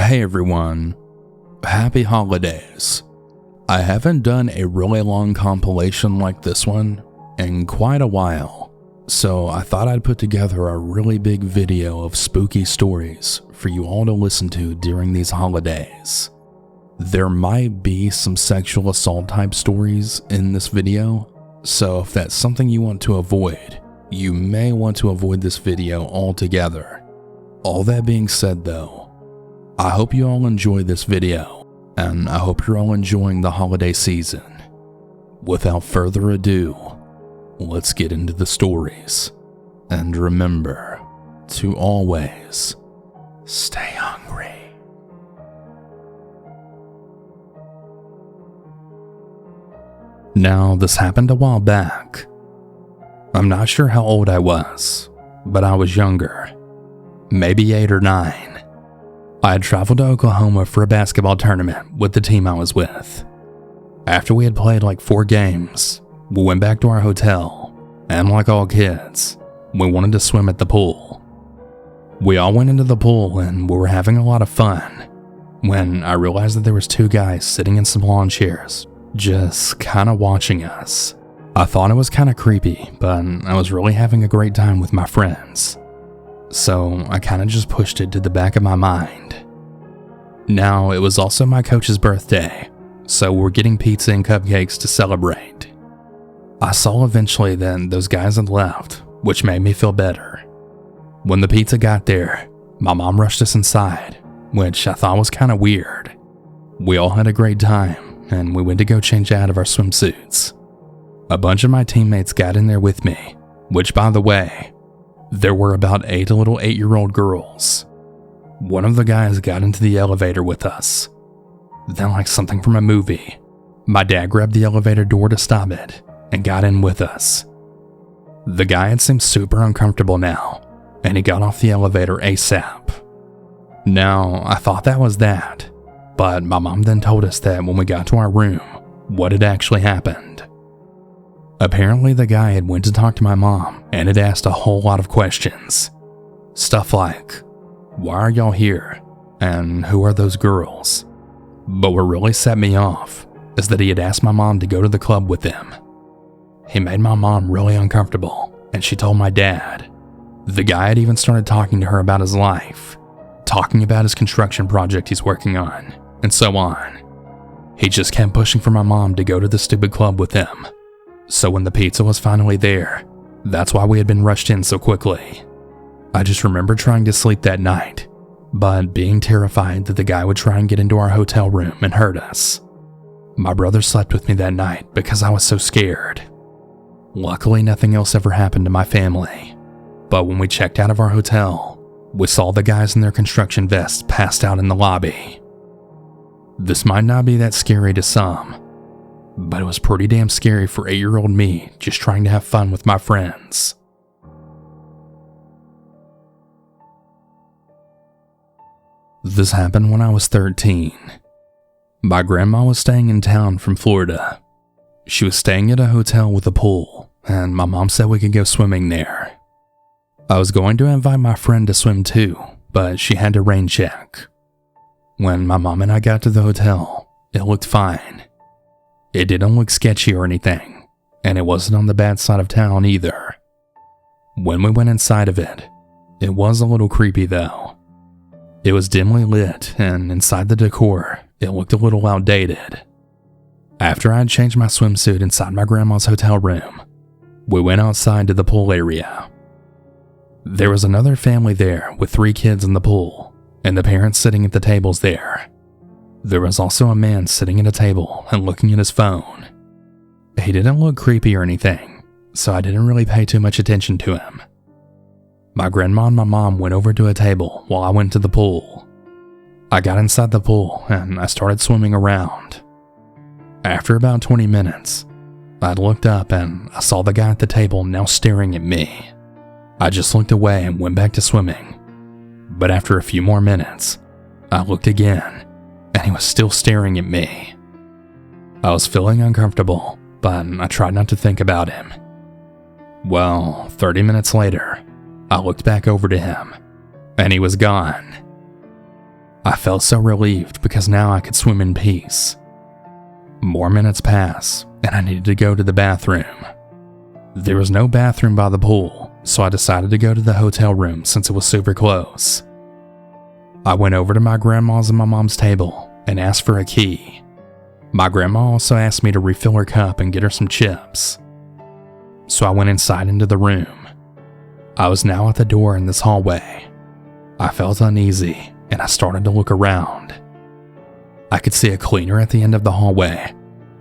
Hey everyone, happy holidays. I haven't done a really long compilation like this one in quite a while, so I thought I'd put together a really big video of spooky stories for you all to listen to during these holidays. There might be some sexual assault type stories in this video, so if that's something you want to avoid, you may want to avoid this video altogether. All that being said though, I hope you all enjoy this video, and I hope you're all enjoying the holiday season. Without further ado, let's get into the stories. And remember to always stay hungry. Now, this happened a while back. I'm not sure how old I was, but I was younger, maybe 8 or 9. I had traveled to Oklahoma for a basketball tournament with the team I was with. After we had played like 4 games, we went back to our hotel, and like all kids, we wanted to swim at the pool. We all went into the pool and we were having a lot of fun, when I realized that there was 2 guys sitting in some lawn chairs, just kinda watching us. I thought it was kinda creepy, but I was really having a great time with my friends. So I kinda just pushed it to the back of my mind. Now, it was also my coach's birthday, so we're getting pizza and cupcakes to celebrate. I saw eventually that those guys had left, which made me feel better. When the pizza got there, my mom rushed us inside, which I thought was kinda weird. We all had a great time, and we went to go change out of our swimsuits. A bunch of my teammates got in there with me, which by the way, there were about 8 little 8-year-old girls. One of the guys got into the elevator with us. Then, like something from a movie, my dad grabbed the elevator door to stop it and got in with us. The guy had seemed super uncomfortable now, and he got off the elevator ASAP. Now, I thought that was that, but my mom then told us that when we got to our room, what had actually happened. Apparently the guy had went to talk to my mom and had asked a whole lot of questions. Stuff like, why are y'all here? And who are those girls? But what really set me off is that he had asked my mom to go to the club with him. He made my mom really uncomfortable, and she told my dad. The guy had even started talking to her about his life, talking about his construction project he's working on, and so on. He just kept pushing for my mom to go to the stupid club with him. So when the pizza was finally there, that's why we had been rushed in so quickly. I just remember trying to sleep that night, but being terrified that the guy would try and get into our hotel room and hurt us. My brother slept with me that night because I was so scared. Luckily, nothing else ever happened to my family, but when we checked out of our hotel, we saw the guys in their construction vests passed out in the lobby. This might not be that scary to some, but it was pretty damn scary for 8-year-old me just trying to have fun with my friends. This happened when I was 13. My grandma was staying in town from Florida. She was staying at a hotel with a pool, and my mom said we could go swimming there. I was going to invite my friend to swim too, but she had to rain check. When my mom and I got to the hotel, it looked fine. It didn't look sketchy or anything, and it wasn't on the bad side of town either. When we went inside of it, it was a little creepy though. It was dimly lit, and inside the decor, it looked a little outdated. After I had changed my swimsuit inside my grandma's hotel room, we went outside to the pool area. There was another family there with 3 kids in the pool, and the parents sitting at the tables there. There was also a man sitting at a table and looking at his phone. He didn't look creepy or anything, so I didn't really pay too much attention to him. My grandma and my mom went over to a table while I went to the pool. I got inside the pool and I started swimming around. After about 20 minutes, I looked up and I saw the guy at the table now staring at me. I just looked away and went back to swimming. But after a few more minutes, I looked again, and he was still staring at me. I was feeling uncomfortable, but I tried not to think about him. Well, 30 minutes later, I looked back over to him, and he was gone. I felt so relieved because now I could swim in peace. More minutes pass, and I needed to go to the bathroom. There was no bathroom by the pool, so I decided to go to the hotel room since it was super close. I went over to my grandma's and my mom's table and asked for a key. My grandma also asked me to refill her cup and get her some chips. So I went inside into the room. I was now at the door in this hallway. I felt uneasy and I started to look around. I could see a cleaner at the end of the hallway,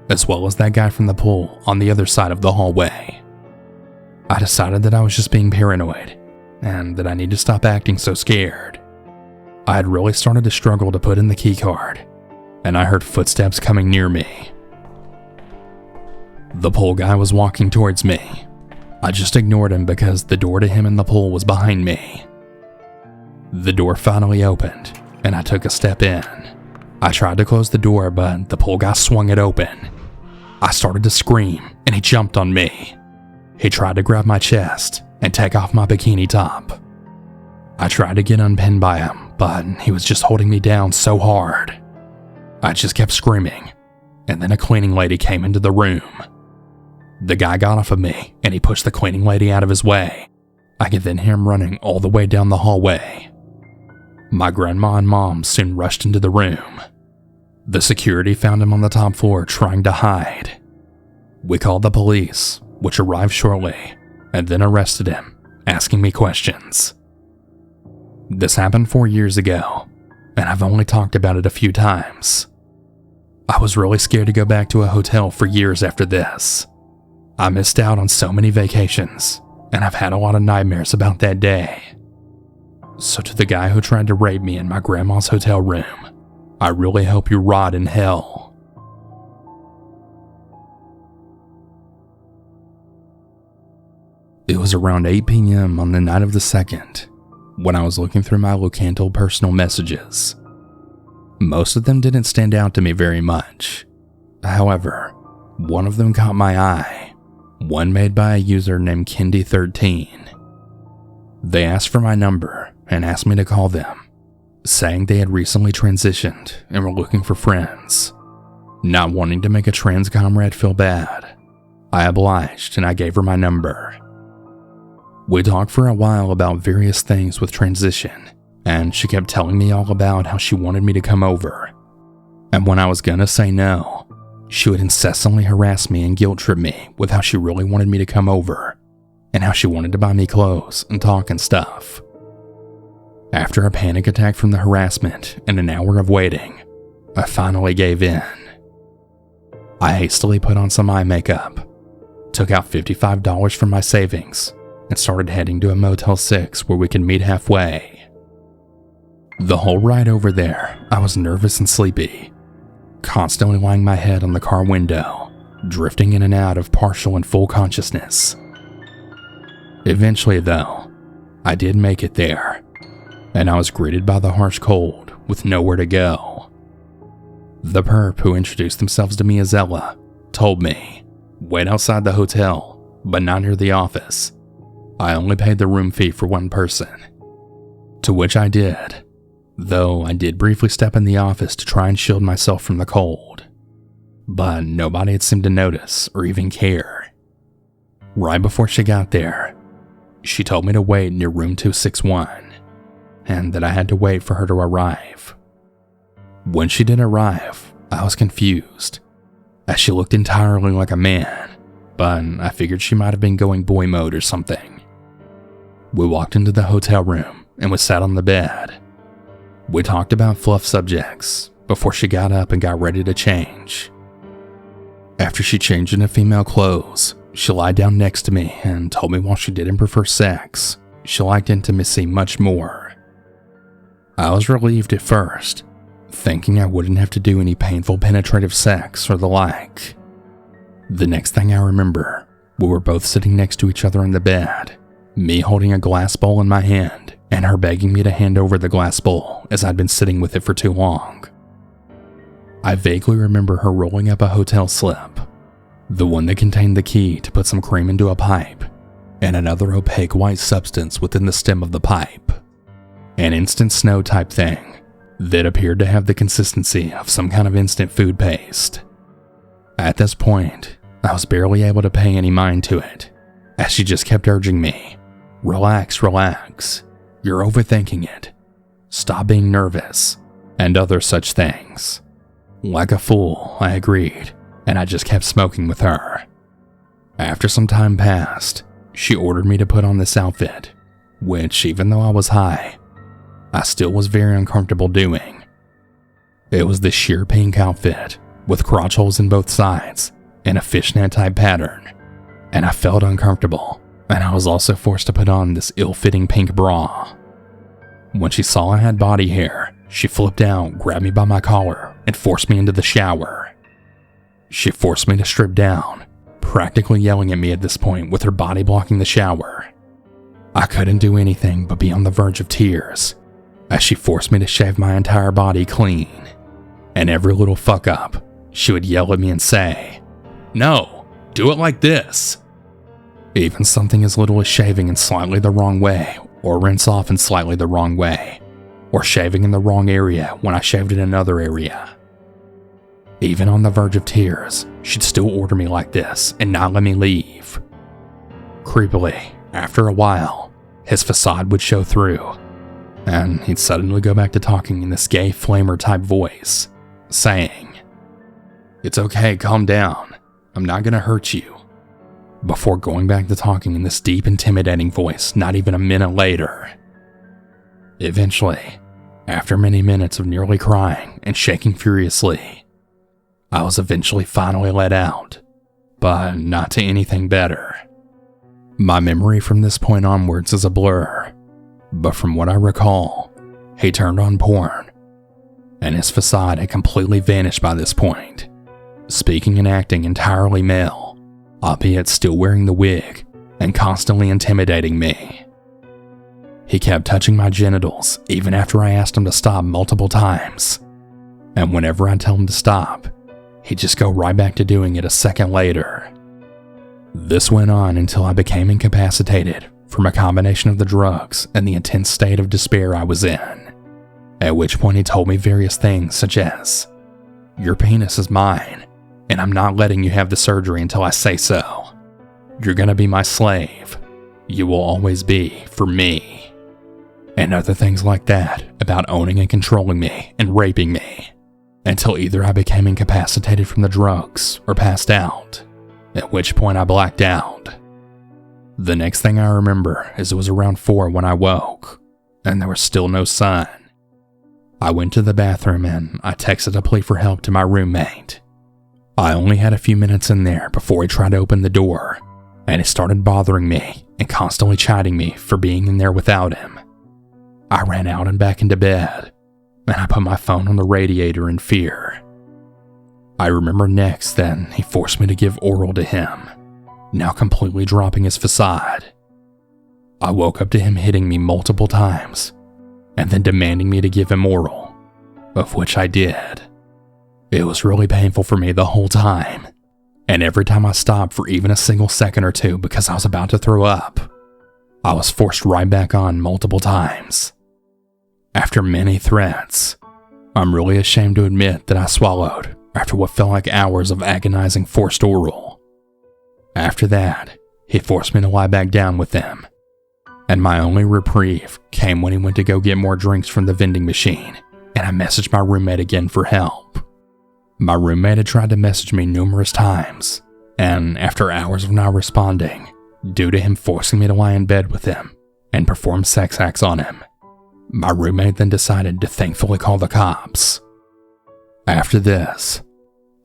as well as that guy from the pool on the other side of the hallway. I decided that I was just being paranoid and that I need to stop acting so scared. I had really started to struggle to put in the key card, and I heard footsteps coming near me. The pool guy was walking towards me. I just ignored him because the door to him in the pool was behind me. The door finally opened, and I took a step in. I tried to close the door, but the pool guy swung it open. I started to scream, and he jumped on me. He tried to grab my chest and take off my bikini top. I tried to get unpinned by him, but he was just holding me down so hard. I just kept screaming, and then a cleaning lady came into the room. The guy got off of me, and he pushed the cleaning lady out of his way. I could then hear him running all the way down the hallway. My grandma and mom soon rushed into the room. The security found him on the top floor trying to hide. We called the police, which arrived shortly, and then arrested him, asking me questions. This happened 4 years ago, and I've only talked about it a few times. I was really scared to go back to a hotel for years after this. I missed out on so many vacations, and I've had a lot of nightmares about that day. So to the guy who tried to rape me in my grandma's hotel room, I really hope you rot in hell. It was around 8 p.m. on the night of the 2nd, when I was looking through my Locanto personal messages. Most of them didn't stand out to me very much. However, one of them caught my eye, one made by a user named Kendi13. They asked for my number and asked me to call them, saying they had recently transitioned and were looking for friends. Not wanting to make a trans comrade feel bad, I obliged and I gave her my number. We talked for a while about various things with transition, and she kept telling me all about how she wanted me to come over. And when I was gonna say no, she would incessantly harass me and guilt trip me with how she really wanted me to come over, and how she wanted to buy me clothes and talk and stuff. After a panic attack from the harassment and an hour of waiting, I finally gave in. I hastily put on some eye makeup, took out $55 from my savings, and started heading to a Motel 6 where we could meet halfway. The whole ride over there, I was nervous and sleepy, constantly lying my head on the car window, drifting in and out of partial and full consciousness. Eventually, though, I did make it there, and I was greeted by the harsh cold with nowhere to go. The perp who introduced themselves to me as Ella told me, "Wait outside the hotel, but not near the office. I only paid the room fee for one person." To which I did, though I did briefly step in the office to try and shield myself from the cold. But nobody had seemed to notice or even care. Right before she got there, she told me to wait near room 261, and that I had to wait for her to arrive. When she did arrive, I was confused, as she looked entirely like a man, but I figured she might have been going boy mode or something. We walked into the hotel room and we sat on the bed. We talked about fluff subjects before she got up and got ready to change. After she changed into female clothes, she lied down next to me and told me while she didn't prefer sex, she liked intimacy much more. I was relieved at first, thinking I wouldn't have to do any painful penetrative sex or the like. The next thing I remember, we were both sitting next to each other in the bed, me holding a glass bowl in my hand and her begging me to hand over the glass bowl as I'd been sitting with it for too long. I vaguely remember her rolling up a hotel slip, the one that contained the key to put some cream into a pipe, and another opaque white substance within the stem of the pipe. An instant snow type thing, that appeared to have the consistency of some kind of instant food paste. At this point, I was barely able to pay any mind to it, as she just kept urging me, relax, relax, you're overthinking it, stop being nervous, and other such things. Like a fool, I agreed, and I just kept smoking with her. After some time passed, she ordered me to put on this outfit, which, even though I was high, I still was very uncomfortable doing. It was this sheer pink outfit, with crotch holes in both sides, in a fishnet type pattern, and I felt uncomfortable, and I was also forced to put on this ill-fitting pink bra. When she saw I had body hair, she flipped out, grabbed me by my collar, and forced me into the shower. She forced me to strip down, practically yelling at me at this point with her body blocking the shower. I couldn't do anything but be on the verge of tears, as she forced me to shave my entire body clean. And every little fuck up, she would yell at me and say, "No, do it like this." Even something as little as shaving in slightly the wrong way, or rinse off in slightly the wrong way, or shaving in the wrong area when I shaved in another area. Even on the verge of tears, she'd still order me like this and not let me leave. Creepily, after a while, his facade would show through, and he'd suddenly go back to talking in this gay flamer type voice, saying, "It's okay, calm down, I'm not gonna hurt you," before going back to talking in this deep, intimidating voice not even a minute later. Eventually, after many minutes of nearly crying and shaking furiously, I was eventually finally let out, but not to anything better. My memory from this point onwards is a blur, but from what I recall, he turned on porn, and his facade had completely vanished by this point, speaking and acting entirely male, albeit still wearing the wig and constantly intimidating me. He kept touching my genitals even after I asked him to stop multiple times, and whenever I tell him to stop, he'd just go right back to doing it a second later. This went on until I became incapacitated from a combination of the drugs and the intense state of despair I was in, at which point he told me various things such as, "Your penis is mine, and I'm not letting you have the surgery until I say so. You're gonna be my slave. You will always be for me." And other things like that about owning and controlling me and raping me, until either I became incapacitated from the drugs or passed out, at which point I blacked out. The next thing I remember is it was around 4 when I woke, and there was still no sun. I went to the bathroom and I texted a plea for help to my roommate. I only had a few minutes in there before he tried to open the door, and he started bothering me and constantly chiding me for being in there without him. I ran out and back into bed, and I put my phone on the radiator in fear. I remember next then he forced me to give oral to him, now completely dropping his facade. I woke up to him hitting me multiple times, and then demanding me to give him oral, of which I did. It was really painful for me the whole time, and every time I stopped for even a single second or two because I was about to throw up, I was forced right back on multiple times. After many threats, I'm really ashamed to admit that I swallowed after what felt like hours of agonizing forced oral. After that, he forced me to lie back down with him, and my only reprieve came when he went to go get more drinks from the vending machine, and I messaged my roommate again for help. My roommate had tried to message me numerous times, and after hours of not responding, due to him forcing me to lie in bed with him and perform sex acts on him, my roommate then decided to thankfully call the cops. After this,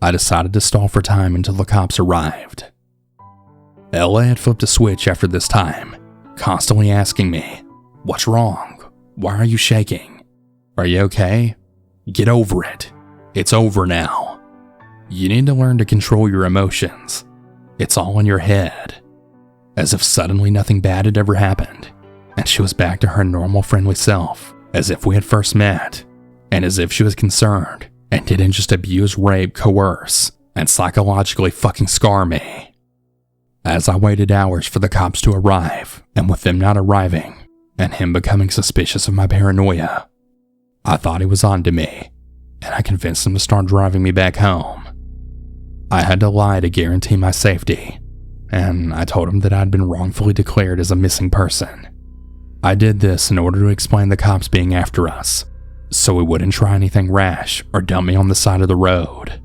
I decided to stall for time until the cops arrived. LA had flipped a switch after this time, constantly asking me, "What's wrong? Why are you shaking? Are you okay? Get over it. It's over now. You need to learn to control your emotions. It's all in your head." As if suddenly nothing bad had ever happened, and she was back to her normal friendly self, as if we had first met, and as if she was concerned and didn't just abuse, rape, coerce, and psychologically fucking scar me. As I waited hours for the cops to arrive, and with them not arriving, and him becoming suspicious of my paranoia, I thought he was on to me, and I convinced him to start driving me back home. I had to lie to guarantee my safety, and I told him that I'd been wrongfully declared as a missing person. I did this in order to explain the cops being after us, so he wouldn't try anything rash or dump me on the side of the road.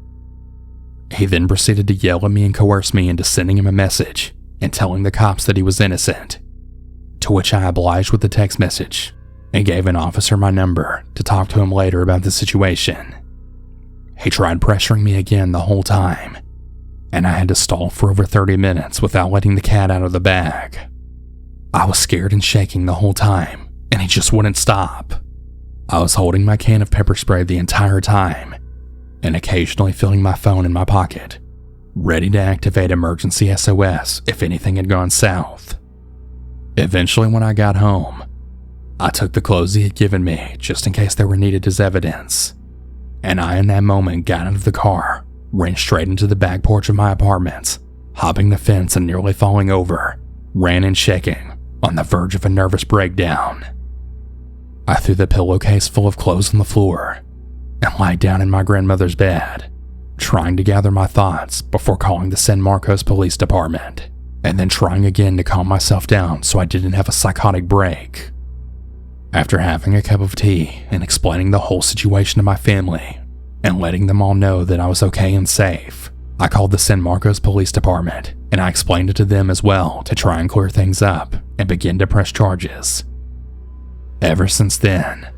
He then proceeded to yell at me and coerce me into sending him a message and telling the cops that he was innocent, to which I obliged with the text message and gave an officer my number to talk to him later about the situation. He tried pressuring me again the whole time, and I had to stall for over 30 minutes without letting the cat out of the bag. I was scared and shaking the whole time, and he just wouldn't stop. I was holding my can of pepper spray the entire time, and occasionally filling my phone in my pocket, ready to activate emergency SOS if anything had gone south. Eventually, when I got home, I took the clothes he had given me just in case they were needed as evidence, and I in that moment got out of the car, ran straight into the back porch of my apartment, hopping the fence and nearly falling over, ran and shaking, on the verge of a nervous breakdown. I threw the pillowcase full of clothes on the floor and lied down in my grandmother's bed, trying to gather my thoughts before calling the San Marcos Police Department, and then trying again to calm myself down so I didn't have a psychotic break. After having a cup of tea and explaining the whole situation to my family and letting them all know that I was okay and safe, I called the San Marcos Police Department and I explained it to them as well to try and clear things up and begin to press charges. Ever since then,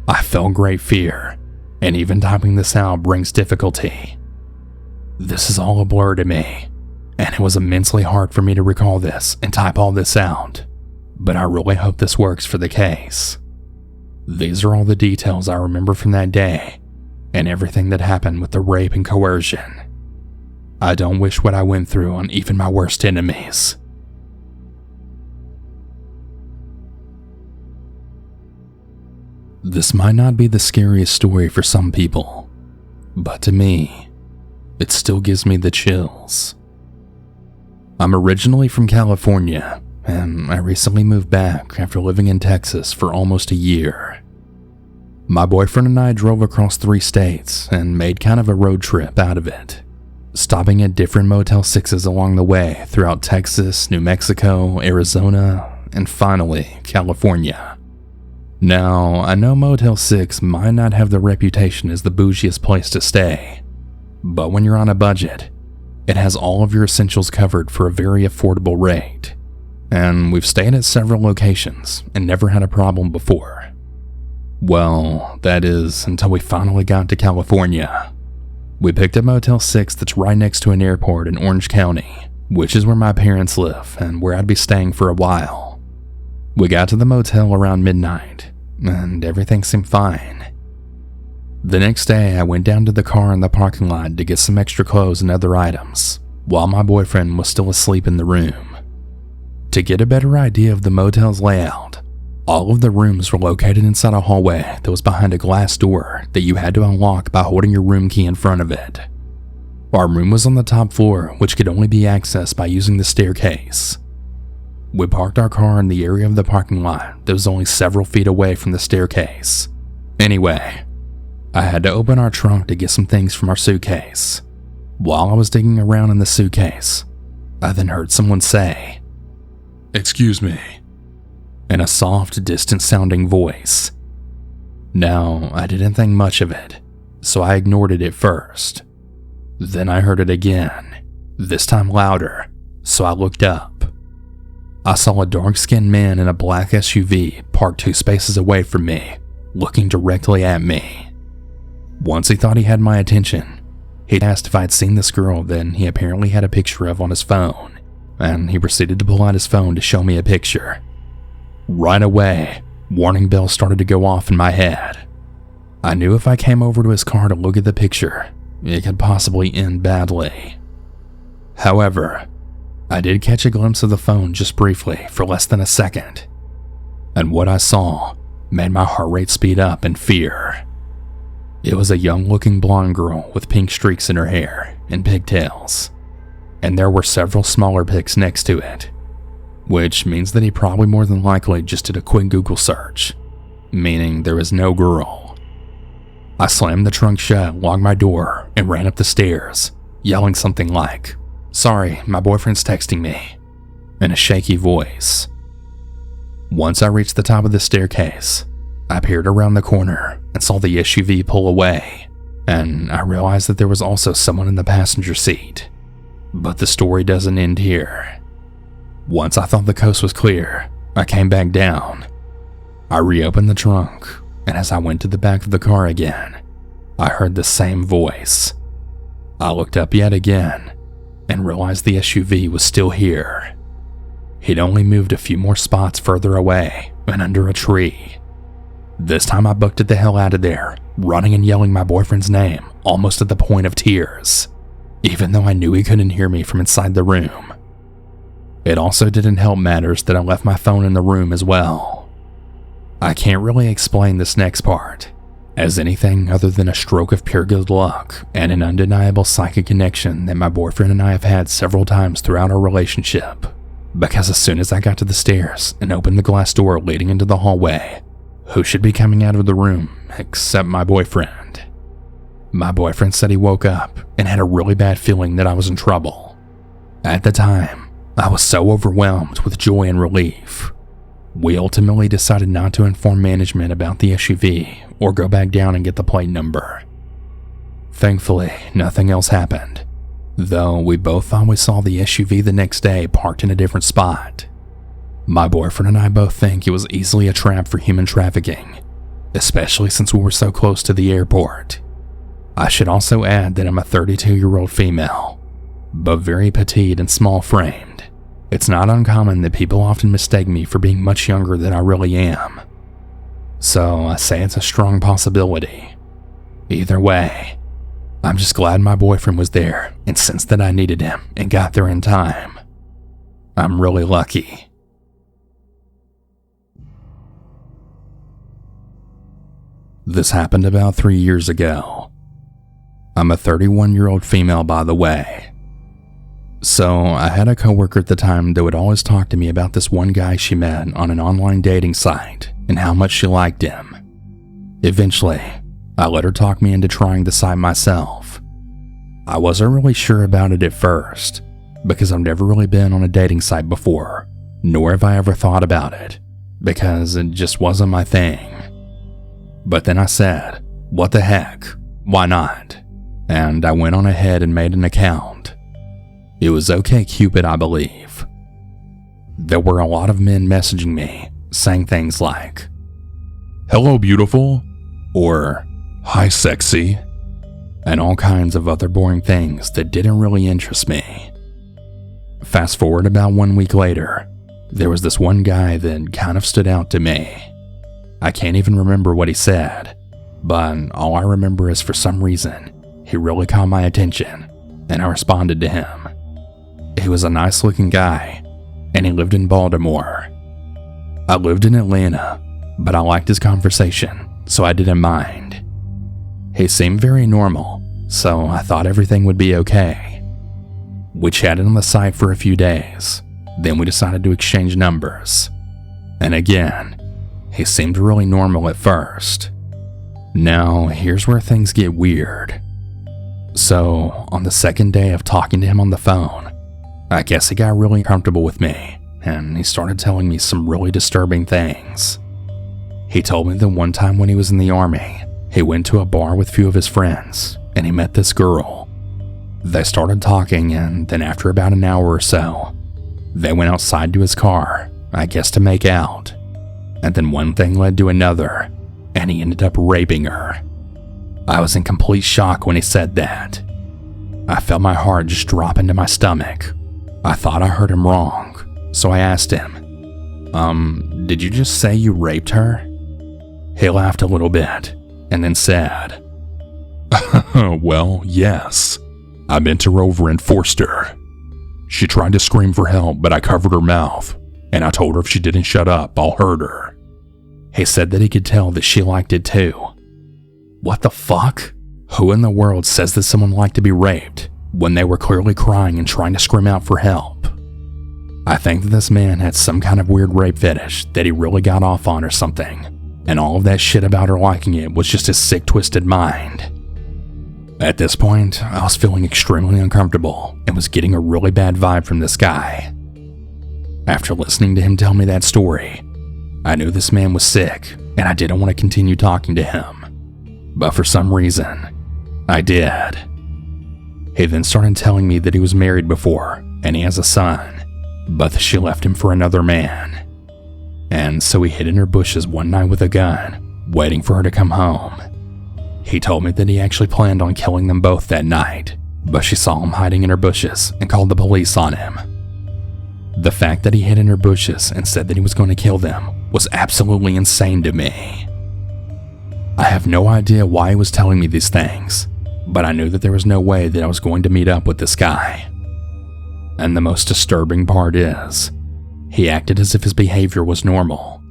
I felt great fear, and even typing this out brings difficulty. This is all a blur to me, and it was immensely hard for me to recall this and type all this out, but I really hope this works for the case. These are all the details I remember from that day, and everything that happened with the rape and coercion. I don't wish what I went through on even my worst enemies. This might not be the scariest story for some people, but to me, it still gives me the chills. I'm originally from California, and I recently moved back after living in Texas for almost a year. My boyfriend and I drove across 3 states and made kind of a road trip out of it, stopping at different Motel 6s along the way throughout Texas, New Mexico, Arizona, and finally, California. Now, I know Motel 6 might not have the reputation as the bougiest place to stay, but when you're on a budget, it has all of your essentials covered for a very affordable rate, and we've stayed at several locations and never had a problem before. Well, that is until we finally got to California. We picked a Motel 6 that's right next to an airport in Orange County, which is where my parents live and where I'd be staying for a while. We got to the motel around midnight, and everything seemed fine. The next day, I went down to the car in the parking lot to get some extra clothes and other items, while my boyfriend was still asleep in the room. To get a better idea of the motel's layout, all of the rooms were located inside a hallway that was behind a glass door that you had to unlock by holding your room key in front of it. Our room was on the top floor, which could only be accessed by using the staircase. We parked our car in the area of the parking lot that was only several feet away from the staircase. Anyway, I had to open our trunk to get some things from our suitcase. While I was digging around in the suitcase, I then heard someone say, "Excuse me," in a soft, distant-sounding voice. Now, I didn't think much of it, so I ignored it at first. Then I heard it again, this time louder, so I looked up. I saw a dark-skinned man in a black SUV parked 2 spaces away from me, looking directly at me. Once he thought he had my attention, he asked if I'd seen this girl that he apparently had a picture of on his phone, and he proceeded to pull out his phone to show me a picture. Right away, warning bells started to go off in my head. I knew if I came over to his car to look at the picture, it could possibly end badly. However, I did catch a glimpse of the phone just briefly for less than a second, and what I saw made my heart rate speed up in fear. It was a young-looking blonde girl with pink streaks in her hair and pigtails, and there were several smaller pics next to it, which means that he probably more than likely just did a quick Google search, meaning there was no girl, I slammed the trunk shut, locked my door, and ran up the stairs, yelling something like, "Sorry, my boyfriend's texting me," in a shaky voice. Once I reached the top of the staircase, I peered around the corner and saw the SUV pull away, and I realized that there was also someone in the passenger seat. But the story doesn't end here. Once I thought the coast was clear, I came back down. I reopened the trunk, and as I went to the back of the car again, I heard the same voice. I looked up yet again and realized the SUV was still here. He'd only moved a few more spots further away and under a tree. This time I booked it the hell out of there, running and yelling my boyfriend's name almost at the point of tears, even though I knew he couldn't hear me from inside the room. It also didn't help matters that I left my phone in the room as well. I can't really explain this next part as anything other than a stroke of pure good luck and an undeniable psychic connection that my boyfriend and I have had several times throughout our relationship. Because as soon as I got to the stairs and opened the glass door leading into the hallway, who should be coming out of the room except my boyfriend? My boyfriend said he woke up and had a really bad feeling that I was in trouble. At the time, I was so overwhelmed with joy and relief. We ultimately decided not to inform management about the SUV or go back down and get the plate number. Thankfully, nothing else happened, though we both thought we saw the SUV the next day parked in a different spot. My boyfriend and I both think it was easily a trap for human trafficking, especially since we were so close to the airport. I should also add that I'm a 32-year-old female, but very petite and small-framed. It's not uncommon that people often mistake me for being much younger than I really am. So I say it's a strong possibility. Either way, I'm just glad my boyfriend was there and sensed that I needed him and got there in time. I'm really lucky. This happened about 3 years ago. I'm a 31-year-old female, by the way. So I had a coworker at the time that would always talk to me about this one guy she met on an online dating site and how much she liked him. Eventually, I let her talk me into trying the site myself. I wasn't really sure about it at first, because I've never really been on a dating site before, nor have I ever thought about it, because it just wasn't my thing. But then I said, what the heck, why not? And I went on ahead and made an account. It was OkCupid, I believe. There were a lot of men messaging me, saying things like, "Hello, beautiful," or "Hi, sexy," and all kinds of other boring things that didn't really interest me. Fast forward about 1 week later, there was this one guy that kind of stood out to me. I can't even remember what he said, but all I remember is for some reason, he really caught my attention, and I responded to him. He was a nice looking guy, and he lived in Baltimore. I lived in Atlanta, but I liked his conversation, so I didn't mind. He seemed very normal, so I thought everything would be okay. We chatted on the site for a few days, then we decided to exchange numbers. And again, he seemed really normal at first. Now, here's where things get weird. So, on the second day of talking to him on the phone, I guess he got really comfortable with me, and he started telling me some really disturbing things. He told me that one time when he was in the army, he went to a bar with a few of his friends, and he met this girl. They started talking, and then after about an hour or so, they went outside to his car, I guess to make out. And then one thing led to another, and he ended up raping her. I was in complete shock when he said that. I felt my heart just drop into my stomach. I thought I heard him wrong, so I asked him, did you just say you raped her? He laughed a little bit, and then said, "Well, yes. I bent her over and forced her. She tried to scream for help, but I covered her mouth, and I told her if she didn't shut up, I'll hurt her." He said that he could tell that she liked it too. What the fuck? Who in the world says that someone liked to be raped when they were clearly crying and trying to scream out for help? I think that this man had some kind of weird rape fetish that he really got off on or something, and all of that shit about her liking it was just his sick, twisted mind. At this point, I was feeling extremely uncomfortable and was getting a really bad vibe from this guy. After listening to him tell me that story, I knew this man was sick and I didn't want to continue talking to him. But for some reason, I did. He then started telling me that he was married before and he has a son, but that she left him for another man. And so he hid in her bushes one night with a gun, waiting for her to come home. He told me that he actually planned on killing them both that night, but she saw him hiding in her bushes and called the police on him. The fact that he hid in her bushes and said that he was going to kill them was absolutely insane to me. I have no idea why he was telling me these things, but I knew that there was no way that I was going to meet up with this guy. And the most disturbing part is, he acted as if his behavior was normal.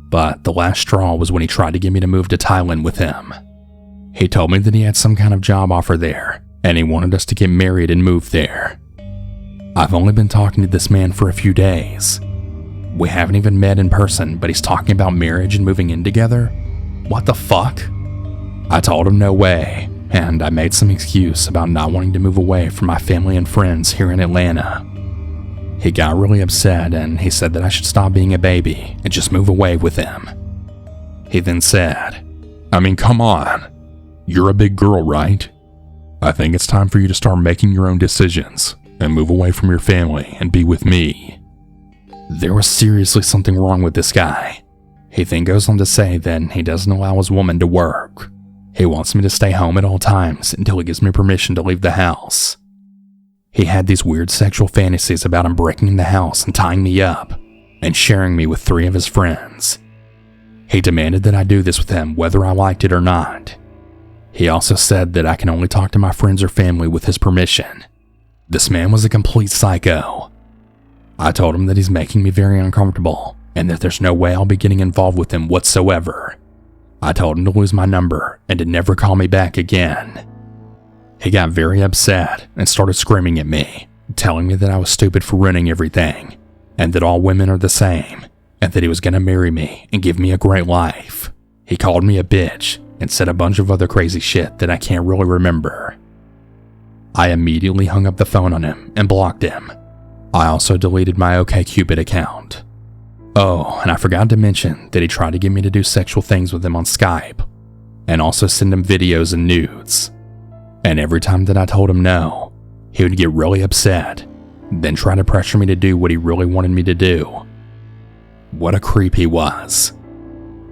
But the last straw was when he tried to get me to move to Thailand with him. He told me that he had some kind of job offer there, and he wanted us to get married and move there. I've only been talking to this man for a few days. We haven't even met in person, but he's talking about marriage and moving in together? What the fuck? I told him no way, and I made some excuse about not wanting to move away from my family and friends here in Atlanta. He got really upset and he said that I should stop being a baby and just move away with him. He then said, "I mean, come on. You're a big girl, right? I think it's time for you to start making your own decisions and move away from your family and be with me." There was seriously something wrong with this guy. He then goes on to say that he doesn't allow his woman to work. He wants me to stay home at all times until he gives me permission to leave the house. He had these weird sexual fantasies about him breaking in the house and tying me up and sharing me with 3 of his friends. He demanded that I do this with him whether I liked it or not. He also said that I can only talk to my friends or family with his permission. This man was a complete psycho. I told him that he's making me very uncomfortable and that there's no way I'll be getting involved with him whatsoever. I told him to lose my number and to never call me back again. He got very upset and started screaming at me, telling me that I was stupid for ruining everything, and that all women are the same, and that he was going to marry me and give me a great life. He called me a bitch and said a bunch of other crazy shit that I can't really remember. I immediately hung up the phone on him and blocked him. I also deleted my OkCupid account. Oh, and I forgot to mention that he tried to get me to do sexual things with him on Skype, and also send him videos and nudes. And every time that I told him no, he would get really upset, then try to pressure me to do what he really wanted me to do. What a creep he was.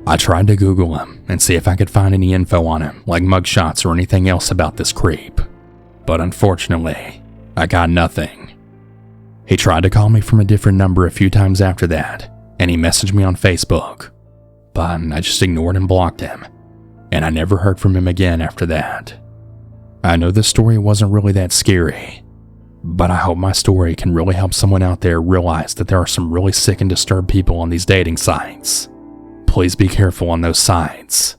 I tried to Google him and see if I could find any info on him, like mugshots or anything else about this creep. But unfortunately, I got nothing. He tried to call me from a different number a few times after that, and he messaged me on Facebook, but I just ignored and blocked him, and I never heard from him again after that. I know this story wasn't really that scary, but I hope my story can really help someone out there realize that there are some really sick and disturbed people on these dating sites. Please be careful on those sites.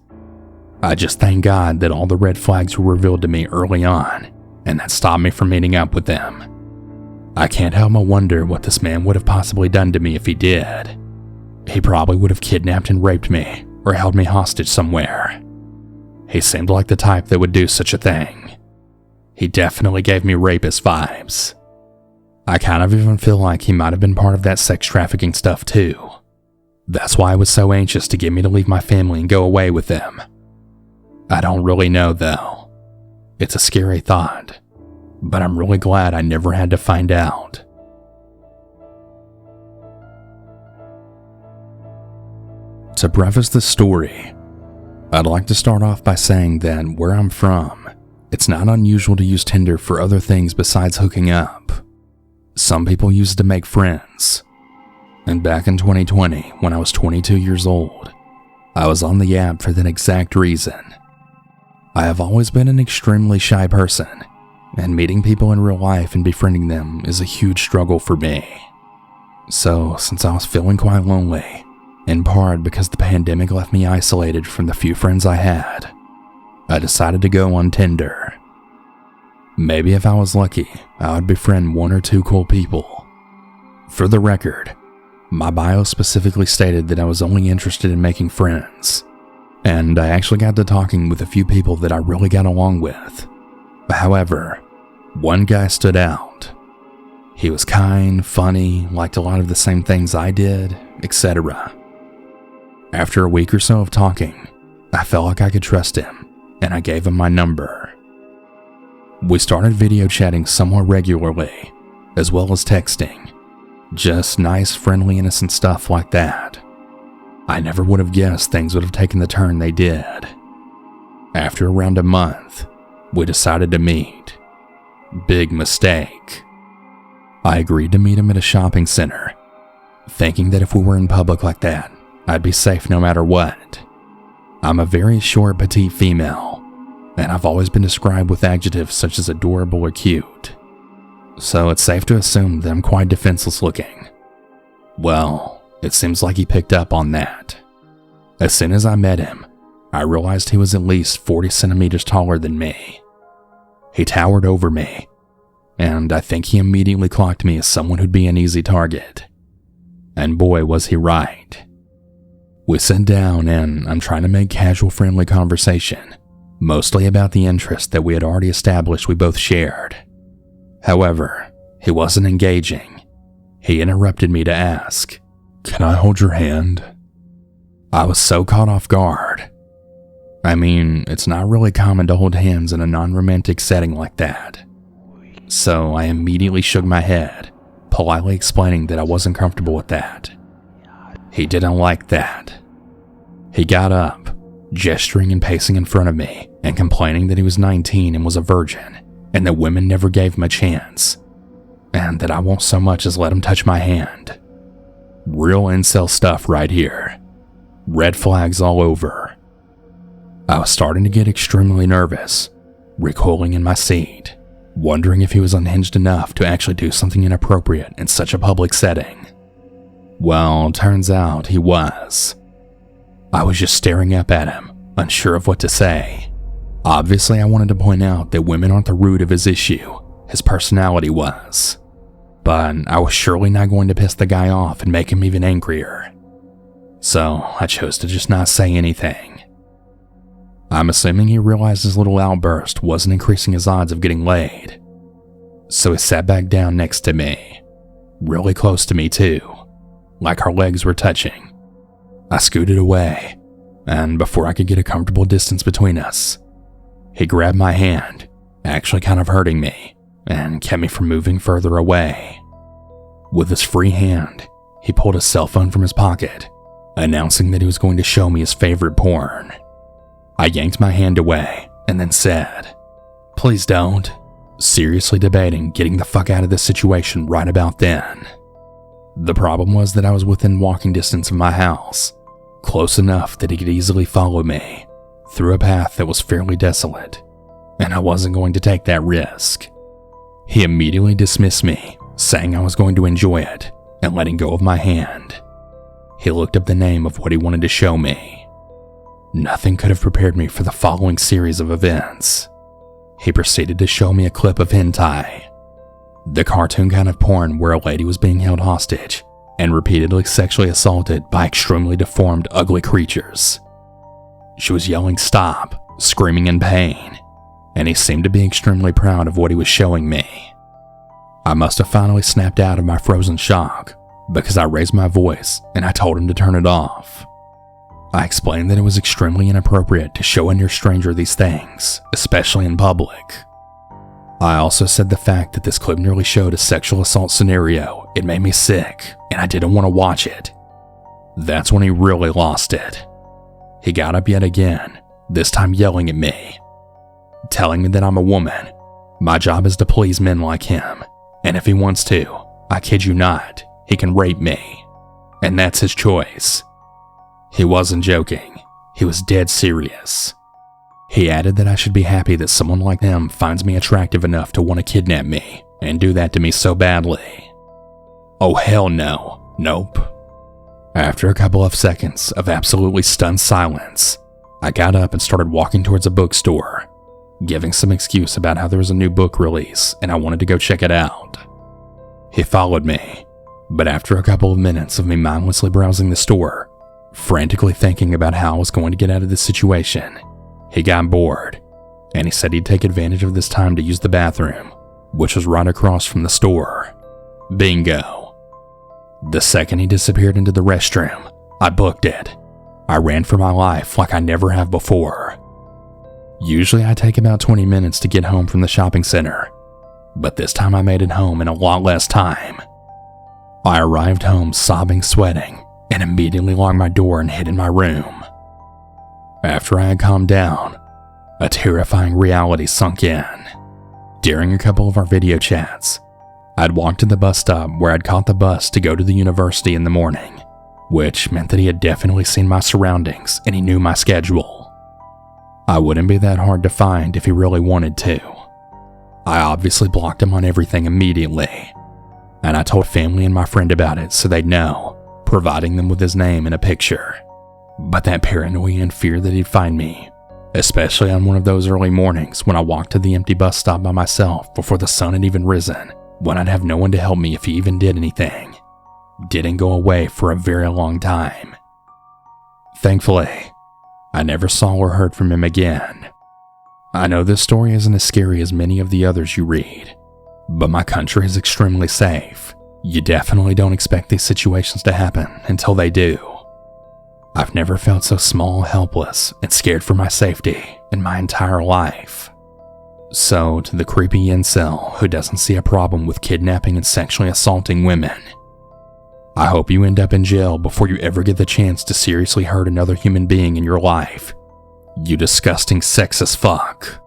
I just thank God that all the red flags were revealed to me early on, and that stopped me from meeting up with them. I can't help but wonder what this man would have possibly done to me if he did. He probably would have kidnapped and raped me, or held me hostage somewhere. He seemed like the type that would do such a thing. He definitely gave me rapist vibes. I kind of even feel like he might have been part of that sex trafficking stuff too. That's why I was so anxious to get me to leave my family and go away with them. I don't really know though. It's a scary thought, but I'm really glad I never had to find out. To preface this story, I'd like to start off by saying that where I'm from, it's not unusual to use Tinder for other things besides hooking up. Some people use it to make friends. And back in 2020, when I was 22 years old, I was on the app for that exact reason. I have always been an extremely shy person, and meeting people in real life and befriending them is a huge struggle for me. So, since I was feeling quite lonely, in part because the pandemic left me isolated from the few friends I had, I decided to go on Tinder. Maybe if I was lucky, I would befriend 1 or 2 cool people. For the record, My bio specifically stated that I was only interested in making friends, and I actually got to talking with a few people that I really got along with. However, one guy stood out. He was kind, funny, liked a lot of the same things I did, etc. After a week or so of talking, I felt like I could trust him, and I gave him my number. We started video chatting somewhat regularly, as well as texting. Just nice, friendly, innocent stuff like that. I never would have guessed things would have taken the turn they did. After around a month, we decided to meet. Big mistake. I agreed to meet him at a shopping center, thinking that if we were in public like that, I'd be safe no matter what. I'm a very short, petite female, and I've always been described with adjectives such as adorable or cute. So it's safe to assume that I'm quite defenseless looking. Well, it seems like he picked up on that. As soon as I met him, I realized he was at least 40 centimeters taller than me. He towered over me, and I think he immediately clocked me as someone who'd be an easy target. And boy, was he right. We sat down and I'm trying to make casual, friendly conversation, mostly about the interest that we had already established we both shared. However, he wasn't engaging. He interrupted me to ask, "Can I hold your hand?" I was so caught off guard. I mean, it's not really common to hold hands in a non-romantic setting like that. So I immediately shook my head, politely explaining that I wasn't comfortable with that. He didn't like that. He got up, gesturing and pacing in front of me, and complaining that he was 19 and was a virgin, and that women never gave him a chance, and that I won't so much as let him touch my hand. Real incel stuff right here. Red flags all over. I was starting to get extremely nervous, recoiling in my seat, wondering if he was unhinged enough to actually do something inappropriate in such a public setting. Well, turns out he was. I was just staring up at him, unsure of what to say. Obviously, I wanted to point out that women aren't the root of his issue, his personality was. But I was surely not going to piss the guy off and make him even angrier. So I chose to just not say anything. I'm assuming he realized his little outburst wasn't increasing his odds of getting laid. So he sat back down next to me, really close to me too, like our legs were touching. I scooted away, and before I could get a comfortable distance between us, he grabbed my hand, actually kind of hurting me, and kept me from moving further away. With his free hand, he pulled his cell phone from his pocket, announcing that he was going to show me his favorite porn. I yanked my hand away and then said, "Please don't," seriously debating getting the fuck out of this situation right about then. The problem was that I was within walking distance of my house, close enough that he could easily follow me through a path that was fairly desolate, and I wasn't going to take that risk. He immediately dismissed me, saying I was going to enjoy it, and letting go of my hand. He looked up the name of what he wanted to show me. Nothing could have prepared me for the following series of events. He proceeded to show me a clip of hentai, the cartoon kind of porn where a lady was being held hostage and repeatedly sexually assaulted by extremely deformed, ugly creatures. She was yelling stop, screaming in pain, and he seemed to be extremely proud of what he was showing me. I must have finally snapped out of my frozen shock because I raised my voice and I told him to turn it off. I explained that it was extremely inappropriate to show a near stranger these things, especially in public. I also said the fact that this clip nearly showed a sexual assault scenario, it made me sick, and I didn't want to watch it. That's when he really lost it. He got up yet again, this time yelling at me, telling me that I'm a woman. My job is to please men like him, and if he wants to, I kid you not, he can rape me. And that's his choice. He wasn't joking, he was dead serious. He added that I should be happy that someone like him finds me attractive enough to want to kidnap me and do that to me so badly. Oh hell no, nope. After a couple of seconds of absolutely stunned silence, I got up and started walking towards a bookstore, giving some excuse about how there was a new book release and I wanted to go check it out. He followed me, But after a couple of minutes of me mindlessly browsing the store, frantically thinking about how I was going to get out of this situation, he got bored, and he said he'd take advantage of this time to use the bathroom, which was right across from the store. Bingo. The second he disappeared into the restroom, I booked it. I ran for my life like I never have before. Usually I take about 20 minutes to get home from the shopping center, but this time I made it home in a lot less time. I arrived home sobbing, sweating, and immediately locked my door and hid in my room. After I had calmed down, a terrifying reality sunk in. During a couple of our video chats, I'd walked to the bus stop where I'd caught the bus to go to the university in the morning, which meant that he had definitely seen my surroundings and he knew my schedule. I wouldn't be that hard to find if he really wanted to. I obviously blocked him on everything immediately, and I told family and my friend about it so they'd know, providing them with his name and a picture. But that paranoia and fear that he'd find me, especially on one of those early mornings when I walked to the empty bus stop by myself before the sun had even risen, when I'd have no one to help me if he even did anything, didn't go away for a very long time. Thankfully, I never saw or heard from him again. I know this story isn't as scary as many of the others you read, but my country is extremely safe. You definitely don't expect these situations to happen until they do. I've never felt so small, helpless, and scared for my safety in my entire life. So, to the creepy incel who doesn't see a problem with kidnapping and sexually assaulting women, I hope you end up in jail before you ever get the chance to seriously hurt another human being in your life. You disgusting sexist fuck.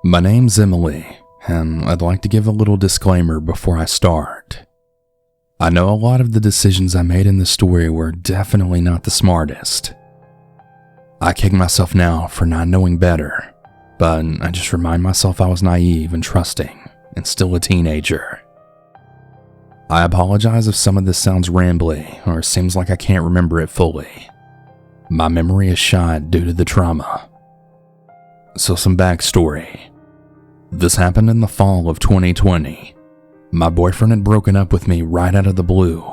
My name's Emily, and I'd like to give a little disclaimer before I start. I know a lot of the decisions I made in this story were definitely not the smartest. I kick myself now for not knowing better, but I just remind myself I was naive and trusting and still a teenager. I apologize if some of this sounds rambly or seems like I can't remember it fully. My memory is shot due to the trauma. So some backstory. This happened in the fall of 2020. My boyfriend had broken up with me right out of the blue,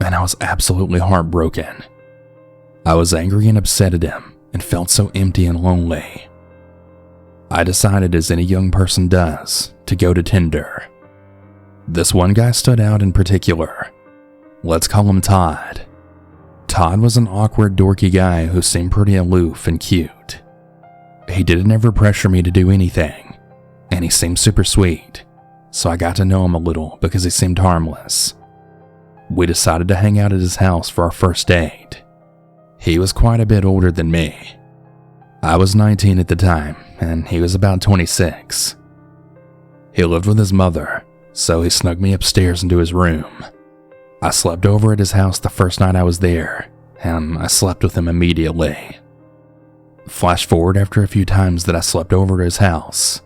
and I was absolutely heartbroken. I was angry and upset at him and felt so empty and lonely. I decided, as any young person does, to go to Tinder. This one guy stood out in particular. Let's call him Todd. Todd was an awkward, dorky guy who seemed pretty aloof and cute. He didn't ever pressure me to do anything, and he seemed super sweet, so I got to know him a little because he seemed harmless. We decided to hang out at his house for our first date. He was quite a bit older than me. I was 19 at the time, and he was about 26. He lived with his mother, so he snuck me upstairs into his room. I slept over at his house the first night I was there, and I slept with him immediately. Flash forward after a few times that I slept over at his house.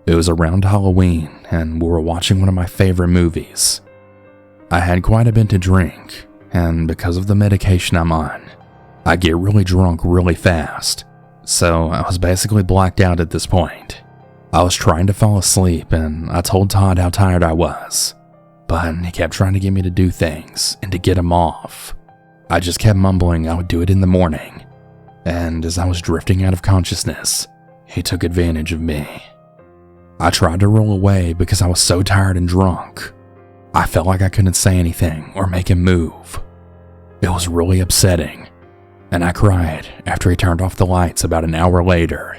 It was around Halloween, and we were watching one of my favorite movies. I had quite a bit to drink, and because of the medication I'm on, I get really drunk really fast, so I was basically blacked out at this point. I was trying to fall asleep, and I told Todd how tired I was, but he kept trying to get me to do things and to get him off. I just kept mumbling I would do it in the morning, and as I was drifting out of consciousness, he took advantage of me. I tried to roll away because I was so tired and drunk. I felt like I couldn't say anything or make him move. It was really upsetting, and I cried after he turned off the lights about an hour later.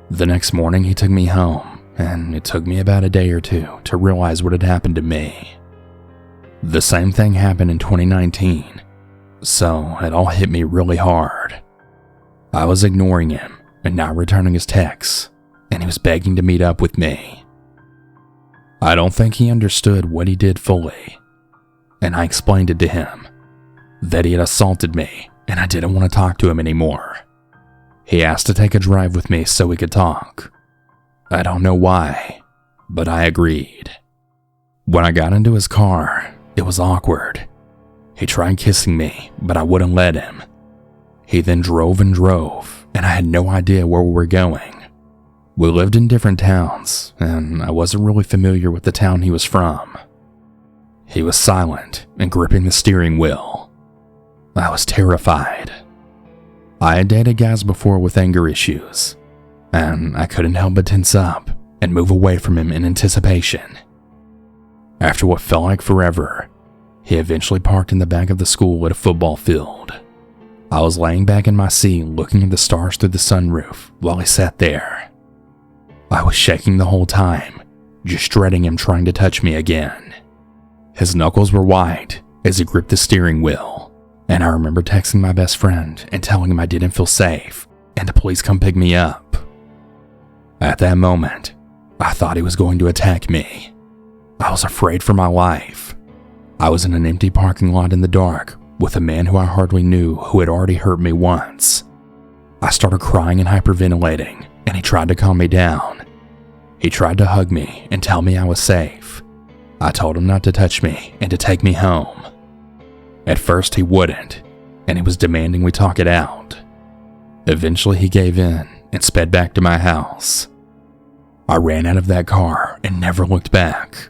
The next morning he took me home, and it took me about a day or two to realize what had happened to me. The same thing happened in 2019, so it all hit me really hard. I was ignoring him and not returning his texts, and he was begging to meet up with me. I don't think he understood what he did fully, and I explained it to him, that he had assaulted me and I didn't want to talk to him anymore. He asked to take a drive with me so we could talk. I don't know why, but I agreed. When I got into his car, it was awkward. He tried kissing me, but I wouldn't let him. He then drove and drove, and I had no idea where we were going. We lived in different towns, and I wasn't really familiar with the town he was from. He was silent and gripping the steering wheel. I was terrified. I had dated guys before with anger issues, and I couldn't help but tense up and move away from him in anticipation. After what felt like forever, he eventually parked in the back of the school at a football field. I was laying back in my seat looking at the stars through the sunroof while he sat there. I was shaking the whole time, just dreading him trying to touch me again. His knuckles were white as he gripped the steering wheel, and I remember texting my best friend and telling him I didn't feel safe and to please come pick me up. At that moment, I thought he was going to attack me. I was afraid for my life. I was in an empty parking lot in the dark with a man who I hardly knew who had already hurt me once. I started crying and hyperventilating, and he tried to calm me down. He tried to hug me and tell me I was safe. I told him not to touch me and to take me home. At first he wouldn't, and he was demanding we talk it out. Eventually he gave in and sped back to my house. I ran out of that car and never looked back.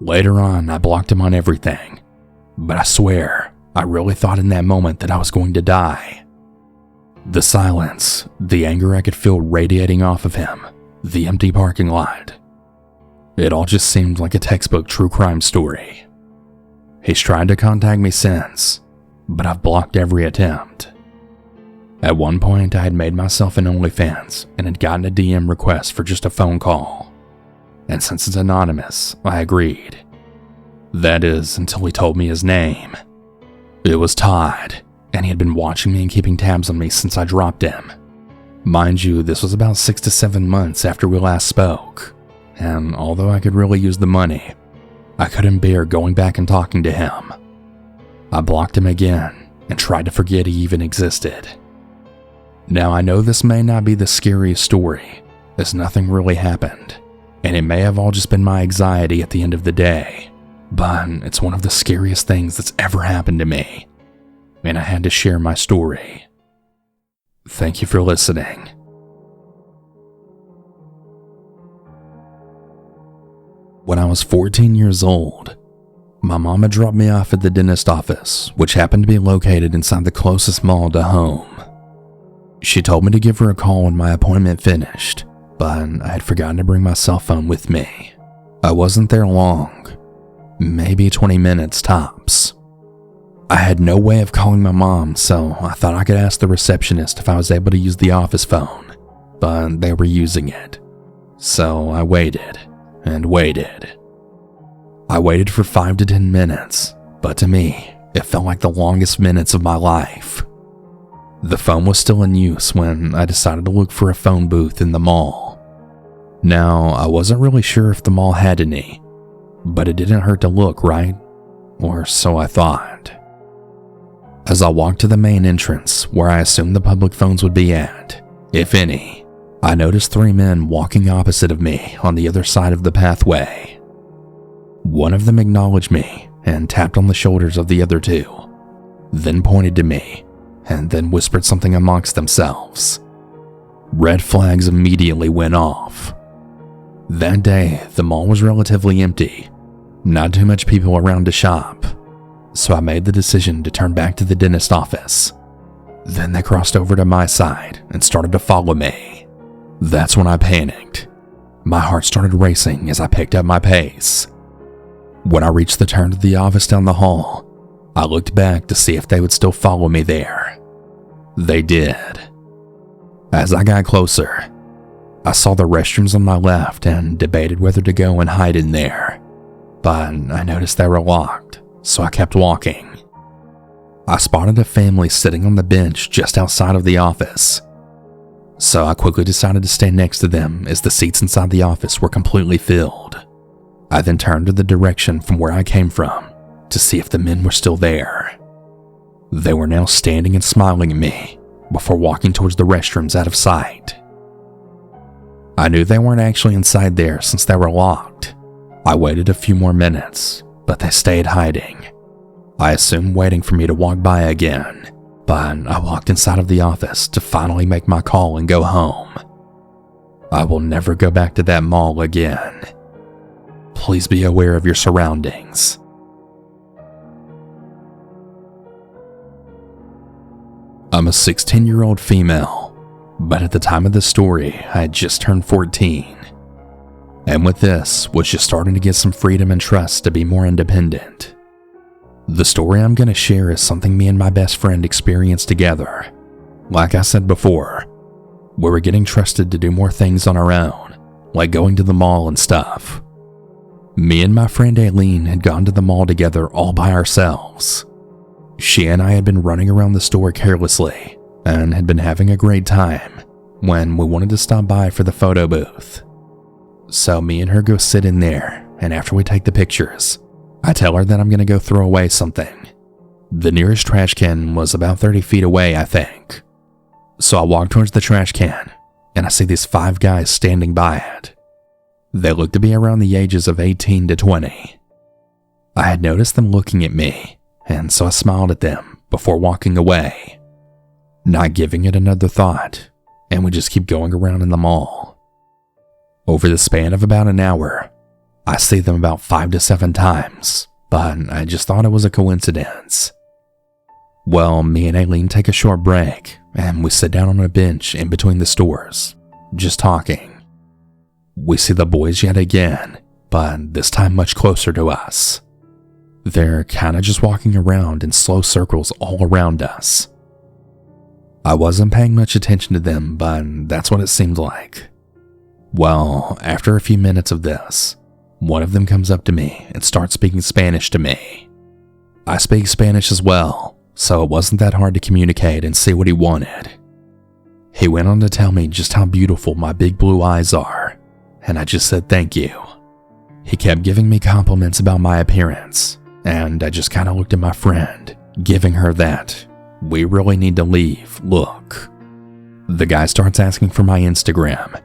Later on, I blocked him on everything, but I swear, I really thought in that moment that I was going to die. The silence, the anger I could feel radiating off of him, the empty parking lot. It all just seemed like a textbook true crime story. He's tried to contact me since, but I've blocked every attempt. At one point, I had made myself an OnlyFans and had gotten a DM request for just a phone call. And since it's anonymous, I agreed. That is, until he told me his name. It was Todd, and he had been watching me and keeping tabs on me since I dropped him. Mind you, this was about 6 to 7 months after we last spoke, and although I could really use the money, I couldn't bear going back and talking to him. I blocked him again and tried to forget he even existed. Now I know this may not be the scariest story, as nothing really happened, and it may have all just been my anxiety at the end of the day, but it's one of the scariest things that's ever happened to me, and I had to share my story. Thank you for listening. When I was 14 years old, my mom had dropped me off at the dentist office, which happened to be located inside the closest mall to home. She told me to give her a call when my appointment finished, but I had forgotten to bring my cell phone with me. I wasn't there long, maybe 20 minutes tops. I had no way of calling my mom, so I thought I could ask the receptionist if I was able to use the office phone, but they were using it. So I waited and waited. I waited for 5 to 10 minutes, but to me, it felt like the longest minutes of my life. The phone was still in use when I decided to look for a phone booth in the mall. Now, I wasn't really sure if the mall had any, but it didn't hurt to look, right? Or so I thought. As I walked to the main entrance, where I assumed the public phones would be at, if any, I noticed 3 men walking opposite of me on the other side of the pathway. One of them acknowledged me and tapped on the shoulders of the other 2, then pointed to me, and then whispered something amongst themselves. Red flags immediately went off. That day, the mall was relatively empty, not too much people around to shop, so I made the decision to turn back to the dentist office. Then they crossed over to my side and started to follow me. That's when I panicked. My heart started racing as I picked up my pace. When I reached the turn to the office down the hall, I looked back to see if they would still follow me there. They did. As I got closer, I saw the restrooms on my left and debated whether to go and hide in there, but I noticed they were locked, so I kept walking. I spotted a family sitting on the bench just outside of the office, so I quickly decided to stay next to them as the seats inside the office were completely filled. I then turned to the direction from where I came from to see if the men were still there. They were now standing and smiling at me before walking towards the restrooms out of sight. I knew they weren't actually inside there since they were locked. I waited a few more minutes, but they stayed hiding. I assumed waiting for me to walk by again, but I walked inside of the office to finally make my call and go home. I will never go back to that mall again. Please be aware of your surroundings. I'm a 16-year-old female, but at the time of this story, I had just turned 14. And with this, was just starting to get some freedom and trust to be more independent. The story I'm going to share is something me and my best friend experienced together. Like I said before, we were getting trusted to do more things on our own, like going to the mall and stuff. Me and my friend Aileen had gone to the mall together all by ourselves. She and I had been running around the store carelessly and had been having a great time when we wanted to stop by for the photo booth. So me and her go sit in there, and after we take the pictures, I tell her that I'm going to go throw away something. The nearest trash can was about 30 feet away, I think. So I walk towards the trash can, and I see these 5 guys standing by it. They look to be around the ages of 18 to 20. I had noticed them looking at me, and so I smiled at them before walking away, not giving it another thought, and we just keep going around in the mall. Over the span of about an hour, I see them about 5 to 7 times, but I just thought it was a coincidence. Well, me and Aileen take a short break, and we sit down on a bench in between the stores, just talking. We see the boys yet again, but this time much closer to us. They're kinda just walking around in slow circles all around us. I wasn't paying much attention to them, but that's what it seemed like. Well, after a few minutes of this, one of them comes up to me and starts speaking Spanish to me. I speak Spanish as well, so it wasn't that hard to communicate and see what he wanted. He went on to tell me just how beautiful my big blue eyes are, and I just said thank you. He kept giving me compliments about my appearance, and I just kind of looked at my friend, giving her that "we really need to leave" look. The guy starts asking for my Instagram,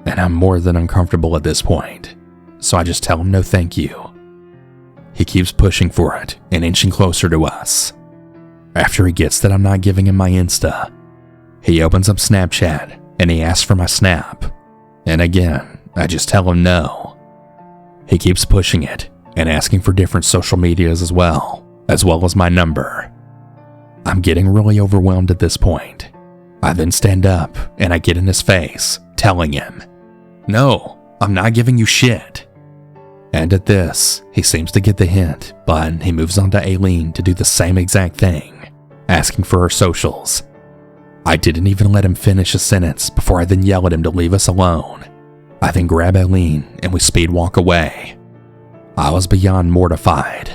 and I'm more than uncomfortable at this point, so I just tell him no thank you. He keeps pushing for it and inching closer to us. After he gets that I'm not giving him my Insta, he opens up Snapchat and he asks for my Snap, and again, I just tell him no. He keeps pushing it and asking for different social medias as well as my number. I'm getting really overwhelmed at this point. I then stand up and I get in his face, telling him, "No, I'm not giving you shit." And at this, he seems to get the hint, but he moves on to Aileen to do the same exact thing, asking for her socials. I didn't even let him finish a sentence before I then yell at him to leave us alone. I then grab Aileen and we speed walk away. I was beyond mortified.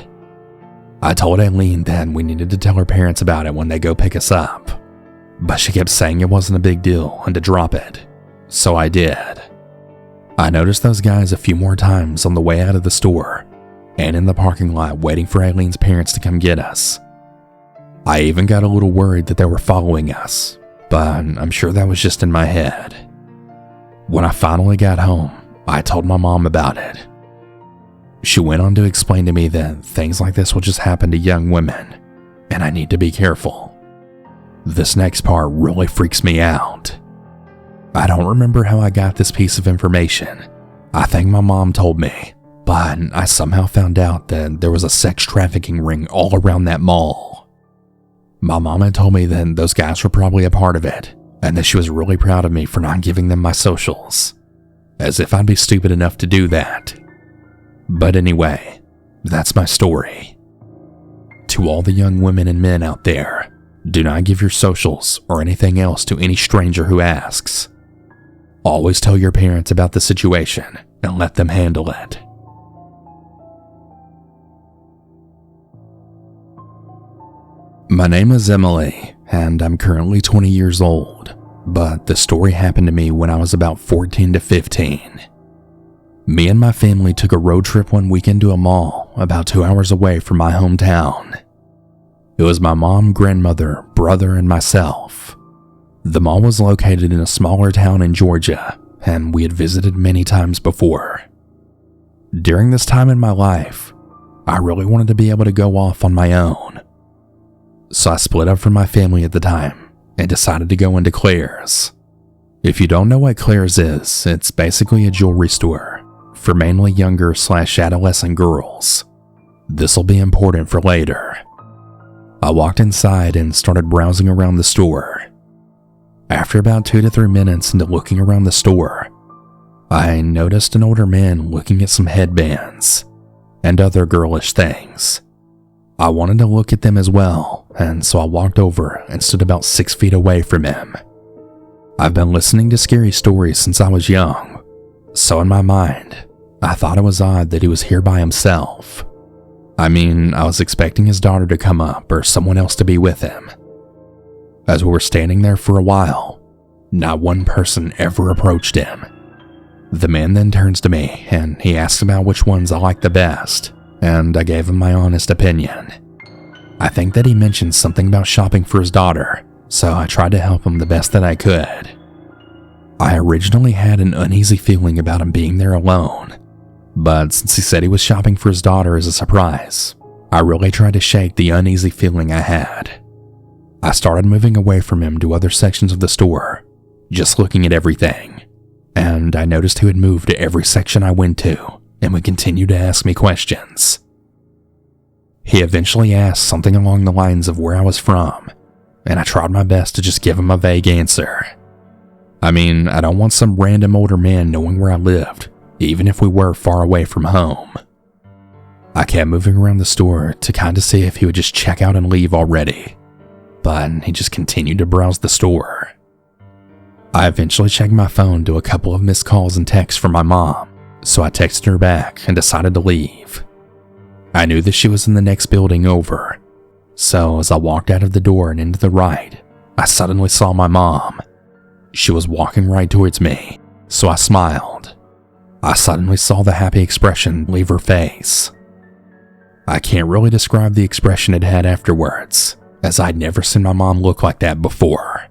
I told Aileen that we needed to tell her parents about it when they go pick us up, but she kept saying it wasn't a big deal and to drop it, so I did. I noticed those guys a few more times on the way out of the store and in the parking lot waiting for Aileen's parents to come get us. I even got a little worried that they were following us, but I'm sure that was just in my head. When I finally got home, I told my mom about it. She went on to explain to me that things like this will just happen to young women, and I need to be careful. This next part really freaks me out. I don't remember how I got this piece of information. I think my mom told me, but I somehow found out that there was a sex trafficking ring all around that mall. My mom had told me that those guys were probably a part of it, and that she was really proud of me for not giving them my socials. As if I'd be stupid enough to do that. But anyway, that's my story. To all the young women and men out there, do not give your socials or anything else to any stranger who asks. Always tell your parents about the situation and let them handle it. My name is Emily, and I'm currently 20 years old, but the story happened to me when I was about 14 to 15. Me and my family took a road trip one weekend to a mall about 2 hours away from my hometown. It was my mom, grandmother, brother, and myself. The mall was located in a smaller town in Georgia, and we had visited many times before. During this time in my life, I really wanted to be able to go off on my own. So I split up from my family at the time and decided to go into Claire's. If you don't know what Claire's is, it's basically a jewelry store for mainly younger/adolescent girls. This'll be important for later. I walked inside and started browsing around the store. After about 2 to 3 minutes into looking around the store, I noticed an older man looking at some headbands and other girlish things. I wanted to look at them as well, and so I walked over and stood about 6 feet away from him. I've been listening to scary stories since I was young, so in my mind, I thought it was odd that he was here by himself. I mean, I was expecting his daughter to come up or someone else to be with him. As we were standing there for a while, not one person ever approached him. The man then turns to me and he asks about which ones I like the best, and I gave him my honest opinion. I think that he mentioned something about shopping for his daughter, so I tried to help him the best that I could. I originally had an uneasy feeling about him being there alone, but since he said he was shopping for his daughter as a surprise, I really tried to shake the uneasy feeling I had. I started moving away from him to other sections of the store, just looking at everything, and I noticed he would move to every section I went to and would continue to ask me questions. He eventually asked something along the lines of where I was from, and I tried my best to just give him a vague answer. I mean, I don't want some random older man knowing where I lived, even if we were far away from home. I kept moving around the store to kind of see if he would just check out and leave already, but he just continued to browse the store. I eventually checked my phone to a couple of missed calls and texts from my mom, so I texted her back and decided to leave. I knew that she was in the next building over, so as I walked out of the door and into the right, I suddenly saw my mom. She was walking right towards me, so I smiled. I suddenly saw the happy expression leave her face. I can't really describe the expression it had afterwards, as I'd never seen my mom look like that before.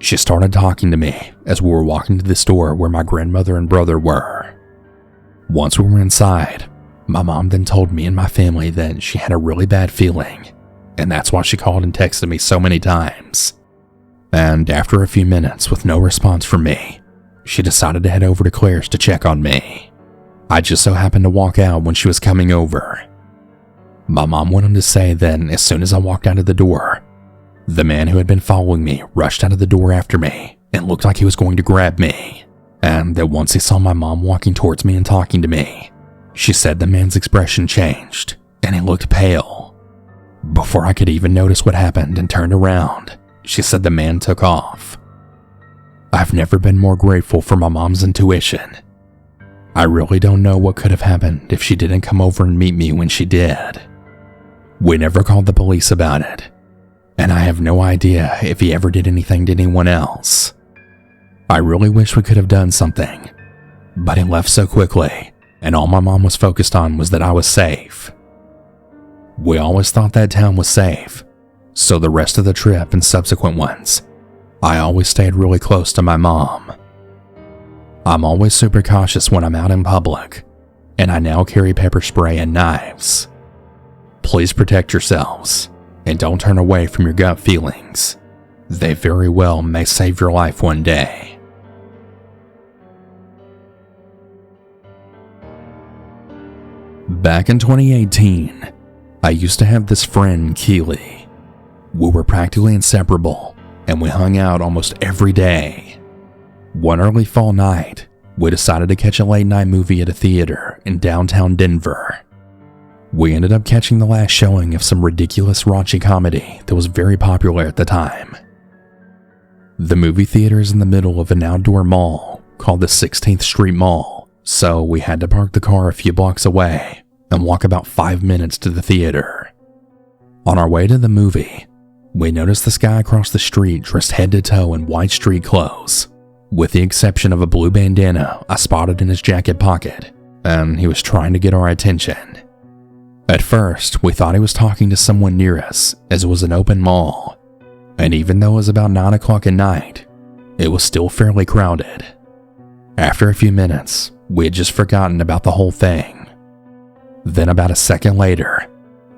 She started talking to me as we were walking to the store where my grandmother and brother were. Once we were inside, my mom then told me and my family that she had a really bad feeling, and that's why she called and texted me so many times. And after a few minutes with no response from me, she decided to head over to Claire's to check on me. I just so happened to walk out when she was coming over. My mom went on to say that as soon as I walked out of the door, the man who had been following me rushed out of the door after me and looked like he was going to grab me, and that once he saw my mom walking towards me and talking to me, she said the man's expression changed and he looked pale. Before I could even notice what happened and turned around, she said the man took off. I've never been more grateful for my mom's intuition. I really don't know what could have happened if she didn't come over and meet me when she did. We never called the police about it, and I have no idea if he ever did anything to anyone else. I really wish we could have done something, but he left so quickly, and all my mom was focused on was that I was safe. We always thought that town was safe, so the rest of the trip and subsequent ones, I always stayed really close to my mom. I'm always super cautious when I'm out in public, and I now carry pepper spray and knives. Please protect yourselves, and don't turn away from your gut feelings. They very well may save your life one day. Back in 2018, I used to have this friend, Keely. We were practically inseparable, and we hung out almost every day. One early fall night, we decided to catch a late night movie at a theater in downtown Denver. We ended up catching the last showing of some ridiculous raunchy comedy that was very popular at the time. The movie theater is in the middle of an outdoor mall called the 16th Street Mall, so we had to park the car a few blocks away and walk about 5 minutes to the theater. On our way to the movie, we noticed this guy across the street dressed head to toe in white street clothes, with the exception of a blue bandana I spotted in his jacket pocket, and he was trying to get our attention. At first, we thought he was talking to someone near us, as it was an open mall, and even though it was about 9 o'clock at night, it was still fairly crowded. After a few minutes, we had just forgotten about the whole thing. Then about a second later,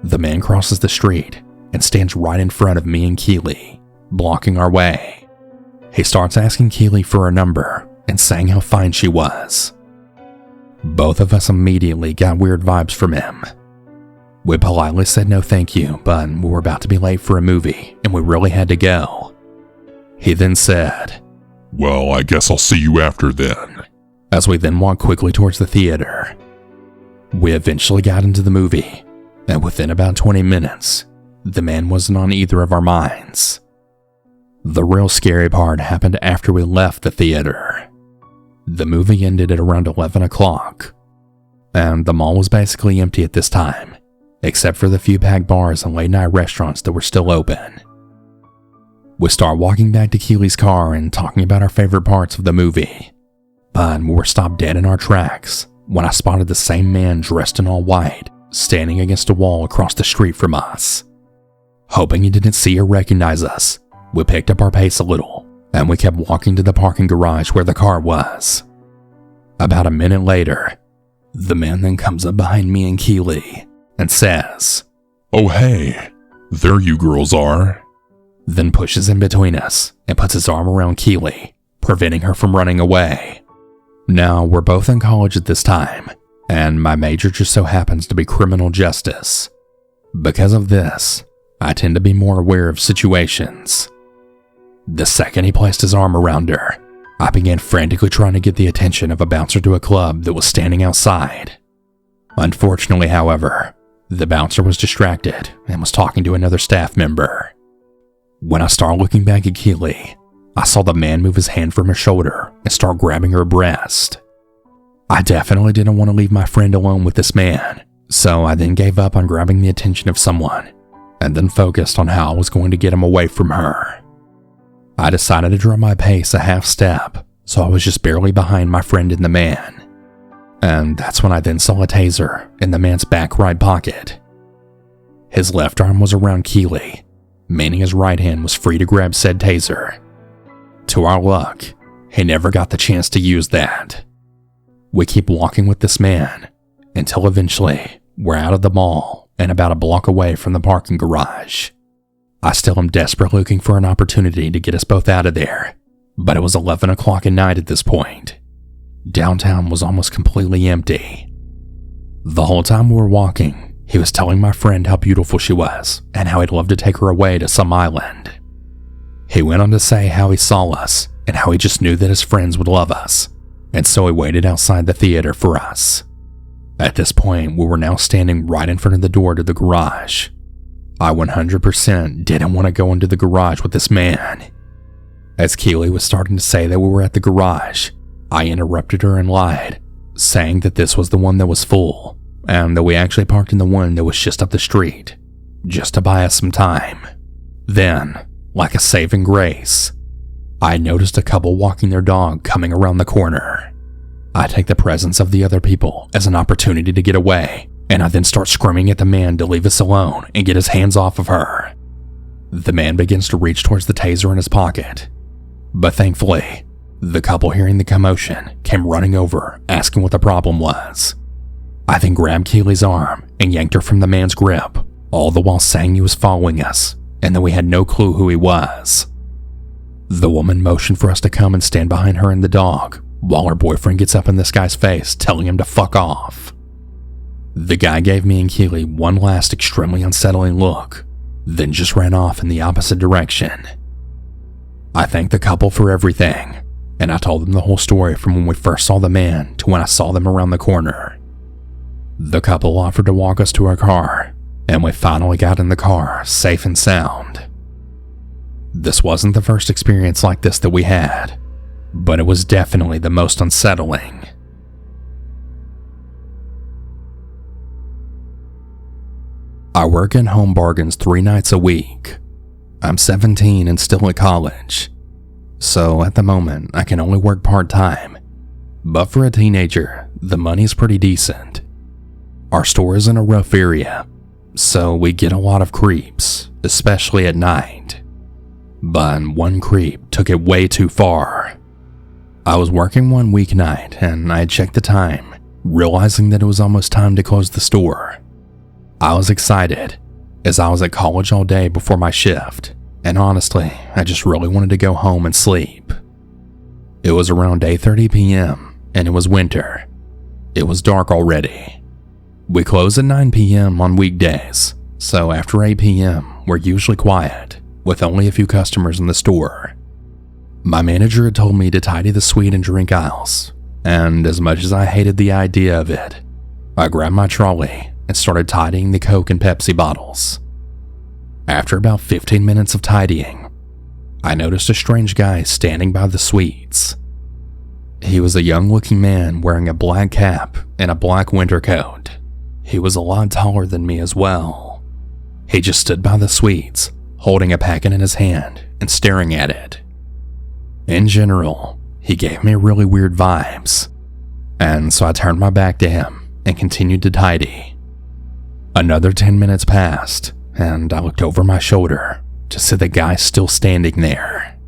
the man crosses the street and stands right in front of me and Keely, blocking our way. He starts asking Keely for her number and saying how fine she was. Both of us immediately got weird vibes from him. We politely said no thank you, but we were about to be late for a movie and we really had to go. He then said, "Well, I guess I'll see you after then," as we then walked quickly towards the theater. We eventually got into the movie, and within about 20 minutes, the man wasn't on either of our minds. The real scary part happened after we left the theater. The movie ended at around 11 o'clock, and the mall was basically empty at this time, except for the few packed bars and late-night restaurants that were still open. We start walking back to Keely's car and talking about our favorite parts of the movie, but we were stopped dead in our tracks when I spotted the same man dressed in all white standing against a wall across the street from us. Hoping he didn't see or recognize us, we picked up our pace a little, and we kept walking to the parking garage where the car was. About a minute later, the man then comes up behind me and Keely and says, "Oh hey, there you girls are," then pushes in between us and puts his arm around Keely, preventing her from running away. Now, we're both in college at this time, and my major just so happens to be criminal justice. Because of this, I tend to be more aware of situations. The second he placed his arm around her, I began frantically trying to get the attention of a bouncer to a club that was standing outside. Unfortunately, however, the bouncer was distracted and was talking to another staff member. When I started looking back at Keely, I saw the man move his hand from her shoulder and start grabbing her breast. I definitely didn't want to leave my friend alone with this man, so I then gave up on grabbing the attention of someone and then focused on how I was going to get him away from her. I decided to draw my pace a half step, so I was just barely behind my friend and the man. And that's when I then saw a taser in the man's back right pocket. His left arm was around Keely, meaning his right hand was free to grab said taser. To our luck, he never got the chance to use that. We keep walking with this man until eventually we're out of the mall and about a block away from the parking garage. I still am desperate looking for an opportunity to get us both out of there, but it was 11 o'clock at night at this point. Downtown was almost completely empty. The whole time we were walking, he was telling my friend how beautiful she was and how he'd love to take her away to some island. He went on to say how he saw us and how he just knew that his friends would love us, and so he waited outside the theater for us. At this point, we were now standing right in front of the door to the garage. I 100% didn't want to go into the garage with this man. As Keely was starting to say that we were at the garage, I interrupted her and lied, saying that this was the one that was full, and that we actually parked in the one that was just up the street, just to buy us some time. Then, like a saving grace, I noticed a couple walking their dog coming around the corner. I take the presence of the other people as an opportunity to get away, and I then start screaming at the man to leave us alone and get his hands off of her. The man begins to reach towards the taser in his pocket, but thankfully, the couple hearing the commotion came running over asking what the problem was. I then grabbed Keely's arm and yanked her from the man's grip, all the while saying he was following us and that we had no clue who he was. The woman motioned for us to come and stand behind her and the dog, while her boyfriend gets up in this guy's face telling him to fuck off. The guy gave me and Keely one last extremely unsettling look, then just ran off in the opposite direction. I thanked the couple for everything, and I told them the whole story from when we first saw the man to when I saw them around the corner. The couple offered to walk us to our car, and we finally got in the car safe and sound. This wasn't the first experience like this that we had, but it was definitely the most unsettling. I work in home bargains 3 nights a week. I'm 17 and still at college, so at the moment I can only work part-time, but for a teenager, the money's pretty decent. Our store is in a rough area, so we get a lot of creeps, especially at night. But one creep took it way too far. I was working one weeknight and I checked the time, realizing that it was almost time to close the store. I was excited, as I was at college all day before my shift, and honestly, I just really wanted to go home and sleep. It was around 8:30 p.m., and it was winter. It was dark already. We close at 9 p.m. on weekdays, so after 8 p.m., we're usually quiet, with only a few customers in the store. My manager had told me to tidy the suite and drink aisles, and as much as I hated the idea of it, I grabbed my trolley and started tidying the Coke and Pepsi bottles. After about 15 minutes of tidying, I noticed a strange guy standing by the suites. He was a young-looking man wearing a black cap and a black winter coat. He was a lot taller than me as well. He just stood by the suites, holding a packet in his hand and staring at it. In general, he gave me really weird vibes, and so I turned my back to him and continued to tidy. Another 10 minutes passed, and I looked over my shoulder to see the guy still standing there.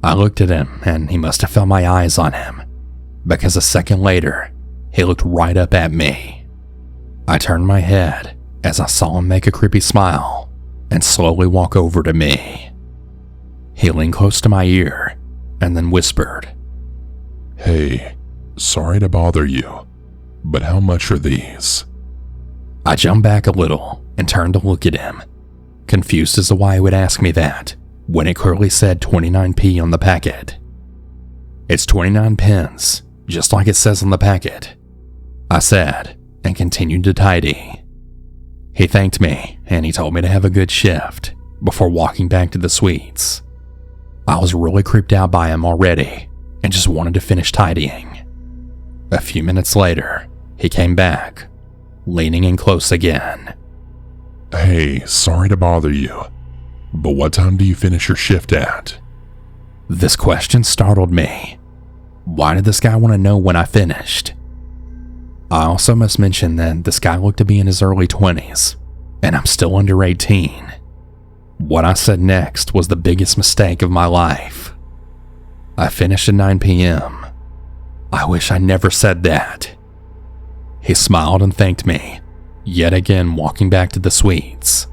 I looked at him, and he must have felt my eyes on him, because a second later, he looked right up at me. I turned my head as I saw him make a creepy smile and slowly walk over to me. He leaned close to my ear and then whispered, "Hey, sorry to bother you, but how much are these?" I jumped back a little and turned to look at him, confused as to why he would ask me that when it clearly said 29p on the packet. "It's 29 pence, just like it says on the packet," I said, and continued to tidy. He thanked me and he told me to have a good shift before walking back to the suites. I was really creeped out by him already and just wanted to finish tidying. A few minutes later, he came back, leaning in close again. "Hey, sorry to bother you, but what time do you finish your shift at?" This question startled me. Why did this guy want to know when I finished? I also must mention that this guy looked to be in his early 20s, and I'm still under 18. What I said next was the biggest mistake of my life. I finished at 9 p.m. I wish I never said that. He smiled and thanked me, yet again walking back to the suites.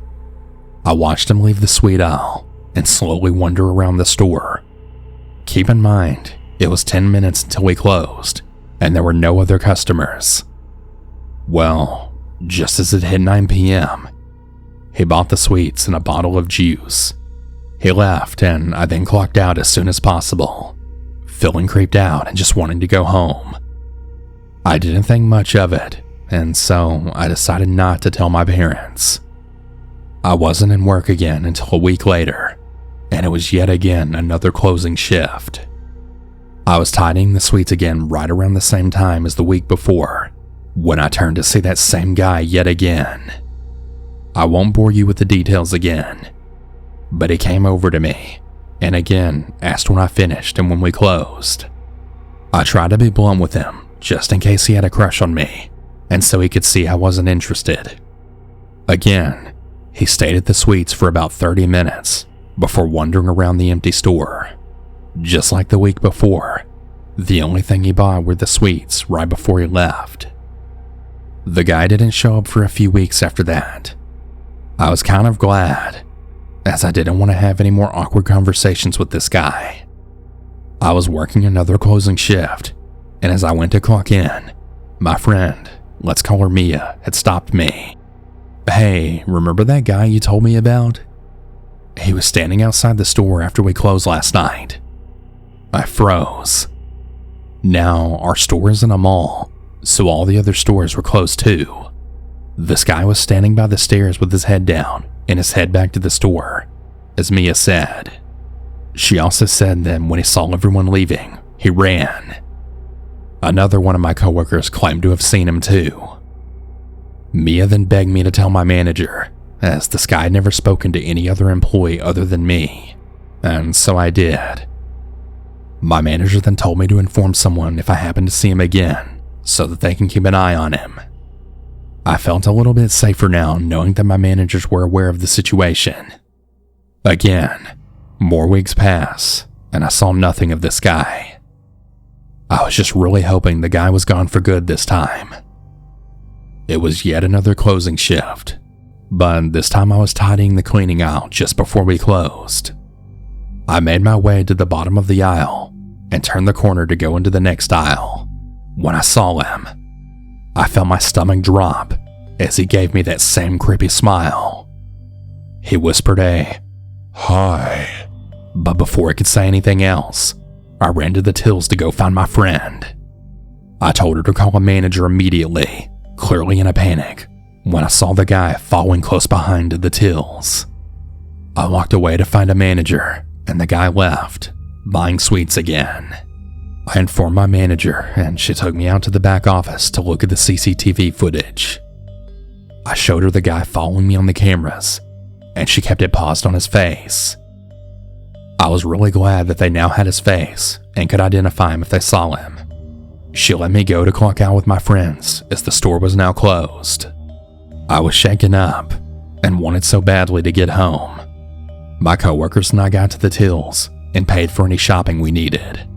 I watched him leave the suite aisle and slowly wander around the store. Keep in mind, it was 10 minutes until we closed, and there were no other customers. Well, just as it hit 9 p.m., he bought the sweets and a bottle of juice. He left, and I then clocked out as soon as possible, feeling creeped out and just wanting to go home. I didn't think much of it, and so I decided not to tell my parents. I wasn't in work again until a week later, and it was yet again another closing shift. I was tidying the suites again right around the same time as the week before, when I turned to see that same guy yet again. I won't bore you with the details again, but he came over to me and again asked when I finished and when we closed. I tried to be blunt with him just in case he had a crush on me, and so he could see I wasn't interested. Again, he stayed at the suites for about 30 minutes before wandering around the empty store. Just like the week before, the only thing he bought were the sweets right before he left. The guy didn't show up for a few weeks after that. I was kind of glad, as I didn't want to have any more awkward conversations with this guy. I was working another closing shift, and as I went to clock in, my friend, let's call her Mia, had stopped me. "Hey, remember that guy you told me about? He was standing outside the store after we closed last night." I froze. Now, our store is in a mall, so all the other stores were closed too. This guy was standing by the stairs with his head down and his head back to the store, as Mia said. She also said that when he saw everyone leaving, he ran. Another one of my coworkers claimed to have seen him too. Mia then begged me to tell my manager, as this guy had never spoken to any other employee other than me, and so I did. My manager then told me to inform someone if I happened to see him again, so that they can keep an eye on him. I felt a little bit safer now knowing that my managers were aware of the situation. Again, more weeks pass, and I saw nothing of this guy. I was just really hoping the guy was gone for good this time. It was yet another closing shift, but this time I was tidying the cleaning aisle just before we closed. I made my way to the bottom of the aisle and turned the corner to go into the next aisle. When I saw him, I felt my stomach drop as he gave me that same creepy smile. He whispered a "Hi," but before I could say anything else, I ran to the tills to go find my friend. I told her to call a manager immediately, clearly in a panic, when I saw the guy following close behind the tills. I walked away to find a manager, and the guy left, buying sweets again. I informed my manager, and she took me out to the back office to look at the CCTV footage. I showed her the guy following me on the cameras, and she kept it paused on his face. I was really glad that they now had his face and could identify him if they saw him. She let me go to clock out with my friends as the store was now closed. I was shaken up and wanted so badly to get home. My coworkers and I got to the tills and paid for any shopping we needed.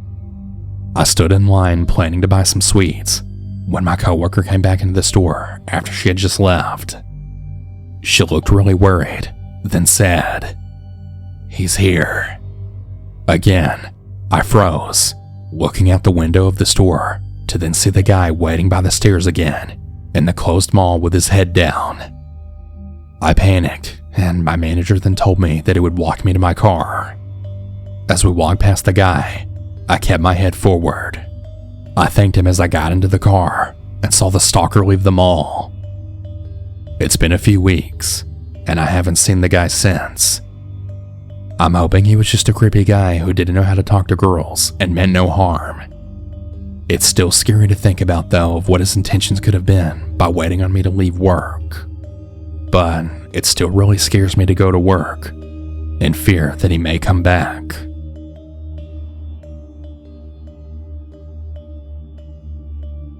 I stood in line planning to buy some sweets when my coworker came back into the store after she had just left. She looked really worried, then said, "He's here." Again, I froze, looking out the window of the store to then see the guy waiting by the stairs again in the closed mall with his head down. I panicked, and my manager then told me that he would walk me to my car. As we walked past the guy, I kept my head forward. I thanked him as I got into the car and saw the stalker leave the mall. It's been a few weeks, and I haven't seen the guy since. I'm hoping he was just a creepy guy who didn't know how to talk to girls and meant no harm. It's still scary to think about, though, of what his intentions could have been by waiting on me to leave work. But it still really scares me to go to work in fear that he may come back.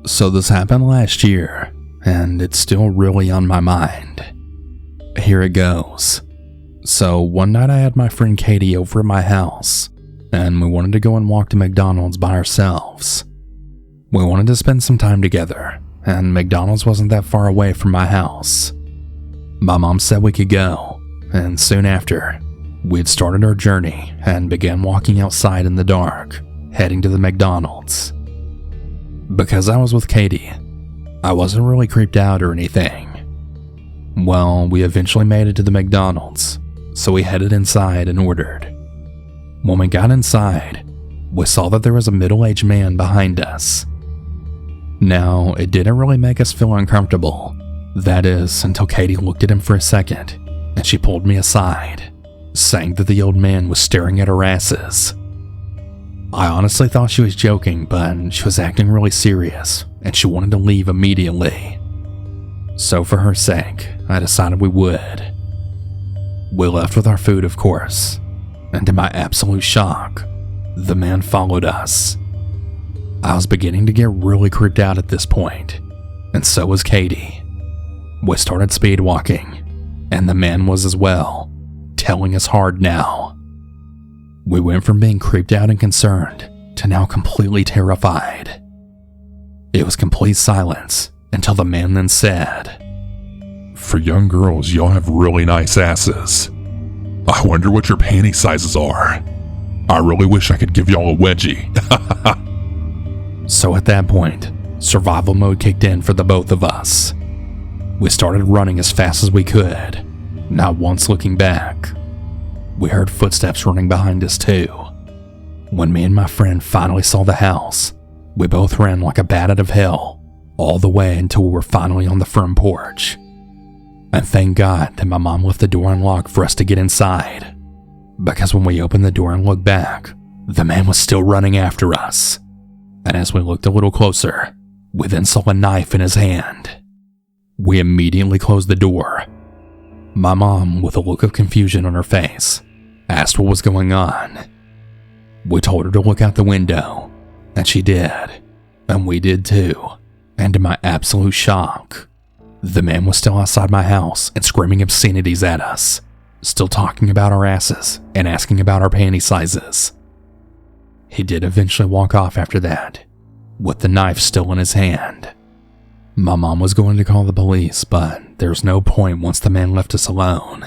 So this happened last year, and it's still really on my mind. Here it goes. So one night I had my friend Katie over at my house, and we wanted to go and walk to McDonald's by ourselves. We wanted to spend some time together, and McDonald's wasn't that far away from my house. My mom said we could go, and soon after, we'd started our journey and began walking outside in the dark, heading to the McDonald's. Because I was with Katie, I wasn't really creeped out or anything. Well, we eventually made it to the McDonald's, so we headed inside and ordered. When we got inside, we saw that there was a middle-aged man behind us. Now, it didn't really make us feel uncomfortable. That is, until Katie looked at him for a second, and she pulled me aside, saying that the old man was staring at our asses. I honestly thought she was joking, but she was acting really serious, and she wanted to leave immediately. So for her sake, I decided we would. We left with our food, of course, and to my absolute shock, the man followed us. I was beginning to get really creeped out at this point, and so was Katie. We started speed walking, and the man was as well, telling us hard now. We went from being creeped out and concerned to now completely terrified. It was complete silence until the man then said, "For young girls, y'all have really nice asses. I wonder what your panty sizes are. I really wish I could give y'all a wedgie." So at that point, survival mode kicked in for the both of us. We started running as fast as we could, not once looking back. We heard footsteps running behind us too. When me and my friend finally saw the house, we both ran like a bat out of hell, all the way until we were finally on the front porch. And thank God that my mom left the door unlocked for us to get inside, because when we opened the door and looked back, the man was still running after us. And as we looked a little closer, we then saw a knife in his hand. We immediately closed the door. My mom, with a look of confusion on her face, asked what was going on. We told her to look out the window, and she did, and we did too. And to my absolute shock, the man was still outside my house and screaming obscenities at us, still talking about our asses and asking about our panty sizes. He did eventually walk off after that, with the knife still in his hand. My mom was going to call the police, but there's no point once the man left us alone.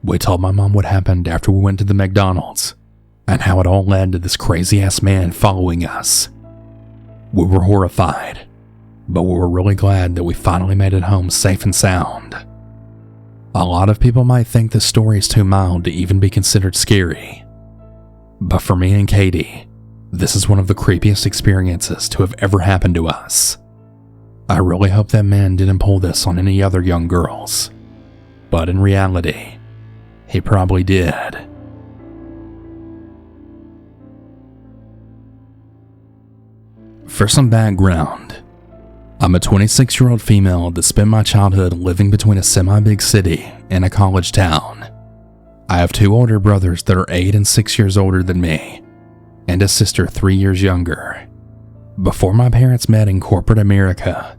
We told my mom what happened after we went to the McDonald's and how it all led to this crazy-ass man following us. We were horrified, but we were really glad that we finally made it home safe and sound. A lot of people might think this story is too mild to even be considered scary, but for me and Katie, this is one of the creepiest experiences to have ever happened to us. I really hope that man didn't pull this on any other young girls, but in reality, he probably did. For some background, I'm a 26-year-old female that spent my childhood living between a semi-big city and a college town. I have 2 older brothers that are 8 and 6 years older than me, and a sister 3 years younger. Before my parents met in corporate America,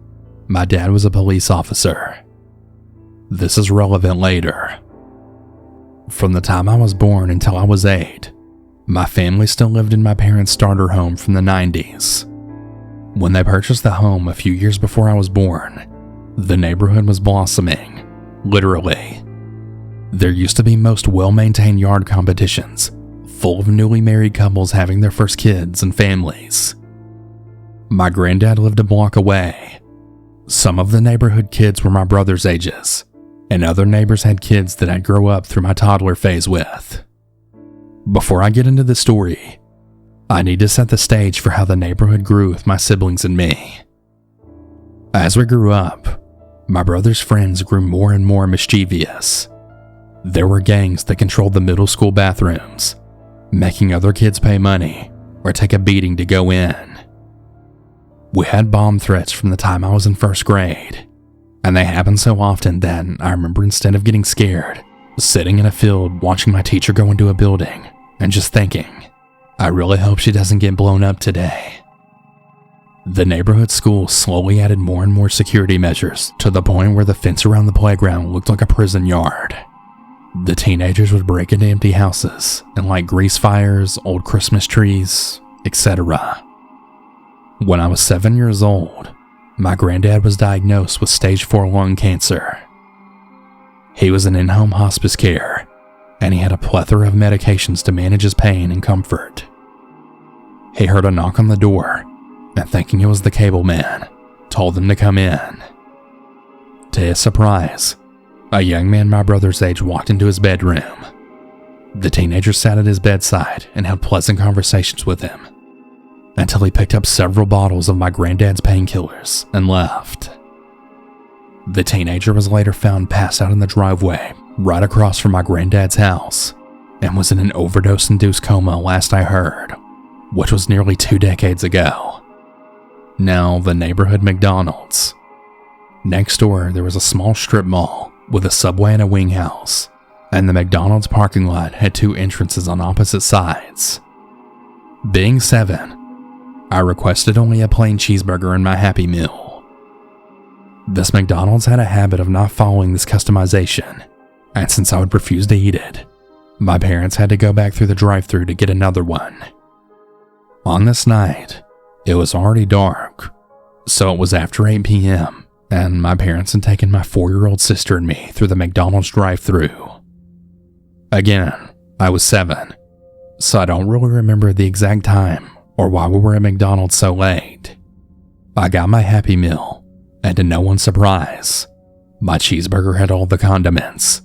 my dad was a police officer. This is relevant later. From the time I was born until I was 8, my family still lived in my parents' starter home from the 90s. When they purchased the home a few years before I was born, the neighborhood was blossoming, literally. There used to be most well-maintained yard competitions, full of newly married couples having their first kids and families. My granddad lived a block away. Some of the neighborhood kids were my brother's ages, and other neighbors had kids that I'd grow up through my toddler phase with. Before I get into the story, I need to set the stage for how the neighborhood grew with my siblings and me. As we grew up, my brother's friends grew more and more mischievous. There were gangs that controlled the middle school bathrooms, making other kids pay money or take a beating to go in. We had bomb threats from the time I was in first grade, and they happened so often that I remember, instead of getting scared, sitting in a field watching my teacher go into a building and just thinking, I really hope she doesn't get blown up today. The neighborhood school slowly added more and more security measures to the point where the fence around the playground looked like a prison yard. The teenagers would break into empty houses and light grease fires, old Christmas trees, etc. When I was 7 years old, my granddad was diagnosed with stage 4 lung cancer. He was in in-home hospice care, and he had a plethora of medications to manage his pain and comfort. He heard a knock on the door, and thinking it was the cable man, told them to come in. To his surprise, a young man my brother's age walked into his bedroom. The teenager sat at his bedside and had pleasant conversations with him, until he picked up several bottles of my granddad's painkillers and left. The teenager was later found passed out in the driveway right across from my granddad's house and was in an overdose-induced coma last I heard, which was nearly 2 decades ago. Now the neighborhood McDonald's. Next door there was a small strip mall with a Subway and a wing house, and the McDonald's parking lot had 2 entrances on opposite sides. Being 7, I requested only a plain cheeseburger and my Happy Meal. This McDonald's had a habit of not following this customization, and since I would refuse to eat it, my parents had to go back through the drive-thru to get another one. On this night, it was already dark, so it was after 8 p.m., and my parents had taken my 4-year-old sister and me through the McDonald's drive-thru. Again, I was 7, so I don't really remember the exact time or why we were at McDonald's so late. I got my Happy Meal, and to no one's surprise, my cheeseburger had all the condiments.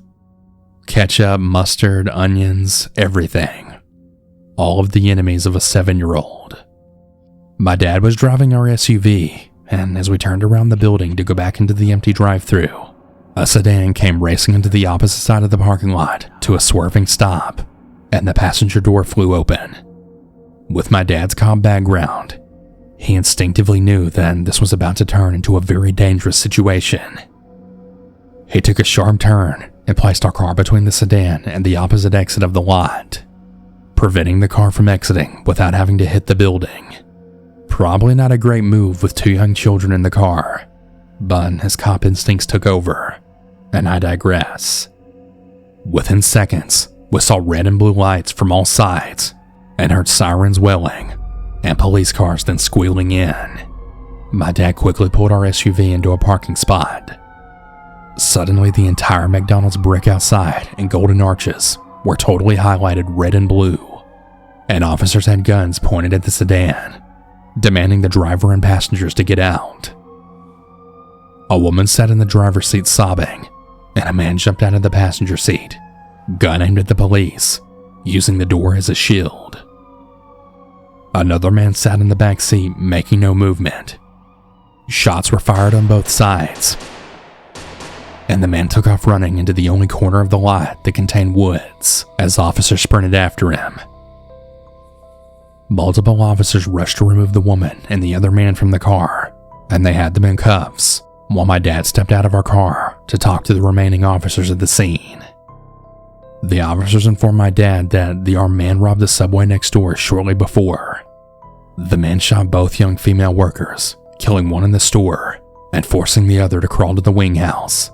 Ketchup, mustard, onions, everything. All of the enemies of a 7-year-old. My dad was driving our SUV, and as we turned around the building to go back into the empty drive-thru, a sedan came racing into the opposite side of the parking lot to a swerving stop, and the passenger door flew open. With my dad's calm background, he instinctively knew that this was about to turn into a very dangerous situation. He took a sharp turn and placed our car between the sedan and the opposite exit of the lot, preventing the car from exiting without having to hit the building. Probably not a great move with 2 young children in the car, but his cop instincts took over, and I digress. Within seconds, we saw red and blue lights from all sides and heard sirens wailing and police cars then squealing in. my dad quickly pulled our SUV into a parking spot. Suddenly, the entire McDonald's brick outside and golden arches were totally highlighted red and blue, and officers had guns pointed at the sedan, demanding the driver and passengers to get out. A woman sat in the driver's seat sobbing, and a man jumped out of the passenger seat, gun aimed at the police, using the door as a shield. Another man sat in the back seat, making no movement. Shots were fired on both sides, and the man took off running into the only corner of the lot that contained woods as officers sprinted after him. Multiple officers rushed to remove the woman and the other man from the car, and they had them in cuffs, while my dad stepped out of our car to talk to the remaining officers at the scene. The officers informed my dad that the armed man robbed the Subway next door shortly before. The man shot both young female workers, killing one in the store and forcing the other to crawl to the wing house,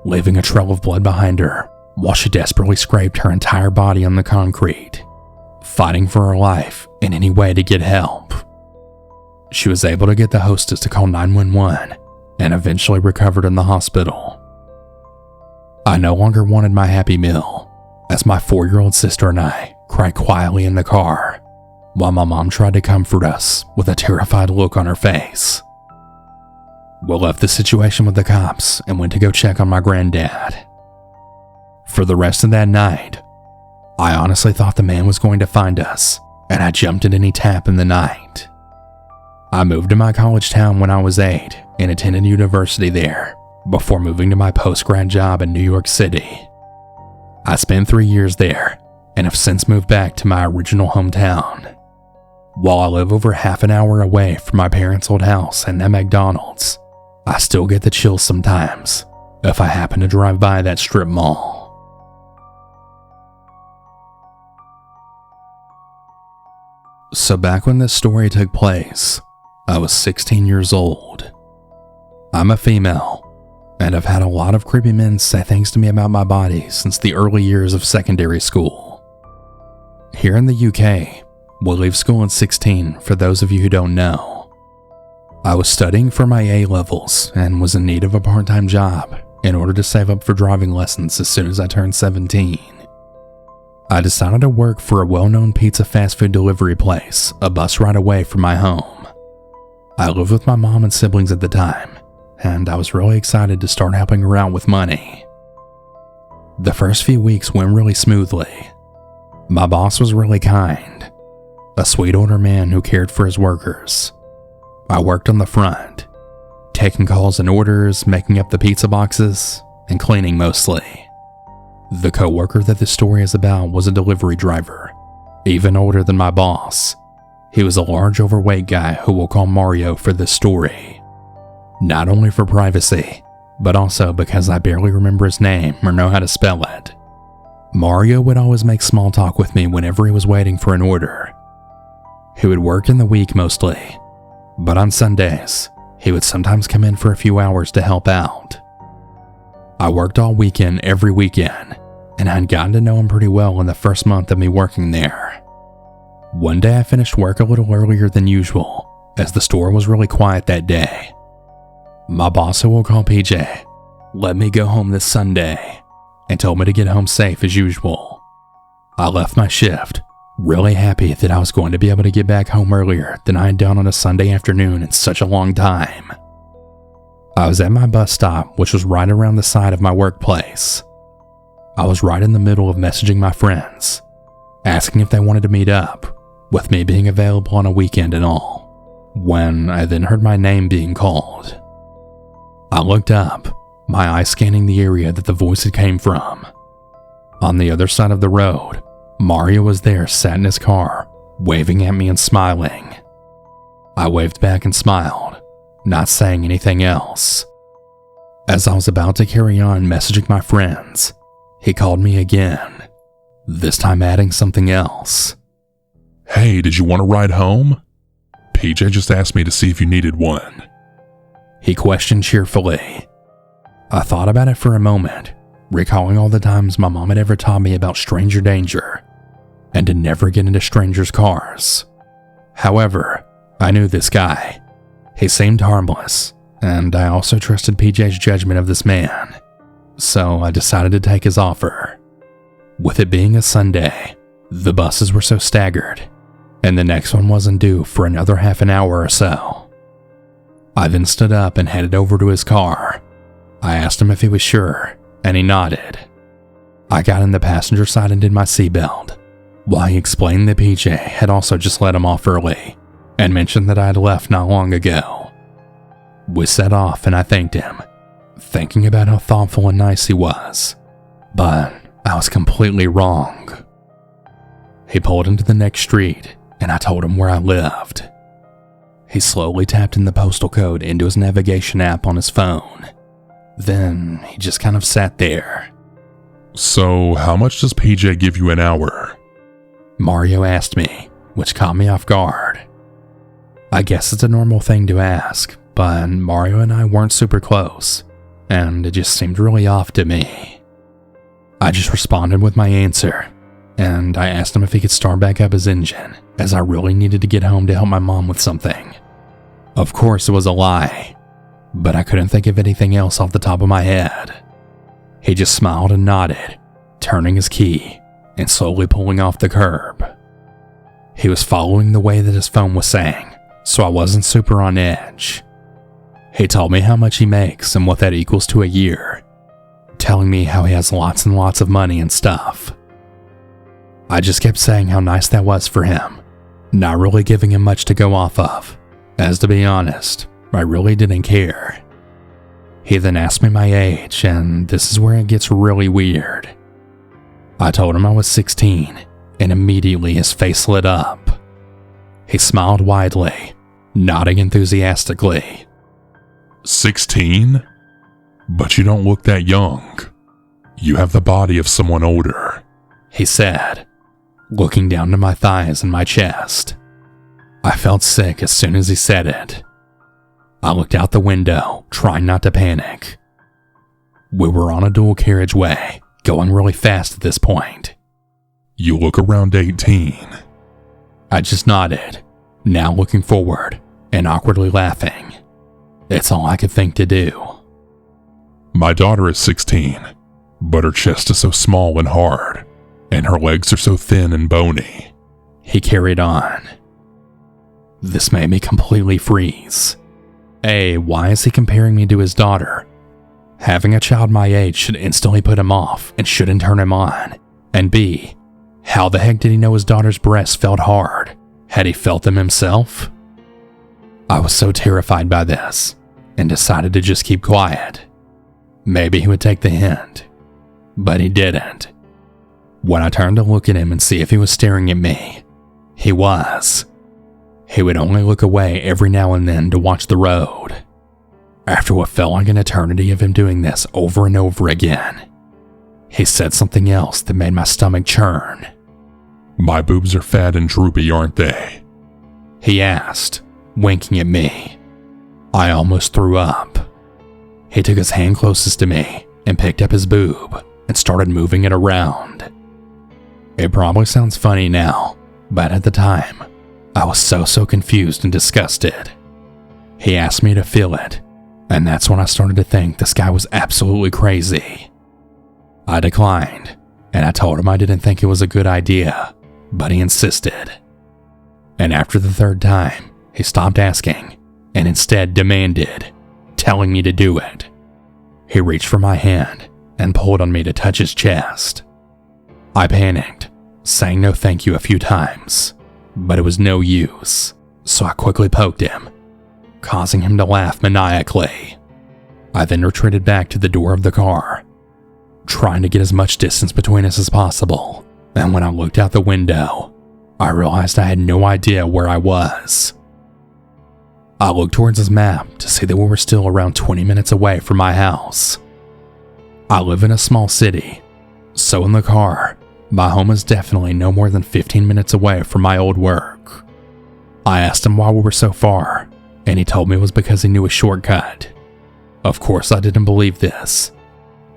leaving a trail of blood behind her while she desperately scraped her entire body on the concrete, fighting for her life in any way to get help. She was able to get the hostess to call 911 and eventually recovered in the hospital. I no longer wanted my Happy Meal, as my 4-year-old sister and I cried quietly in the car, while my mom tried to comfort us with a terrified look on her face. We left the situation with the cops and went to go check on my granddad. For the rest of that night, I honestly thought the man was going to find us, and I jumped at any tap in the night. I moved to my college town when I was 8 and attended university there before moving to my post-grad job in New York City. I spent 3 years there and have since moved back to my original hometown. While I live over half an hour away from my parents' old house and that McDonald's, I still get the chills sometimes if I happen to drive by that strip mall. So back when this story took place, I was 16 years old. I'm a female, and I've had a lot of creepy men say things to me about my body since the early years of secondary school. Here in the UK, we leave school at 16 for those of you who don't know. I was studying for my A-levels and was in need of a part-time job in order to save up for driving lessons as soon as I turned 17. I decided to work for a well-known pizza fast food delivery place a bus ride away from my home. I lived with my mom and siblings at the time, and I was really excited to start helping her out with money. The first few weeks went really smoothly. My boss was really kind, a sweet older man who cared for his workers. I worked on the front, taking calls and orders, making up the pizza boxes, and cleaning mostly. The coworker that this story is about was a delivery driver, even older than my boss. He was a large overweight guy who we'll call Mario for this story. Not only for privacy, but also because I barely remember his name or know how to spell it. Mario would always make small talk with me whenever he was waiting for an order. He would work in the week mostly, but on Sundays, he would sometimes come in for a few hours to help out. I worked all weekend every weekend, and I had gotten to know him pretty well in the first month of me working there. One day I finished work a little earlier than usual, as the store was really quiet that day. My boss, who we'll call PJ, let me go home this Sunday and told me to get home safe as usual. I left my shift, really happy that I was going to be able to get back home earlier than I had done on a Sunday afternoon in such a long time. I was at my bus stop, which was right around the side of my workplace. I was right in the middle of messaging my friends, asking if they wanted to meet up, with me being available on a weekend and all, when I then heard my name being called. I looked up, my eyes scanning the area that the voice had came from. On the other side of the road, Mario was there, sat in his car, waving at me and smiling. I waved back and smiled, not saying anything else. As I was about to carry on messaging my friends, he called me again, this time adding something else. Hey, did you want to ride home? PJ just asked me to see if you needed one. He questioned cheerfully. I thought about it for a moment, recalling all the times my mom had ever taught me about stranger danger and to never get into strangers' cars. However, I knew this guy, He seemed harmless, and I also trusted PJ's judgment of this man, so I decided to take his offer. With it being a Sunday, the buses were so staggered, and the next one wasn't due for another half an hour or so. I then stood up and headed over to his car. I asked him if he was sure, and he nodded. I got in the passenger side and did my seatbelt, while he explained that PJ had also just let him off early, and mentioned that I had left not long ago. We set off and I thanked him, thinking about how thoughtful and nice he was, but I was completely wrong. He pulled into the next street and I told him where I lived. He slowly tapped in the postal code into his navigation app on his phone. Then he just kind of sat there. So, how much does PJ give you an hour? Mario asked me, which caught me off guard. I guess it's a normal thing to ask, but Mario and I weren't super close, and it just seemed really off to me. I just responded with my answer, and I asked him if he could start back up his engine, as I really needed to get home to help my mom with something. Of course it was a lie, but I couldn't think of anything else off the top of my head. He just smiled and nodded, turning his key and slowly pulling off the curb. He was following the way that his phone was saying, so I wasn't super on edge. He told me how much he makes and what that equals to a year, telling me how he has lots and lots of money and stuff. I just kept saying how nice that was for him, not really giving him much to go off of, as to be honest, I really didn't care. He then asked me my age, and this is where it gets really weird. I told him I was 16, and immediately his face lit up. He smiled widely, nodding enthusiastically. 16? But you don't look that young. You have the body of someone older, he said, looking down to my thighs and my chest. I felt sick as soon as he said it. I looked out the window, trying not to panic. We were on a dual carriageway, going really fast at this point. You look around 18. I just nodded, now looking forward and awkwardly laughing. It's all I could think to do. My daughter is 16, but her chest is so small and hard, and her legs are so thin and bony. He carried on. This made me completely freeze. A, why is he comparing me to his daughter? Having a child my age should instantly put him off and shouldn't turn him on. And B, how the heck did he know his daughter's breasts felt hard? Had he felt them himself? I was so terrified by this and decided to just keep quiet. Maybe he would take the hint, but he didn't. When I turned to look at him and see if he was staring at me, he was. He would only look away every now and then to watch the road. After what felt like an eternity of him doing this over and over again, he said something else that made my stomach churn. My boobs are fat and droopy, aren't they? He asked, winking at me. I almost threw up. He took his hand closest to me and picked up his boob and started moving it around. It probably sounds funny now, but at the time, I was so confused and disgusted. He asked me to feel it, and that's when I started to think this guy was absolutely crazy. I declined, and I told him I didn't think it was a good idea, but he insisted. And after the third time, he stopped asking, and instead demanded, telling me to do it. He reached for my hand and pulled on me to touch his chest. I panicked, saying no thank you a few times. But it was no use, so I quickly poked him, causing him to laugh maniacally. I then retreated back to the door of the car, trying to get as much distance between us as possible, and when I looked out the window, I realized I had no idea where I was. I looked towards his map to see that we were still around 20 minutes away from my house. I live in a small city, so in the car, my home is definitely no more than 15 minutes away from my old work. I asked him why we were so far, and he told me it was because he knew a shortcut. Of course I didn't believe this,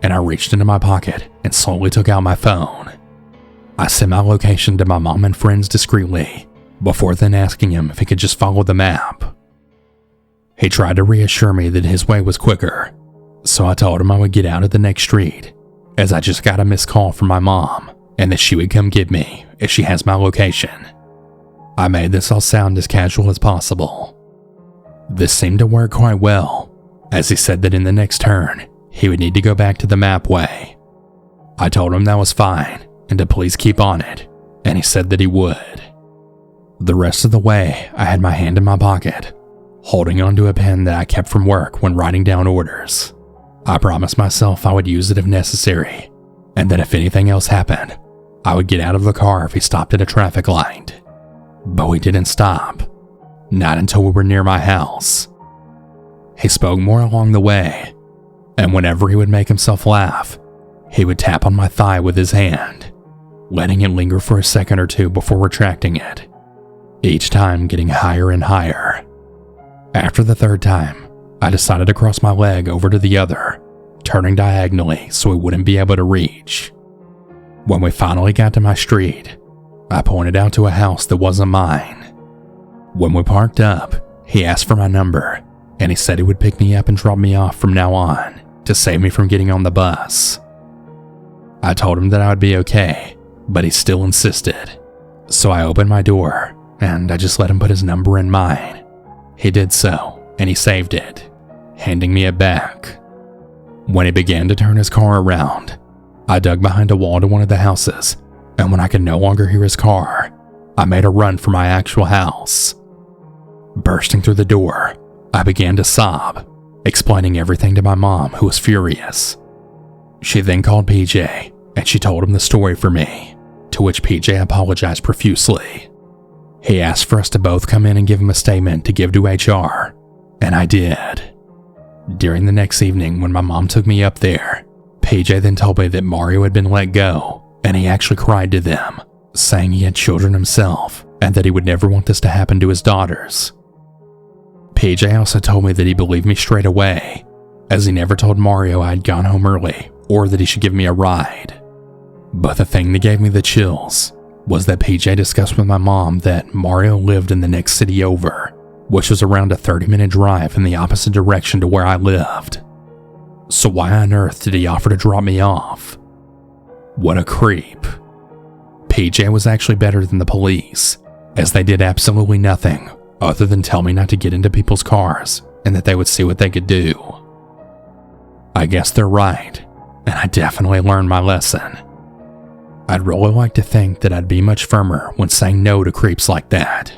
and I reached into my pocket and slowly took out my phone. I sent my location to my mom and friends discreetly, before then asking him if he could just follow the map. He tried to reassure me that his way was quicker, so I told him I would get out at the next street, as I just got a missed call from my mom and that she would come get me if she has my location. I made this all sound as casual as possible. This seemed to work quite well, as he said that in the next turn, he would need to go back to the map way. I told him that was fine and to please keep on it, and he said that he would. The rest of the way, I had my hand in my pocket, holding onto a pen that I kept from work when writing down orders. I promised myself I would use it if necessary, and that if anything else happened, I would get out of the car if he stopped at a traffic light. But we didn't stop, not until we were near my house. He spoke more along the way, and whenever he would make himself laugh, he would tap on my thigh with his hand, letting it linger for a second or two before retracting it, each time getting higher and higher. After the third time, I decided to cross my leg over to the other, turning diagonally so he wouldn't be able to reach. When we finally got to my street, I pointed out to a house that wasn't mine. When we parked up, he asked for my number, and he said he would pick me up and drop me off from now on to save me from getting on the bus. I told him that I would be okay, but he still insisted. So I opened my door, and I just let him put his number in mine. He did so, and he saved it, handing me it back. When he began to turn his car around, I dug behind a wall to one of the houses, and when I could no longer hear his car, I made a run for my actual house. Bursting through the door, I began to sob, explaining everything to my mom, who was furious. She then called PJ, and she told him the story for me, to which PJ apologized profusely. He asked for us to both come in and give him a statement to give to HR, and I did. During the next evening when my mom took me up there, PJ then told me that Mario had been let go, and he actually cried to them, saying he had children himself and that he would never want this to happen to his daughters. PJ also told me that he believed me straight away, as he never told Mario I had gone home early or that he should give me a ride. But the thing that gave me the chills was that PJ discussed with my mom that Mario lived in the next city over, which was around a 30-minute drive in the opposite direction to where I lived. So why on earth did he offer to drop me off? What a creep. PJ was actually better than the police, as they did absolutely nothing other than tell me not to get into people's cars and that they would see what they could do. I guess they're right, and I definitely learned my lesson. I'd really like to think that I'd be much firmer when saying no to creeps like that.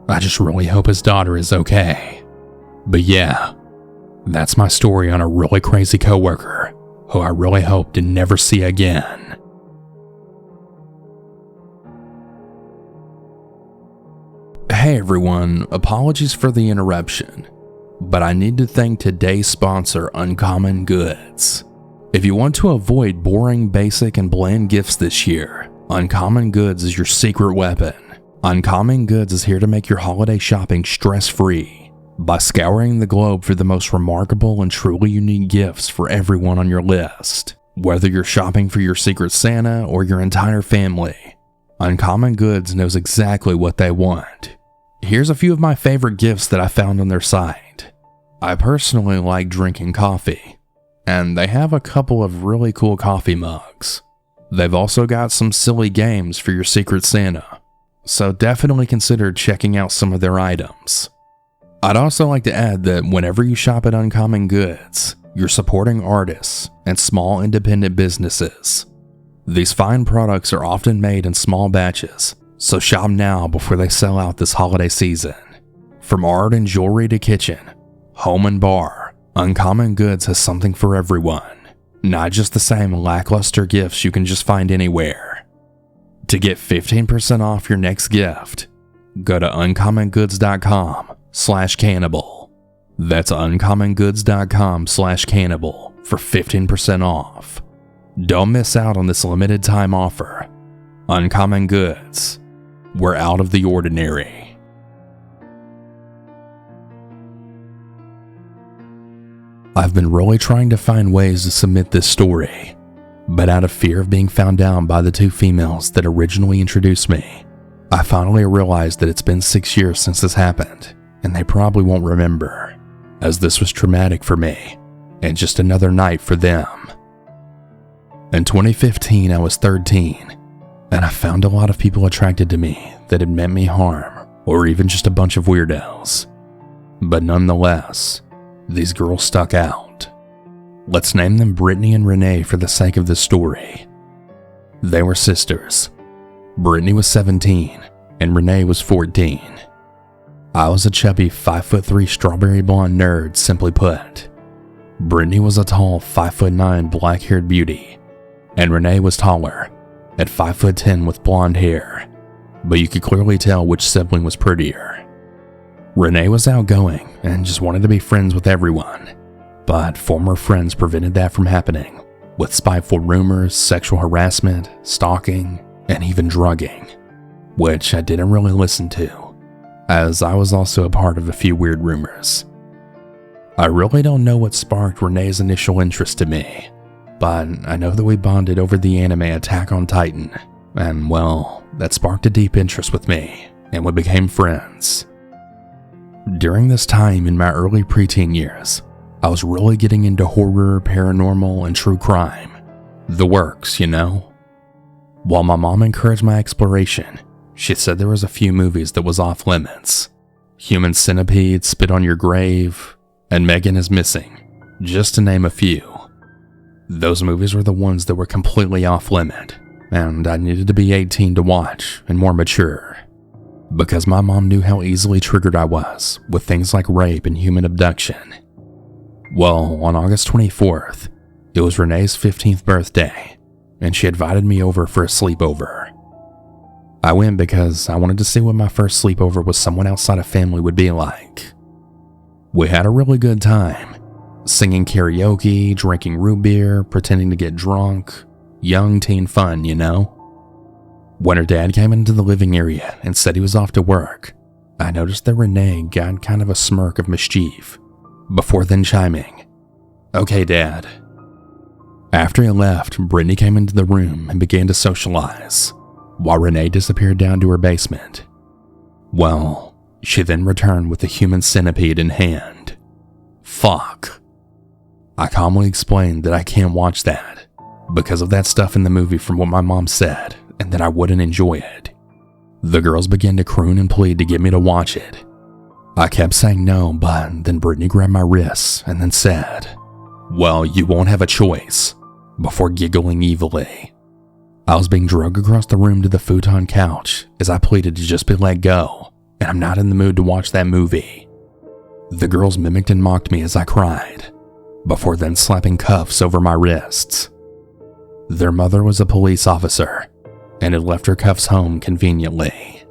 I just really hope his daughter is okay. But yeah, that's my story on a really crazy coworker who I really hope to never see again. Hey everyone, apologies for the interruption, but I need to thank today's sponsor, Uncommon Goods. If you want to avoid boring, basic, and bland gifts this year, Uncommon Goods is your secret weapon. Uncommon Goods is here to make your holiday shopping stress-free by scouring the globe for the most remarkable and truly unique gifts for everyone on your list. Whether you're shopping for your Secret Santa or your entire family, Uncommon Goods knows exactly what they want. Here's a few of my favorite gifts that I found on their site. I personally like drinking coffee, and they have a couple of really cool coffee mugs. They've also got some silly games for your Secret Santa, so definitely consider checking out some of their items. I'd also like to add that whenever you shop at Uncommon Goods, you're supporting artists and small independent businesses. These fine products are often made in small batches, so shop now before they sell out this holiday season. From art and jewelry to kitchen, home and bar, Uncommon Goods has something for everyone. Not just the same lackluster gifts you can just find anywhere. To get 15% off your next gift, go to uncommongoods.com/cannibal. That's uncommongoods.com/cannibal for 15% off. Don't miss out on this limited time offer. Uncommon Goods. We're out of the ordinary. I've been really trying to find ways to submit this story, but out of fear of being found out by the two females that originally introduced me, I finally realized that it's been 6 years since this happened, and they probably won't remember. as this was traumatic for me and just another night for them. In 2015, I was 13, and I found a lot of people attracted to me that had meant me harm or even just a bunch of weirdos. But nonetheless, these girls stuck out. Let's name them Brittany and Renee for the sake of this story. They were sisters. Brittany was 17 and Renee was 14. I was a chubby 5'3" strawberry blonde nerd, simply put. Brittany was a tall 5'9" black-haired beauty, and Renee was taller, at 5'10" with blonde hair, but you could clearly tell which sibling was prettier. Renee was outgoing and just wanted to be friends with everyone, but former friends prevented that from happening, with spiteful rumors, sexual harassment, stalking, and even drugging, which I didn't really listen to, as I was also a part of a few weird rumors. I really don't know what sparked Renee's initial interest in me, but I know that we bonded over the anime Attack on Titan, and well, that sparked a deep interest with me, and we became friends. During this time in my early preteen years, I was really getting into horror, paranormal, and true crime. The works, you know? While my mom encouraged my exploration, she said there was a few movies that was off limits. Human Centipede, Spit on Your Grave, and Megan is Missing, just to name a few. Those movies were the ones that were completely off limit, and I needed to be 18 to watch and more mature, because my mom knew how easily triggered I was with things like rape and human abduction. Well, on August 24th, it was Renee's 15th birthday, and she invited me over for a sleepover. I went because I wanted to see what my first sleepover with someone outside of family would be like. We had a really good time, singing karaoke, drinking root beer, pretending to get drunk, young teen fun, you know? When her dad came into the living area and said he was off to work, I noticed that Renee got kind of a smirk of mischief, before then chiming, "Okay, Dad." After he left, Brittany came into the room and began to socialize, while Renee disappeared down to her basement. Well, she then returned with the human centipede in hand. Fuck. I calmly explained that I can't watch that, because of that stuff in the movie from what my mom said, and that I wouldn't enjoy it. The girls began to croon and plead to get me to watch it. I kept saying no, but then Brittany grabbed my wrists and then said, "Well, you won't have a choice," before giggling evilly. I was being dragged across the room to the futon couch as I pleaded to just be let go, and I'm not in the mood to watch that movie. The girls mimicked and mocked me as I cried, before then slapping cuffs over my wrists. Their mother was a police officer, and had left her cuffs home conveniently.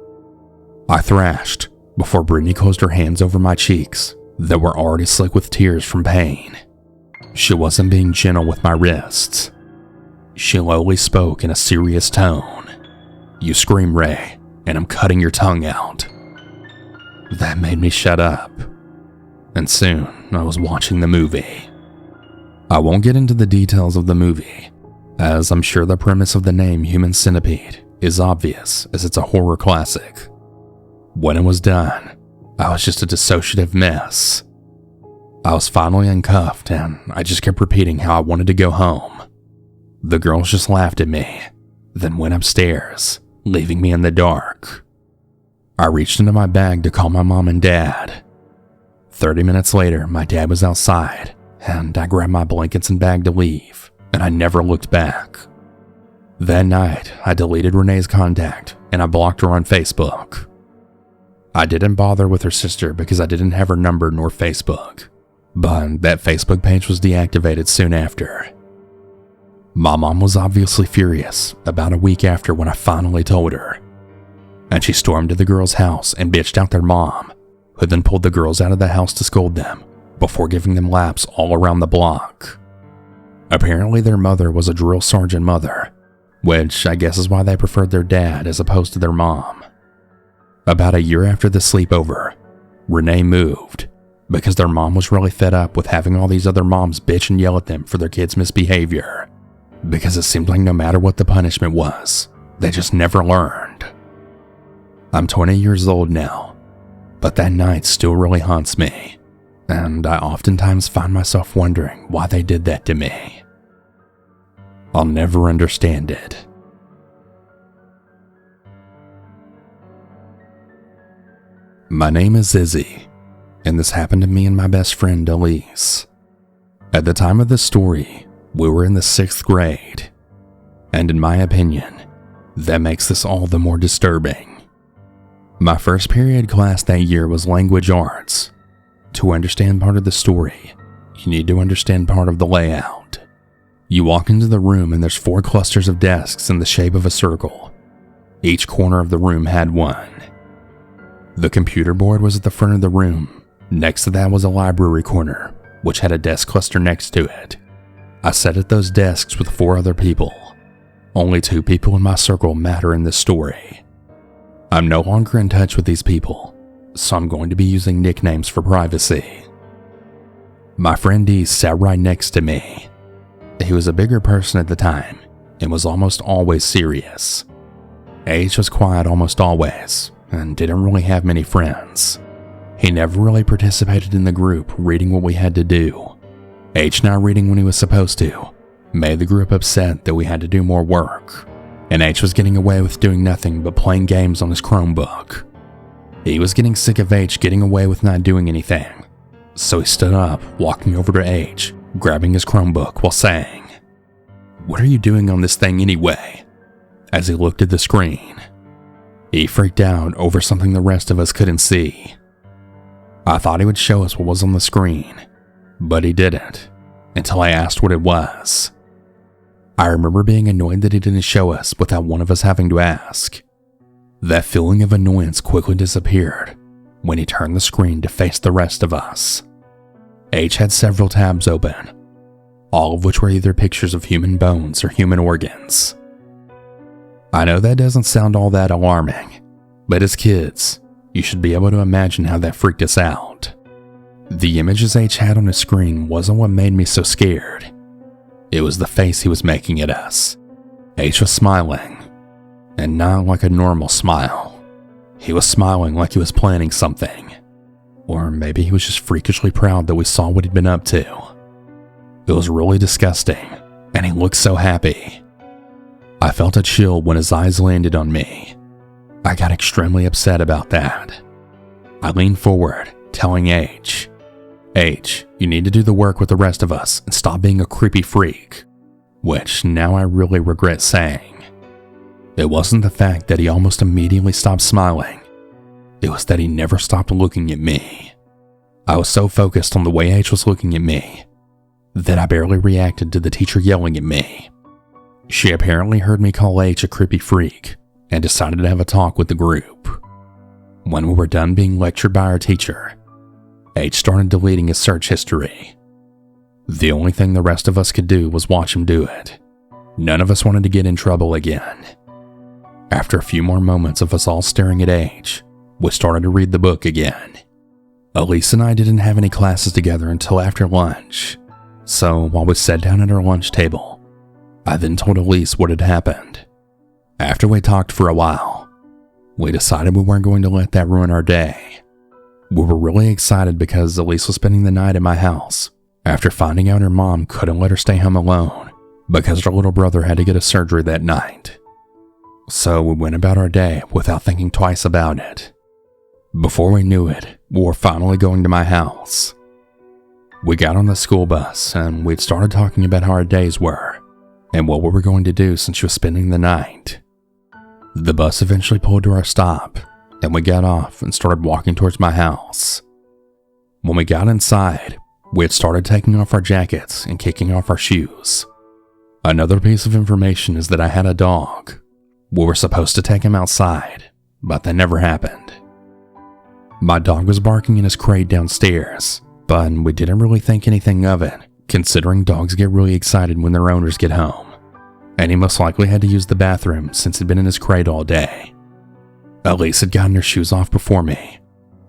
I thrashed, before Brittany closed her hands over my cheeks that were already slick with tears from pain. She wasn't being gentle with my wrists. She lowly spoke in a serious tone. "You scream, Ray, and I'm cutting your tongue out." That made me shut up, and soon I was watching the movie. I won't get into the details of the movie, as I'm sure the premise of the name Human Centipede is obvious, as it's a horror classic. When it was done, I was just a dissociative mess. I was finally uncuffed, and I just kept repeating how I wanted to go home. The girls just laughed at me, then went upstairs, leaving me in the dark. I reached into my bag to call my mom and dad. 30 minutes later, my dad was outside, and I grabbed my blankets and bag to leave, and I never looked back. That night, I deleted Renee's contact, and I blocked her on Facebook. I didn't bother with her sister because I didn't have her number nor Facebook, but that Facebook page was deactivated soon after. My mom was obviously furious about a week after when I finally told her, and she stormed to the girls' house and bitched out their mom, who then pulled the girls out of the house to scold them before giving them laps all around the block. Apparently their mother was a drill sergeant mother, which I guess is why they preferred their dad as opposed to their mom. About a year after the sleepover, Renee moved because their mom was really fed up with having all these other moms bitch and yell at them for their kids' misbehavior, because it seemed like no matter what the punishment was, they just never learned. I'm 20 years old now, but that night still really haunts me, and I oftentimes find myself wondering why they did that to me. I'll never understand it. My name is Izzy, and this happened to me and my best friend Elise. At the time of this story, we were in the 6th grade, and in my opinion, that makes this all the more disturbing. My first period class that year was language arts. To understand part of the story, you need to understand part of the layout. You walk into the room and there's 4 clusters of desks in the shape of a circle. Each corner of the room had one. The computer board was at the front of the room. Next to that was a library corner, which had a desk cluster next to it. I sat at those desks with 4 other people. Only 2 people in my circle matter in this story. I'm no longer in touch with these people, so I'm going to be using nicknames for privacy. My friend E sat right next to me. He was a bigger person at the time and was almost always serious. H was quiet almost always and didn't really have many friends. He never really participated in the group reading what we had to do. H not reading when he was supposed to made the group upset that we had to do more work, and H was getting away with doing nothing but playing games on his Chromebook. He was getting sick of H getting away with not doing anything, so he stood up, walking over to H, grabbing his Chromebook while saying, "What are you doing on this thing anyway?" as he looked at the screen. He freaked out over something the rest of us couldn't see. I thought he would show us what was on the screen, but he didn't, until I asked what it was. I remember being annoyed that he didn't show us without one of us having to ask. That feeling of annoyance quickly disappeared when he turned the screen to face the rest of us. H had several tabs open, all of which were either pictures of human bones or human organs. I know that doesn't sound all that alarming, but as kids, you should be able to imagine how that freaked us out. The images H had on his screen wasn't what made me so scared. It was the face he was making at us. H was smiling, and not like a normal smile. He was smiling like he was planning something. Or maybe he was just freakishly proud that we saw what he'd been up to. It was really disgusting, and he looked so happy. I felt a chill when his eyes landed on me. I got extremely upset about that. I leaned forward, telling H, you need to do the work with the rest of us and stop being a creepy freak. Which now I really regret saying. It wasn't the fact that he almost immediately stopped smiling. It was that he never stopped looking at me. I was so focused on the way H was looking at me that I barely reacted to the teacher yelling at me. She apparently heard me call H a creepy freak and decided to have a talk with the group. When we were done being lectured by our teacher, H started deleting his search history. The only thing the rest of us could do was watch him do it. None of us wanted to get in trouble again. After a few more moments of us all staring at H, we started to read the book again. Elise and I didn't have any classes together until after lunch, so while we sat down at our lunch table, I then told Elise what had happened. After we talked for a while, we decided we weren't going to let that ruin our day. We were really excited because Elise was spending the night at my house after finding out her mom couldn't let her stay home alone because her little brother had to get a surgery that night. So we went about our day without thinking twice about it. Before we knew it, we were finally going to my house. We got on the school bus and we'd started talking about how our days were and what we were going to do since she was spending the night. The bus eventually pulled to our stop and we got off and started walking towards my house. When we got inside, we had started taking off our jackets and kicking off our shoes. Another piece of information is that I had a dog. We were supposed to take him outside, but that never happened. My dog was barking in his crate downstairs, but we didn't really think anything of it, considering dogs get really excited when their owners get home, and he most likely had to use the bathroom since he'd been in his crate all day. Elise had gotten her shoes off before me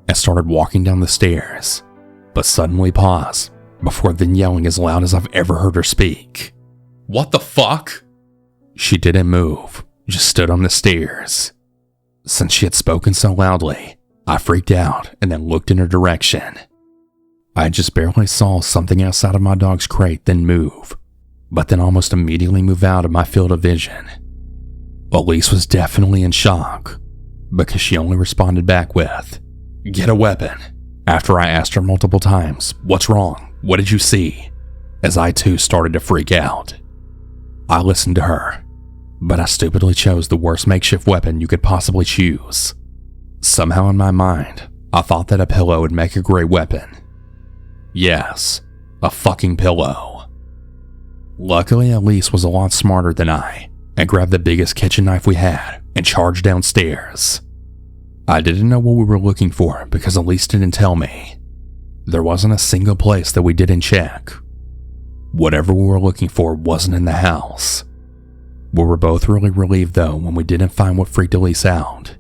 and started walking down the stairs, but suddenly paused before then yelling as loud as I've ever heard her speak. "What the fuck?" She didn't move, just stood on the stairs. Since she had spoken so loudly, I freaked out and then looked in her direction. I just barely saw something outside of my dog's crate then move, but then almost immediately move out of my field of vision. Elise was definitely in shock, because she only responded back with, "Get a weapon," after I asked her multiple times, "What's wrong? What did you see?" as I too started to freak out. I listened to her, but I stupidly chose the worst makeshift weapon you could possibly choose. Somehow in my mind, I thought that a pillow would make a great weapon. Yes, a fucking pillow. Luckily, Elise was a lot smarter than I and grabbed the biggest kitchen knife we had and charged downstairs. I didn't know what we were looking for because Elise didn't tell me. There wasn't a single place that we didn't check. Whatever we were looking for wasn't in the house. We were both really relieved though when we didn't find what freaked Elise out,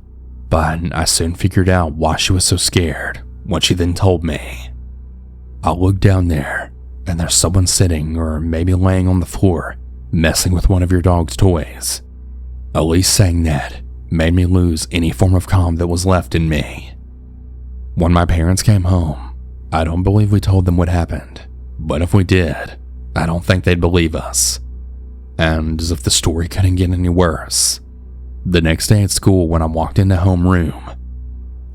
but I soon figured out why she was so scared when she then told me. I looked down there and there's someone sitting or maybe laying on the floor messing with one of your dog's toys. Elise saying that made me lose any form of calm that was left in me. When my parents came home, I don't believe we told them what happened, but if we did, I don't think they'd believe us. And as if the story couldn't get any worse, the next day at school when I walked into homeroom,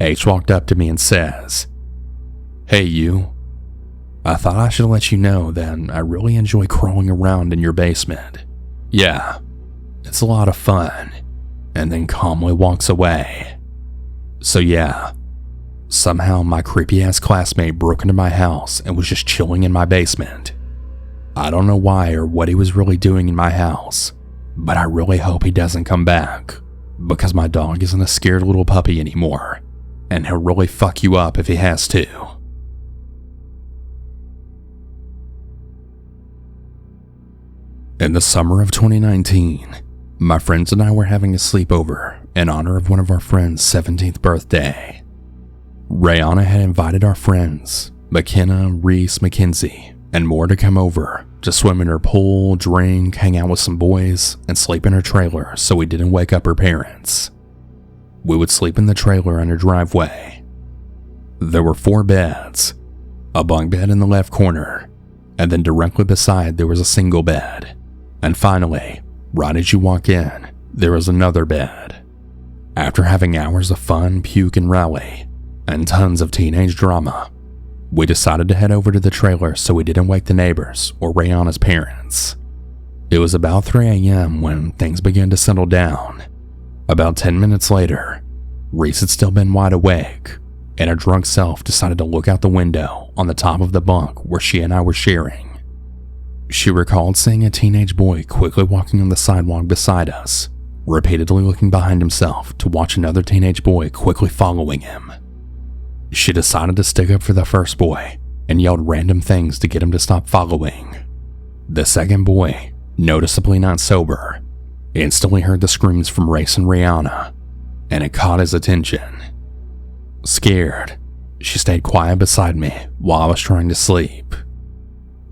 H walked up to me and says, "Hey you, I thought I should let you know that I really enjoy crawling around in your basement. Yeah, it's a lot of fun," and then calmly walks away. So yeah, somehow my creepy ass classmate broke into my house and was just chilling in my basement. I don't know why or what he was really doing in my house, but I really hope he doesn't come back, because my dog isn't a scared little puppy anymore, and he'll really fuck you up if he has to. In the summer of 2019, my friends and I were having a sleepover in honor of one of our friends' 17th birthday. Rihanna had invited our friends, McKenna, Reese, Mackenzie, and more to come over to swim in her pool, drink, hang out with some boys, and sleep in her trailer so we didn't wake up her parents. We would sleep in the trailer in her driveway. There were 4 beds, a bunk bed in the left corner, and then directly beside there was a single bed. And finally, right as you walk in, there was another bed. After having hours of fun, puke, and rally, and tons of teenage drama, we decided to head over to the trailer so we didn't wake the neighbors or Rihanna's parents. It was about 3 a.m. when things began to settle down. About 10 minutes later, Reese had still been wide awake, and her drunk self decided to look out the window on the top of the bunk where she and I were sharing. She recalled seeing a teenage boy quickly walking on the sidewalk beside us, repeatedly looking behind himself to watch another teenage boy quickly following him. She decided to stick up for the first boy and yelled random things to get him to stop following. The second boy, noticeably not sober, instantly heard the screams from Reese and Rihanna, and it caught his attention. Scared, she stayed quiet beside me while I was trying to sleep.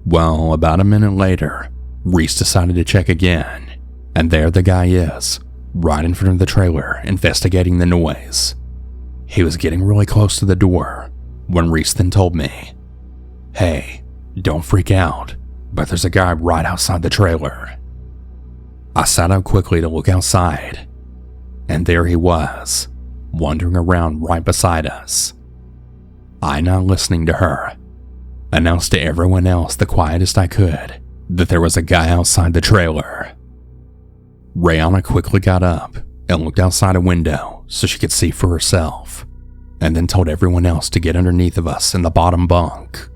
Well, about a minute later, Reese decided to check again, and there the guy is, right in front of the trailer, investigating the noise. He was getting really close to the door when Reese then told me, "Hey, don't freak out, but there's a guy right outside the trailer." I sat up quickly to look outside, and there he was, wandering around right beside us. I, not listening to her, announced to everyone else the quietest I could that there was a guy outside the trailer. Rihanna quickly got up and looked outside a window so she could see for herself, and then told everyone else to get underneath of us in the bottom bunk.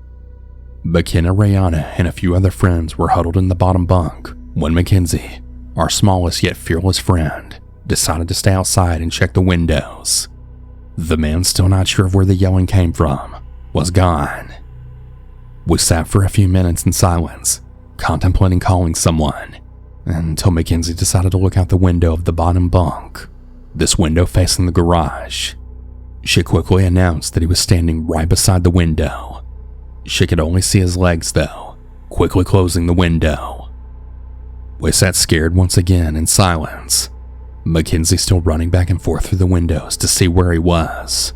McKenna, Rihanna, and a few other friends were huddled in the bottom bunk when Mackenzie, our smallest yet fearless friend, decided to stay outside and check the windows. The man, still not sure of where the yelling came from, was gone. We sat for a few minutes in silence, contemplating calling someone, until Mackenzie decided to look out the window of the bottom bunk, this window facing the garage. She quickly announced that he was standing right beside the window. She could only see his legs though, quickly closing the window. We sat scared once again in silence, Mackenzie still running back and forth through the windows to see where he was.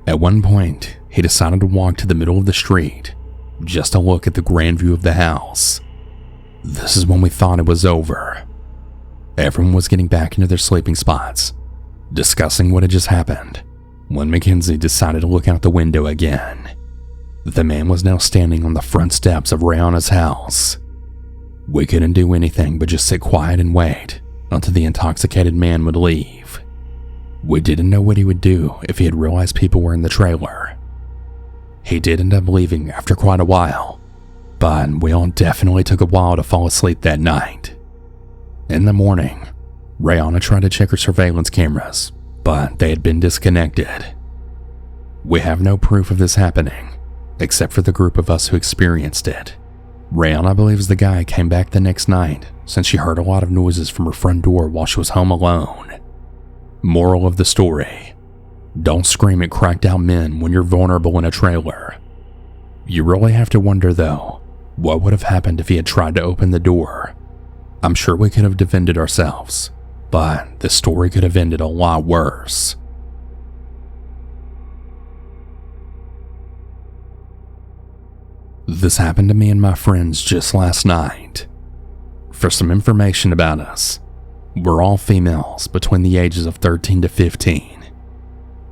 At one point, he decided to walk to the middle of the street just to look at the grand view of the house. This is when we thought it was over. Everyone was getting back into their sleeping spots, discussing what had just happened, when Mackenzie decided to look out the window again. The man was now standing on the front steps of Rihanna's house. We couldn't do anything but just sit quiet and wait until the intoxicated man would leave. We didn't know what he would do if he had realized people were in the trailer. He did end up leaving after quite a while, but we all definitely took a while to fall asleep that night. In the morning, Rihanna tried to check her surveillance cameras, but they had been disconnected. We have no proof of this happening, except for the group of us who experienced it. Rihanna believes the guy came back the next night since she heard a lot of noises from her front door while she was home alone. Moral of the story: don't scream at cracked out men when you're vulnerable in a trailer. You really have to wonder though, what would have happened if he had tried to open the door? I'm sure we could have defended ourselves, but this story could have ended a lot worse. This happened to me and my friends just last night. For some information about us, we're all females between the ages of 13 to 15.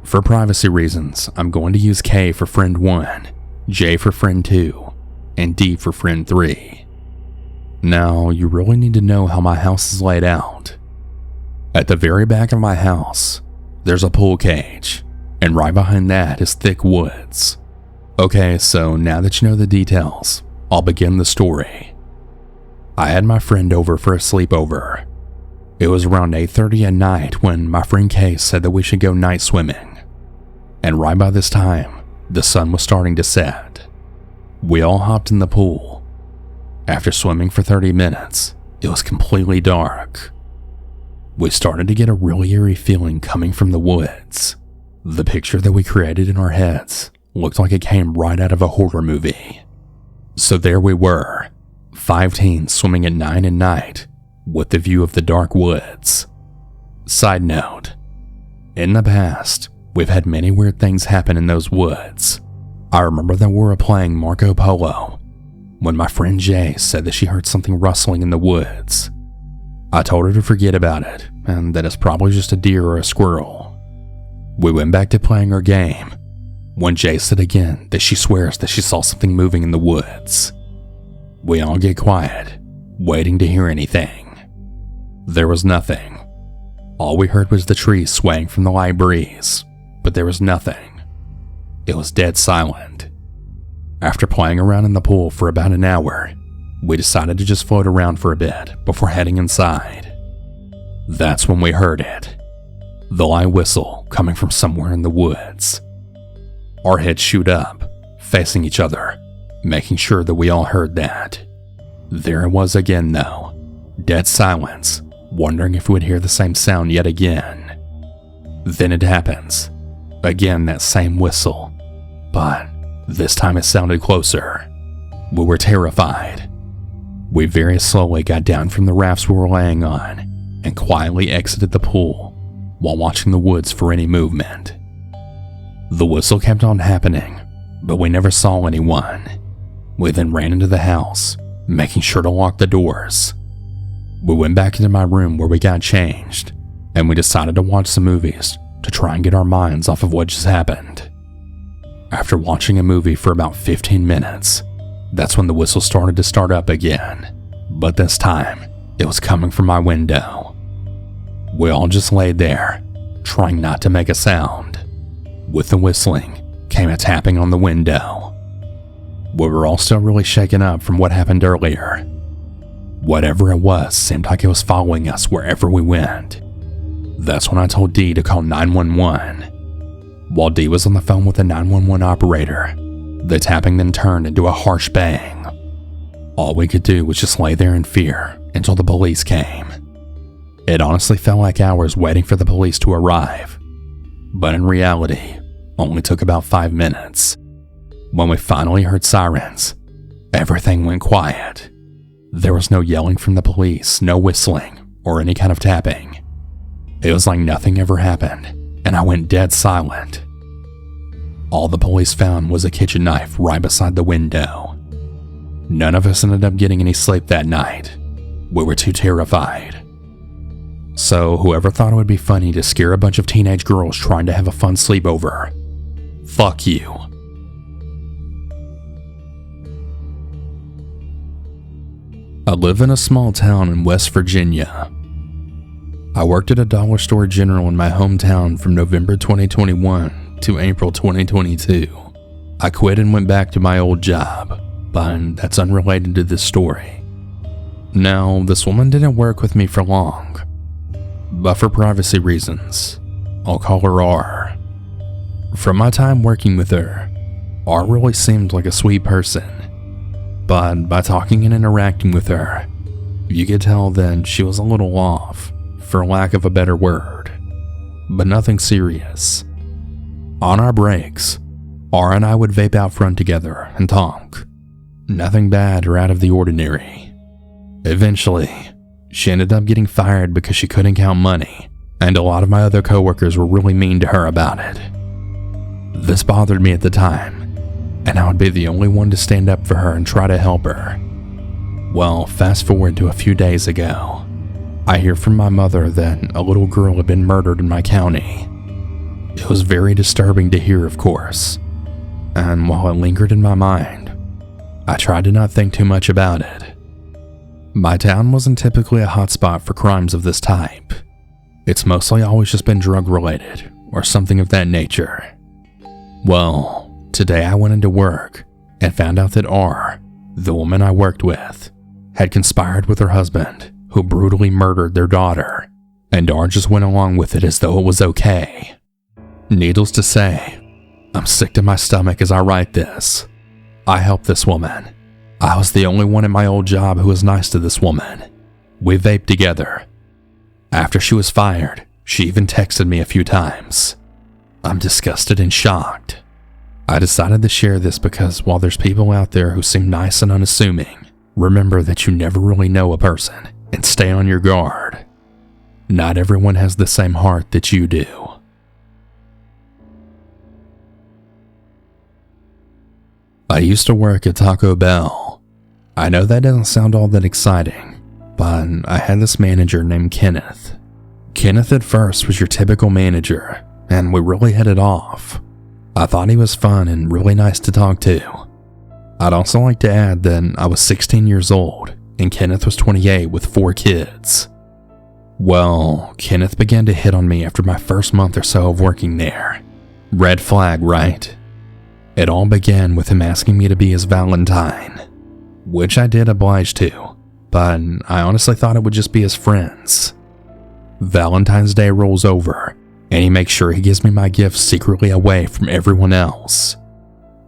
For privacy reasons, I'm going to use K for friend 1, J for friend 2, and D for friend 3. Now, you really need to know how my house is laid out. At the very back of my house, there's a pool cage, and right behind that is thick woods. Okay, so now that you know the details, I'll begin the story. I had my friend over for a sleepover. It was around 8:30 at night when my friend Kay said that we should go night swimming. And right by this time, the sun was starting to set. We all hopped in the pool. After swimming for 30 minutes, it was completely dark. We started to get a really eerie feeling coming from the woods. The picture that we created in our heads looked like it came right out of a horror movie. So there we were, 5 teens swimming at 9 at night with the view of the dark woods. Side note, in the past, we've had many weird things happen in those woods. I remember that we were playing Marco Polo when my friend Jay said that she heard something rustling in the woods. I told her to forget about it and that it's probably just a deer or a squirrel. We went back to playing our game when Jay said again that she swears that she saw something moving in the woods. We all get quiet, waiting to hear anything. There was nothing. All we heard was the trees swaying from the light breeze, but there was nothing. It was dead silent. After playing around in the pool for about an hour, we decided to just float around for a bit before heading inside. That's when we heard it. The light whistle coming from somewhere in the woods. Our heads shoot up, facing each other, making sure that we all heard that. There it was again though, dead silence, wondering if we would hear the same sound yet again. Then it happens. Again that same whistle, but this time it sounded closer. We were terrified. We very slowly got down from the rafts we were laying on and quietly exited the pool while watching the woods for any movement. The whistle kept on happening, but we never saw anyone. We then ran into the house, making sure to lock the doors. We went back into my room where we got changed, and we decided to watch some movies to try and get our minds off of what just happened. After watching a movie for about 15 minutes, that's when the whistle started to start up again, but this time, it was coming from my window. We all just laid there, trying not to make a sound. With the whistling came a tapping on the window. We were all still really shaken up from what happened earlier. Whatever it was seemed like it was following us wherever we went. That's when I told Dee to call 911. While Dee was on the phone with the 911 operator, the tapping then turned into a harsh bang. All we could do was just lay there in fear until the police came. It honestly felt like hours waiting for the police to arrive, but in reality, only took about 5 minutes. When we finally heard sirens, everything went quiet. There was no yelling from the police, no whistling, or any kind of tapping. It was like nothing ever happened, and I went dead silent. All the police found was a kitchen knife right beside the window. None of us ended up getting any sleep that night. We were too terrified. So whoever thought it would be funny to scare a bunch of teenage girls trying to have a fun sleepover, fuck you. I live in a small town in West Virginia. I worked at a dollar store general in my hometown from November 2021 to April 2022. I quit and went back to my old job, but that's unrelated to this story. Now, this woman didn't work with me for long, but for privacy reasons, I'll call her R. From my time working with her, R really seemed like a sweet person, but by talking and interacting with her, you could tell that she was a little off, for lack of a better word, but nothing serious. On our breaks, R and I would vape out front together and talk. Nothing bad or out of the ordinary. Eventually, she ended up getting fired because she couldn't count money, and a lot of my other coworkers were really mean to her about it. This bothered me at the time, and I would be the only one to stand up for her and try to help her. Well, fast forward to a few days ago. I hear from my mother that a little girl had been murdered in my county. It was very disturbing to hear, of course, and while it lingered in my mind, I tried to not think too much about it. My town wasn't typically a hotspot for crimes of this type. It's mostly always just been drug-related or something of that nature. Well, today I went into work and found out that R, the woman I worked with, had conspired with her husband, who brutally murdered their daughter, and R just went along with it as though it was okay. Needless to say, I'm sick to my stomach as I write this. I helped this woman. I was the only one at my old job who was nice to this woman. We vaped together. After she was fired, she even texted me a few times. I'm disgusted and shocked. I decided to share this because while there's people out there who seem nice and unassuming, remember that you never really know a person and stay on your guard. Not everyone has the same heart that you do. I used to work at Taco Bell. I know that doesn't sound all that exciting, but I had this manager named Kenneth. Kenneth at first was your typical manager, and we really hit it off. I thought he was fun and really nice to talk to. I'd also like to add that I was 16 years old, and Kenneth was 28 with 4 kids. Well, Kenneth began to hit on me after my first month or so of working there. Red flag, right? It all began with him asking me to be his Valentine, which I did oblige to, but I honestly thought it would just be his friends. Valentine's Day rolls over, and he makes sure he gives me my gift secretly away from everyone else.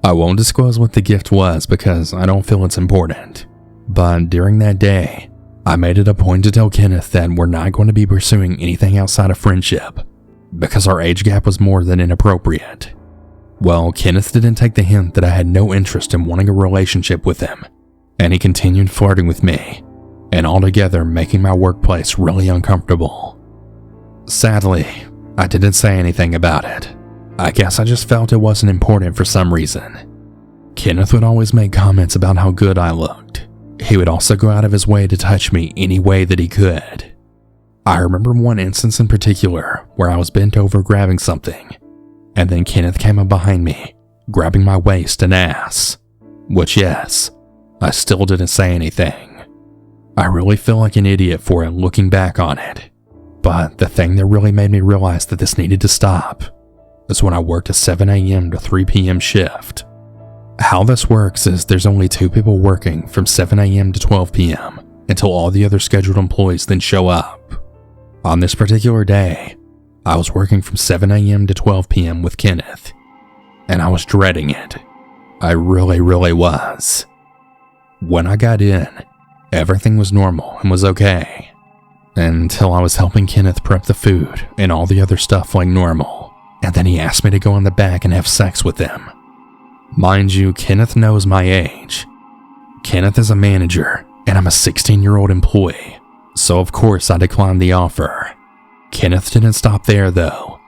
I won't disclose what the gift was because I don't feel it's important, but during that day, I made it a point to tell Kenneth that we're not going to be pursuing anything outside of friendship, because our age gap was more than inappropriate. Well, Kenneth didn't take the hint that I had no interest in wanting a relationship with him, and he continued flirting with me, and altogether making my workplace really uncomfortable. Sadly, I didn't say anything about it. I guess I just felt it wasn't important for some reason. Kenneth would always make comments about how good I looked. He would also go out of his way to touch me any way that he could. I remember one instance in particular where I was bent over grabbing something, and then Kenneth came up behind me, grabbing my waist and ass. Which, yes, I still didn't say anything. I really feel like an idiot for it looking back on it. But the thing that really made me realize that this needed to stop is when I worked a 7 a.m. to 3 p.m. shift. How this works is there's only 2 people working from 7 a.m. to 12 p.m. until all the other scheduled employees then show up. On this particular day, I was working from 7 a.m. to 12 p.m. with Kenneth, and I was dreading it. I really was. When I got in, everything was normal and was okay, until I was helping Kenneth prep the food and all the other stuff like normal, and then he asked me to go in the back and have sex with him. Mind you, Kenneth knows my age. Kenneth is a manager, and I'm a 16-year-old employee, so of course I declined the offer. Kenneth didn't stop there though.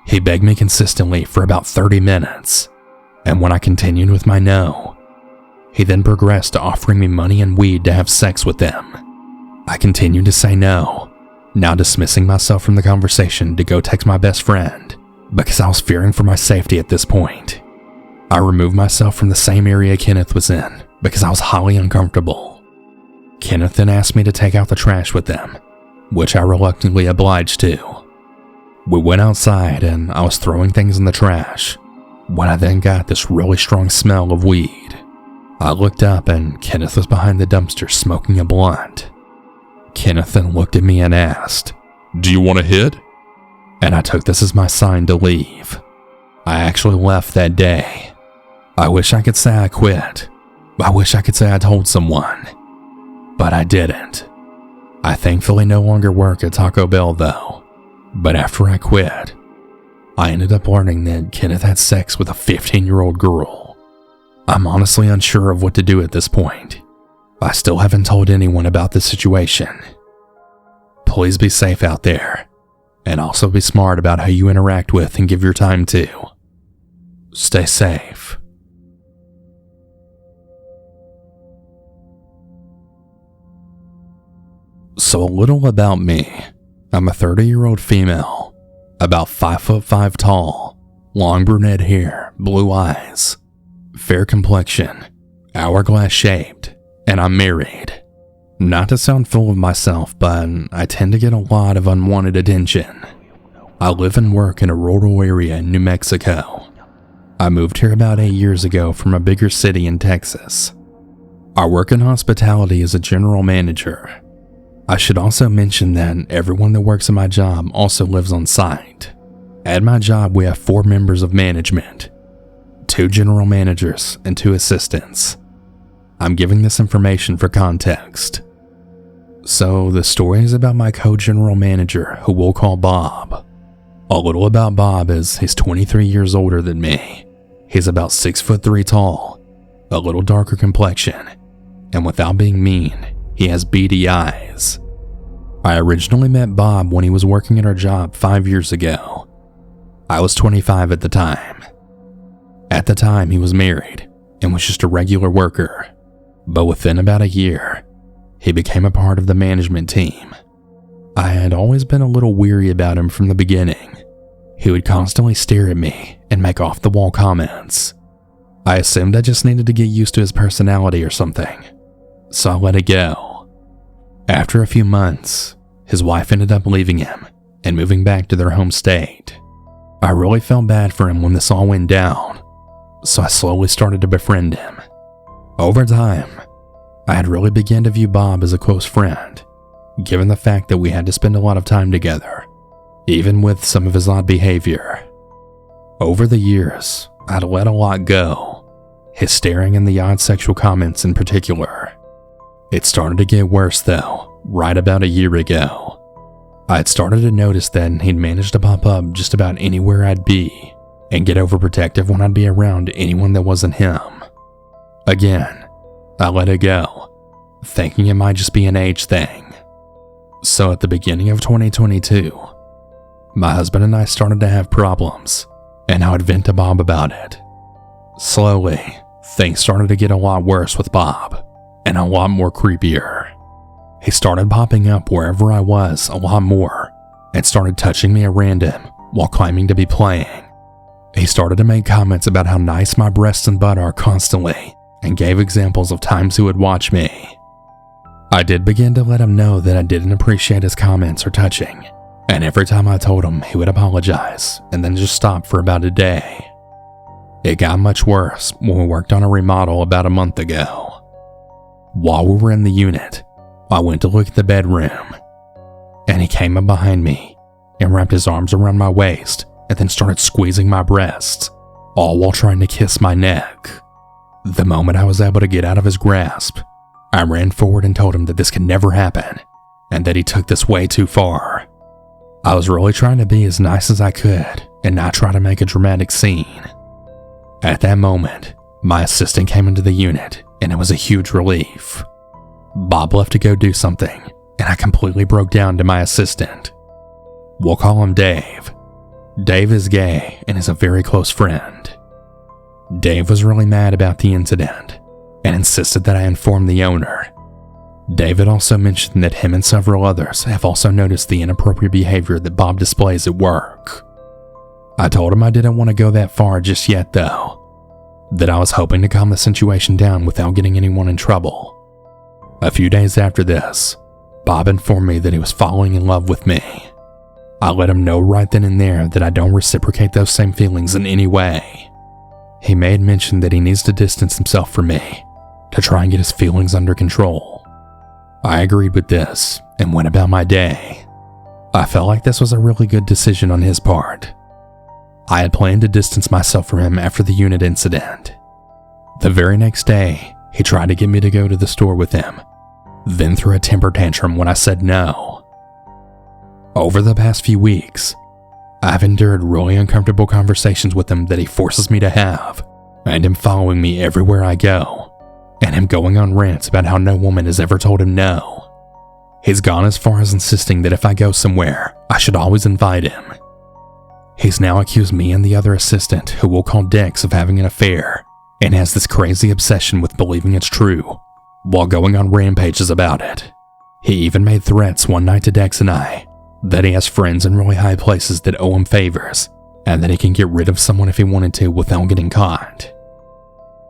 He begged me consistently for about 30 minutes, And when I continued with my no, he then progressed to offering me money and weed to have sex with them. I continued to say no, now dismissing myself from the conversation to go text my best friend because I was fearing for my safety at this point. I removed myself from the same area Kenneth was in because I was highly uncomfortable. Kenneth then asked me to take out the trash with them, which I reluctantly obliged to. We went outside and I was throwing things in the trash when I then got this really strong smell of weed. I looked up and Kenneth was behind the dumpster smoking a blunt. Kenneth then looked at me and asked, "Do you want a hit?" And I took this as my sign to leave. I actually left that day. I wish I could say I quit. I wish I could say I told someone, but I didn't. I thankfully no longer work at Taco Bell though, but after I quit, I ended up learning that Kenneth had sex with a 15-year-old girl. I'm honestly unsure of what to do at this point. I still haven't told anyone about this situation. Please be safe out there, and also be smart about who you interact with and give your time to. Stay safe. So a little about me. I'm a 30-year-old female, about 5'5" tall, long brunette hair, blue eyes, fair complexion, hourglass shaped, and I'm married. Not to sound full of myself, but I tend to get a lot of unwanted attention. I live and work in a rural area in New Mexico. I moved here about 8 years ago from a bigger city in Texas. I work in hospitality as a general manager. I should also mention that everyone that works at my job also lives on site. At my job, we have 4 members of management, 2 general managers and 2 assistants. I'm giving this information for context. So the story is about my co-general manager, who we'll call Bob. A little about Bob is he's 23 years older than me. He's about 6'3" tall, a little darker complexion, and without being mean, he has beady eyes. I originally met Bob when he was working at our job 5 years ago. I was 25 at the time. At the time, he was married and was just a regular worker. But within about a year, he became a part of the management team. I had always been a little weary about him from the beginning. He would constantly stare at me and make off-the-wall comments. I assumed I just needed to get used to his personality or something, so I let it go. After a few months, his wife ended up leaving him and moving back to their home state. I really felt bad for him when this all went down, so I slowly started to befriend him. Over time, I had really begun to view Bob as a close friend, given the fact that we had to spend a lot of time together, even with some of his odd behavior. Over the years, I'd let a lot go, his staring and the odd sexual comments in particular. It started to get worse though, right about a year ago. I had started to notice that he'd managed to pop up just about anywhere I'd be, and get overprotective when I'd be around anyone that wasn't him. Again, I let it go, thinking it might just be an age thing. So at the beginning of 2022, my husband and I started to have problems, and I would vent to Bob about it. Slowly, things started to get a lot worse with Bob, and a lot more creepier. He started popping up wherever I was a lot more, and started touching me at random while claiming to be playing. He started to make comments about how nice my breasts and butt are constantly, and gave examples of times he would watch me. I did begin to let him know that I didn't appreciate his comments or touching, and every time I told him, he would apologize and then just stop for about a day. It got much worse when we worked on a remodel about a month ago. While we were in the unit, I went to look at the bedroom, and he came up behind me and wrapped his arms around my waist and then started squeezing my breasts, all while trying to kiss my neck. The moment I was able to get out of his grasp, I ran forward and told him that this could never happen, and that he took this way too far. I was really trying to be as nice as I could and not try to make a dramatic scene. At that moment, my assistant came into the unit, and it was a huge relief. Bob left to go do something, and I completely broke down to my assistant. We'll call him Dave. Dave is gay and is a very close friend. Dave was really mad about the incident and insisted that I inform the owner. David also mentioned that him and several others have also noticed the inappropriate behavior that Bob displays at work. I told him I didn't want to go that far just yet though, that I was hoping to calm the situation down without getting anyone in trouble. A few days after this, Bob informed me that he was falling in love with me. I let him know right then and there that I don't reciprocate those same feelings in any way. He made mention that he needs to distance himself from me to try and get his feelings under control. I agreed with this and went about my day. I felt like this was a really good decision on his part. I had planned to distance myself from him after the unit incident. The very next day, he tried to get me to go to the store with him, then threw a temper tantrum when I said no. Over the past few weeks, I've endured really uncomfortable conversations with him that he forces me to have, and him following me everywhere I go, and him going on rants about how no woman has ever told him no. He's gone as far as insisting that if I go somewhere, I should always invite him. He's now accused me and the other assistant, who we'll call Dex, of having an affair, and has this crazy obsession with believing it's true, while going on rampages about it. He even made threats one night to Dex and I, that he has friends in really high places that owe him favors, and that he can get rid of someone if he wanted to without getting caught.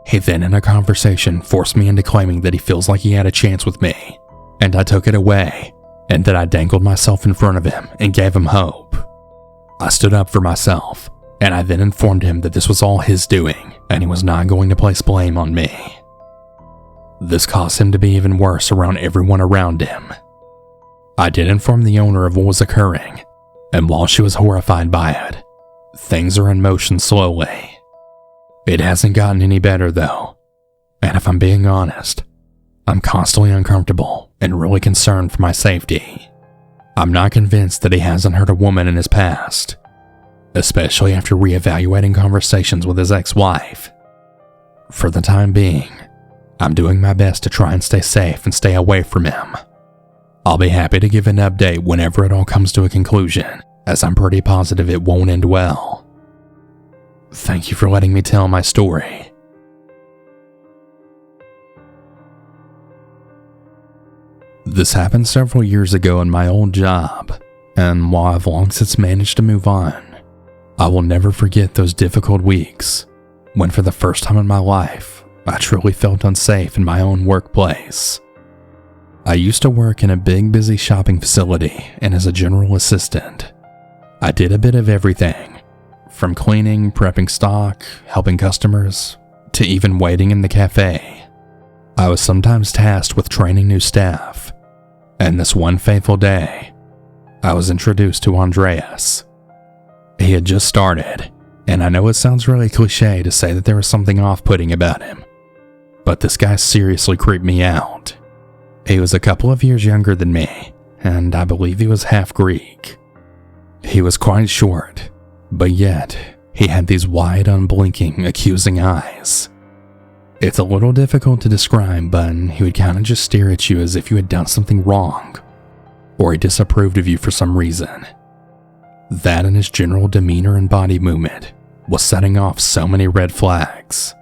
He then in a conversation forced me into claiming that he feels like he had a chance with me, and I took it away, and that I dangled myself in front of him and gave him hope. I stood up for myself, and I then informed him that this was all his doing, and he was not going to place blame on me. This caused him to be even worse around everyone around him. I did inform the owner of what was occurring, and while she was horrified by it, things are in motion slowly. It hasn't gotten any better though, and if I'm being honest, I'm constantly uncomfortable and really concerned for my safety. I'm not convinced that he hasn't hurt a woman in his past, especially after reevaluating conversations with his ex-wife. For the time being, I'm doing my best to try and stay safe and stay away from him. I'll be happy to give an update whenever it all comes to a conclusion, as I'm pretty positive it won't end well. Thank you for letting me tell my story. This happened several years ago in my old job, and while I've long since managed to move on, I will never forget those difficult weeks when for the first time in my life, I truly felt unsafe in my own workplace. I used to work in a big, busy shopping facility and as a general assistant. I did a bit of everything, from cleaning, prepping stock, helping customers, to even waiting in the cafe. I was sometimes tasked with training new staff, and this one fateful day, I was introduced to Andreas. He had just started, and I know it sounds really cliche to say that there was something off-putting about him, but this guy seriously creeped me out. He was a couple of years younger than me, and I believe he was half Greek. He was quite short, but yet he had these wide, unblinking, accusing eyes. It's a little difficult to describe, but he would kind of just stare at you as if you had done something wrong, or he disapproved of you for some reason. That and his general demeanor and body movement was setting off so many red flags.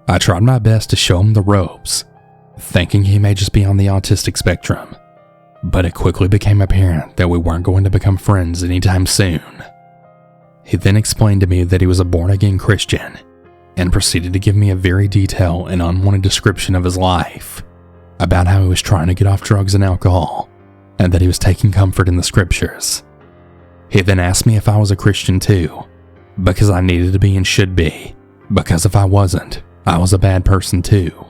I tried my best to show him the ropes, thinking he may just be on the autistic spectrum, but it quickly became apparent that we weren't going to become friends anytime soon. He then explained to me that he was a born-again Christian, and proceeded to give me a very detailed and unwanted description of his life, about how he was trying to get off drugs and alcohol, and that he was taking comfort in the scriptures. He then asked me if I was a Christian too, because I needed to be and should be, because if I wasn't, I was a bad person too.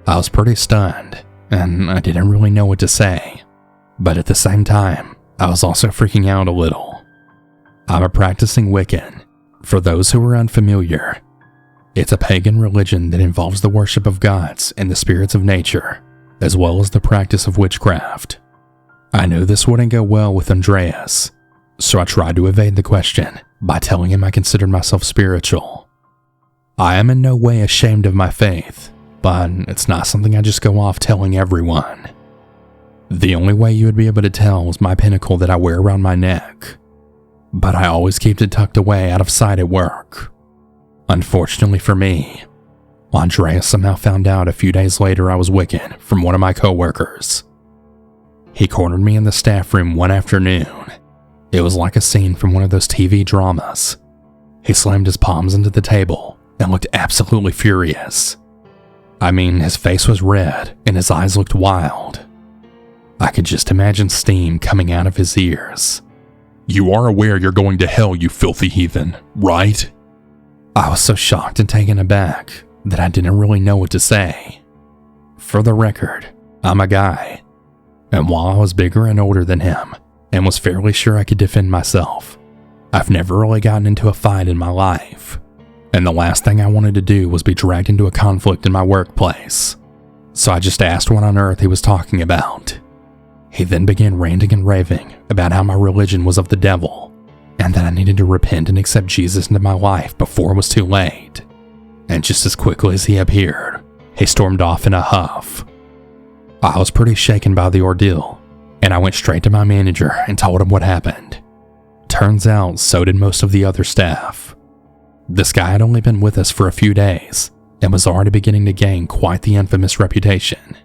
I was pretty stunned, and I didn't really know what to say, but at the same time, I was also freaking out a little. I'm a practicing Wiccan. For those who are unfamiliar, it's a pagan religion that involves the worship of gods and the spirits of nature, as well as the practice of witchcraft. I knew this wouldn't go well with Andreas, so I tried to evade the question by telling him I considered myself spiritual. I am in no way ashamed of my faith, but it's not something I just go off telling everyone. The only way you would be able to tell was my pinnacle that I wear around my neck, but I always keep it tucked away out of sight at work. Unfortunately for me, Andreas somehow found out a few days later I was wicked from one of my coworkers. He cornered me in the staff room one afternoon. It was like a scene from one of those TV dramas. He slammed his palms into the table and looked absolutely furious. I mean, his face was red and his eyes looked wild. I could just imagine steam coming out of his ears. You are aware you're going to hell, you filthy heathen, right? I was so shocked and taken aback that I didn't really know what to say. For the record, I'm a guy, and while I was bigger and older than him and was fairly sure I could defend myself, I've never really gotten into a fight in my life, and the last thing I wanted to do was be dragged into a conflict in my workplace. So I just asked what on earth he was talking about. He then began ranting and raving about how my religion was of the devil, and that I needed to repent and accept Jesus into my life before it was too late. And just as quickly as he appeared, he stormed off in a huff. I was pretty shaken by the ordeal, and I went straight to my manager and told him what happened. Turns out, so did most of the other staff. This guy had only been with us for a few days, and was already beginning to gain quite the infamous reputation.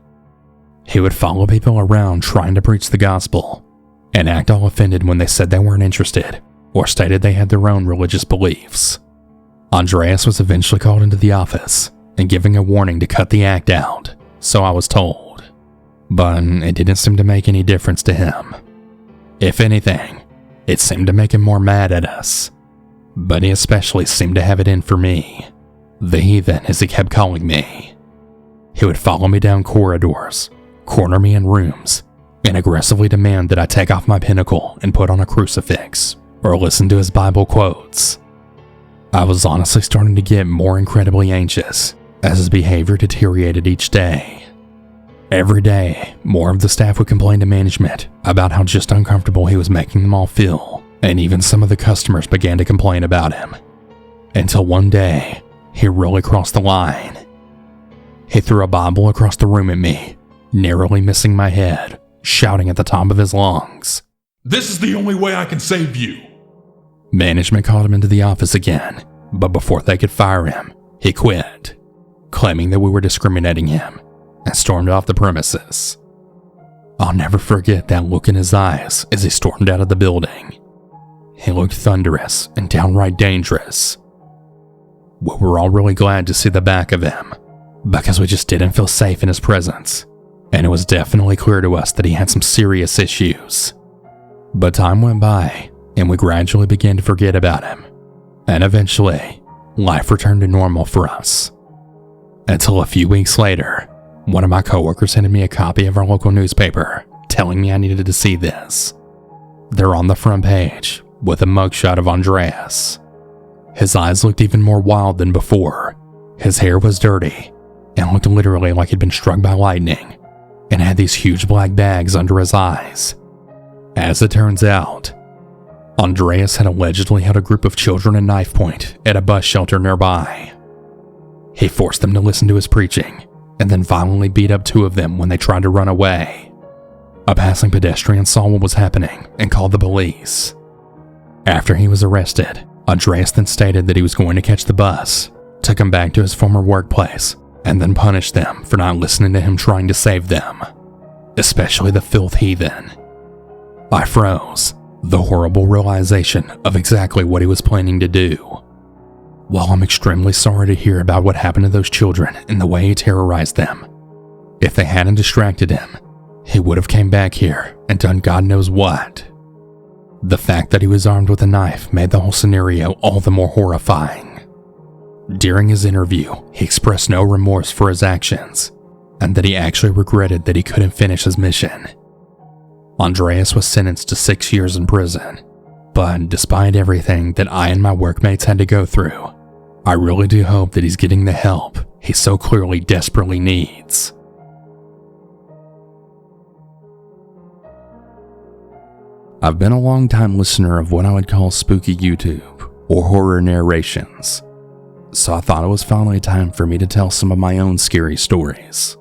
He would follow people around trying to preach the gospel, and act all offended when they said they weren't interested, or stated they had their own religious beliefs. Andreas was eventually called into the office, and given a warning to cut the act out, so I was told. But it didn't seem to make any difference to him. If anything, it seemed to make him more mad at us. But he especially seemed to have it in for me, the heathen as he kept calling me. He would follow me down corridors, corner me in rooms, and aggressively demand that I take off my pinnacle and put on a crucifix, or listen to his Bible quotes. I was honestly starting to get more incredibly anxious as his behavior deteriorated each day. Every day, more of the staff would complain to management about how just uncomfortable he was making them all feel, and even some of the customers began to complain about him. Until one day, he really crossed the line. He threw a Bible across the room at me, narrowly missing my head, shouting at the top of his lungs, "This is the only way I can save you." Management called him into the office again, but before they could fire him, he quit, claiming that we were discriminating him, and stormed off the premises. I'll never forget that look in his eyes as he stormed out of the building. He looked thunderous and downright dangerous. We were all really glad to see the back of him, because we just didn't feel safe in his presence, and it was definitely clear to us that he had some serious issues. But time went by, and we gradually began to forget about him, and eventually, life returned to normal for us. Until a few weeks later, one of my coworkers handed me a copy of our local newspaper, telling me I needed to see this. They're on the front page, with a mugshot of Andreas. His eyes looked even more wild than before. His hair was dirty, and looked literally like he'd been struck by lightning, and had these huge black bags under his eyes. As it turns out, Andreas had allegedly held a group of children at knife point at a bus shelter nearby. He forced them to listen to his preaching, and then violently beat up 2 of them when they tried to run away. A passing pedestrian saw what was happening and called the police. After he was arrested, Andreas then stated that he was going to catch the bus, took him back to his former workplace, and then punished them for not listening to him trying to save them, especially the filth heathen. I froze, the horrible realization of exactly what he was planning to do. While I'm extremely sorry to hear about what happened to those children and the way he terrorized them, if they hadn't distracted him, he would have came back here and done God knows what. The fact that he was armed with a knife made the whole scenario all the more horrifying. During his interview, he expressed no remorse for his actions, and that he actually regretted that he couldn't finish his mission. Andreas was sentenced to 6 years in prison, but despite everything that I and my workmates had to go through, I really do hope that he's getting the help he so clearly desperately needs. I've been a long-time listener of what I would call spooky YouTube or horror narrations, so I thought it was finally time for me to tell some of my own scary stories.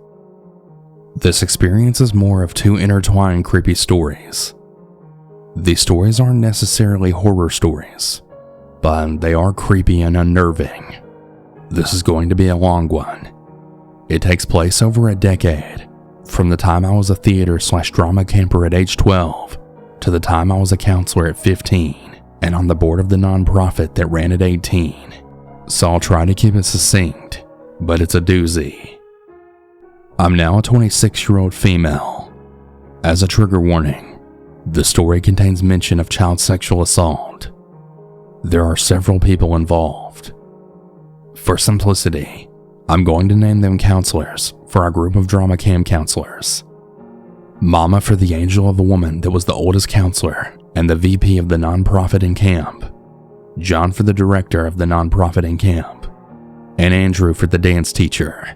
This experience is more of 2 intertwined creepy stories. These stories aren't necessarily horror stories, but they are creepy and unnerving, This is going to be a long one. It takes place over a decade, from the time I was a theater/drama camper at age 12 to the time I was a counselor at 15 and on the board of the nonprofit that ran at 18. So I'll try to keep it succinct, but it's a doozy. I'm now a 26-year-old female. As a trigger warning, the story contains mention of child sexual assault. There are several people involved. For simplicity, I'm going to name them counselors for our group of drama cam counselors. Mama for the angel of a woman that was the oldest counselor and the VP of the nonprofit in camp. John for the director of the nonprofit in camp. And Andrew for the dance teacher.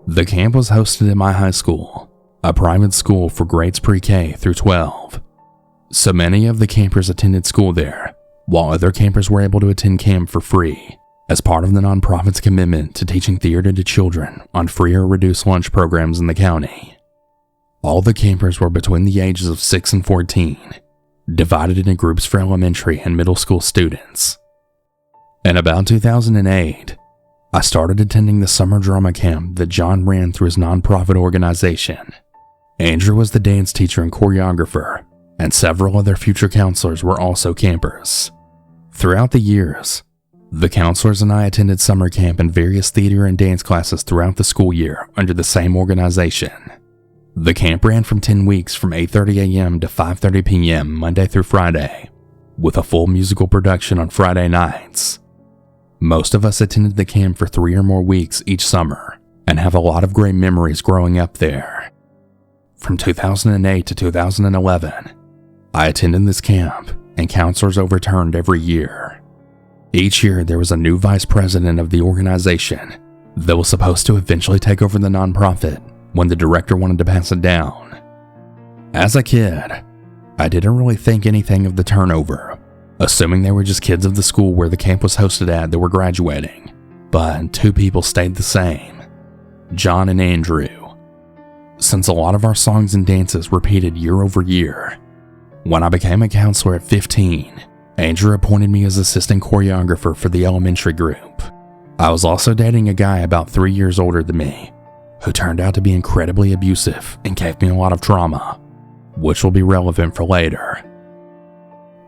The camp was hosted at my high school, a private school for grades pre-K through 12. So many of the campers attended school there, while other campers were able to attend camp for free, as part of the nonprofit's commitment to teaching theater to children on free or reduced lunch programs in the county. All the campers were between the ages of 6 and 14, divided into groups for elementary and middle school students. In about 2008, I started attending the summer drama camp that John ran through his nonprofit organization. Andrew was the dance teacher and choreographer, and several other future counselors were also campers. Throughout the years, the counselors and I attended summer camp and various theater and dance classes throughout the school year under the same organization. The camp ran from 10 weeks from 8:30 a.m. to 5:30 p.m. Monday through Friday, with a full musical production on Friday nights. Most of us attended the camp for 3 or more weeks each summer and have a lot of great memories growing up there. From 2008 to 2011, I attended this camp and counselors overturned every year. Each year there was a new vice president of the organization that was supposed to eventually take over the nonprofit when the director wanted to pass it down. As a kid, I didn't really think anything of the turnover, assuming they were just kids of the school where the camp was hosted at that were graduating. But 2 people stayed the same, John and Andrew. Since a lot of our songs and dances repeated year over year, when I became a counselor at 15, Andrew appointed me as assistant choreographer for the elementary group. I was also dating a guy about 3 years older than me, who turned out to be incredibly abusive and gave me a lot of trauma, which will be relevant for later.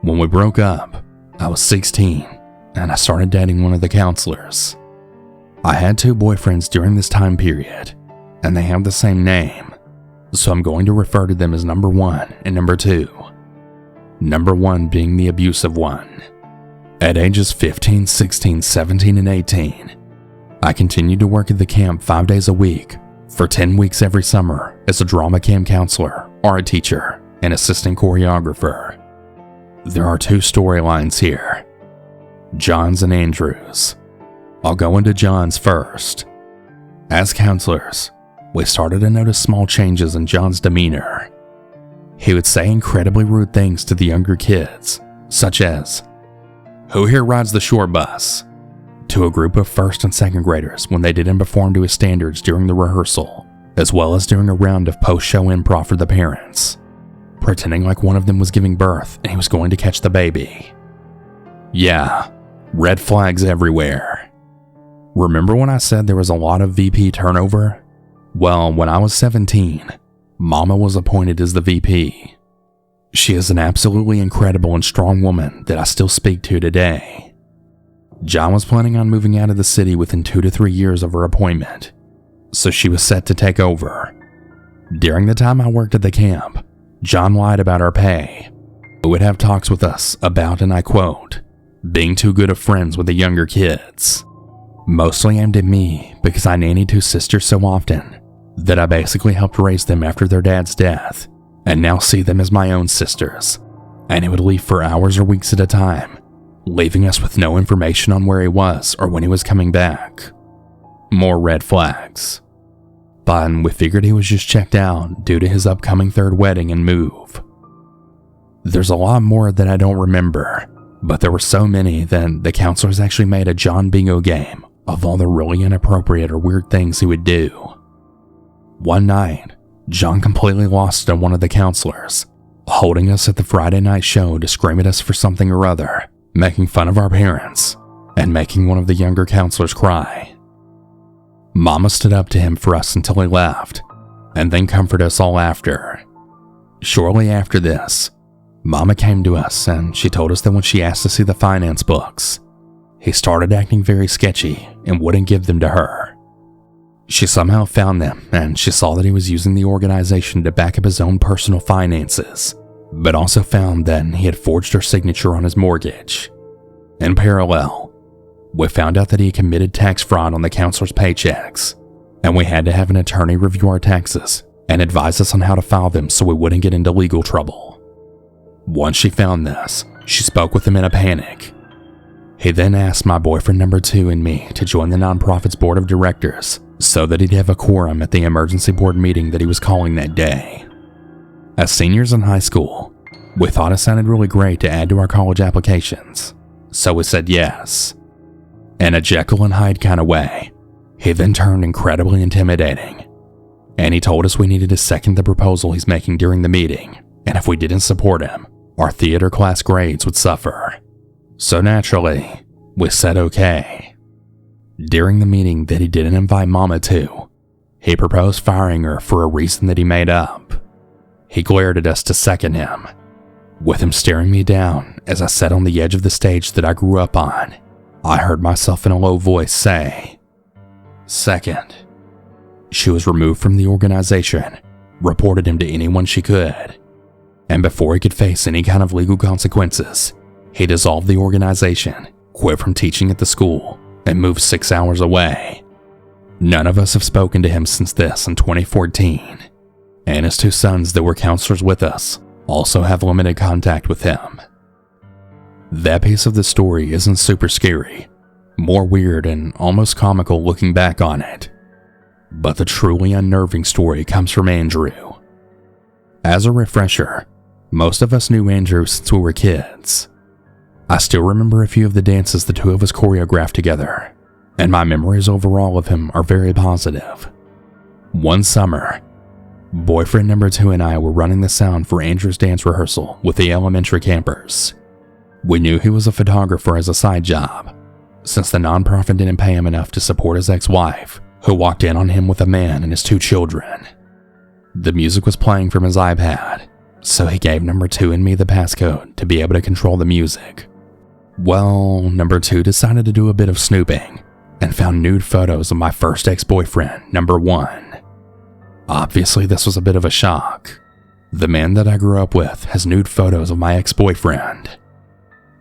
When we broke up, I was 16, and I started dating one of the counselors. I had 2 boyfriends during this time period, and they have the same name, so I'm going to refer to them as number 1 and number 2. Number 1 being the abusive one. At ages 15, 16, 17, and 18, I continued to work at the camp 5 days a week for 10 weeks every summer as a drama camp counselor, art teacher, and assistant choreographer. There are 2 storylines here, John's and Andrew's. I'll go into John's first. As counselors, we started to notice small changes in John's demeanor. He would say incredibly rude things to the younger kids, such as, "Who here rides the shore bus?" to a group of 1st and 2nd graders when they didn't perform to his standards during the rehearsal, as well as during a round of post-show improv for the parents, pretending like one of them was giving birth and he was going to catch the baby. Yeah, red flags everywhere. Remember when I said there was a lot of VP turnover? Well, when I was 17, Mama was appointed as the VP. She is an absolutely incredible and strong woman that I still speak to today. John was planning on moving out of the city within 2 to 3 years of her appointment, so she was set to take over. During the time I worked at the camp, John lied about our pay, but would have talks with us about, and I quote, being too good of friends with the younger kids. Mostly aimed at me because I nannied 2 sisters so often that I basically helped raise them after their dad's death, and now see them as my own sisters, and he would leave for hours or weeks at a time, leaving us with no information on where he was or when he was coming back. More red flags. But we figured he was just checked out due to his upcoming 3rd wedding and move. There's a lot more that I don't remember, but there were so many that the counselors actually made a John bingo game of all the really inappropriate or weird things he would do. One night, John completely lost it on one of the counselors, holding us at the Friday night show to scream at us for something or other, making fun of our parents, and making one of the younger counselors cry. Mama stood up to him for us until he left, and then comforted us all after. Shortly after this, Mama came to us and she told us that when she asked to see the finance books, he started acting very sketchy and wouldn't give them to her. She somehow found them and she saw that he was using the organization to back up his own personal finances, but also found that he had forged her signature on his mortgage. In parallel, we found out that he committed tax fraud on the counselor's paychecks, and we had to have an attorney review our taxes and advise us on how to file them so we wouldn't get into legal trouble. Once she found this, she spoke with him in a panic. He then asked my boyfriend number 2 and me to join the nonprofit's board of directors so that he'd have a quorum at the emergency board meeting that he was calling that day. As seniors in high school, we thought it sounded really great to add to our college applications, so we said yes. In a Jekyll and Hyde kind of way, he then turned incredibly intimidating, and he told us we needed to second the proposal he's making during the meeting, and if we didn't support him, our theater class grades would suffer. So naturally, we said okay. During the meeting that he didn't invite Mama to, he proposed firing her for a reason that he made up. He glared at us to second him, with him staring me down as I sat on the edge of the stage that I grew up on. I heard myself in a low voice say, "Second." She was removed from the organization, reported him to anyone she could, and before he could face any kind of legal consequences, he dissolved the organization, quit from teaching at the school, and moved 6 hours away. None of us have spoken to him since this in 2014, and his 2 sons that were counselors with us also have limited contact with him. That piece of the story isn't super scary, more weird and almost comical looking back on it. But the truly unnerving story comes from Andrew. As a refresher, most of us knew Andrew since we were kids. I still remember a few of the dances the 2 of us choreographed together, and my memories overall of him are very positive. One summer, boyfriend number 2 and I were running the sound for Andrew's dance rehearsal with the elementary campers. We knew he was a photographer as a side job, since the nonprofit didn't pay him enough to support his ex-wife, who walked in on him with a man and his 2 children. The music was playing from his iPad, so he gave number 2 and me the passcode to be able to control the music. Well, number 2 decided to do a bit of snooping and found nude photos of my first ex-boyfriend, number 1. Obviously, this was a bit of a shock. The man that I grew up with has nude photos of my ex-boyfriend.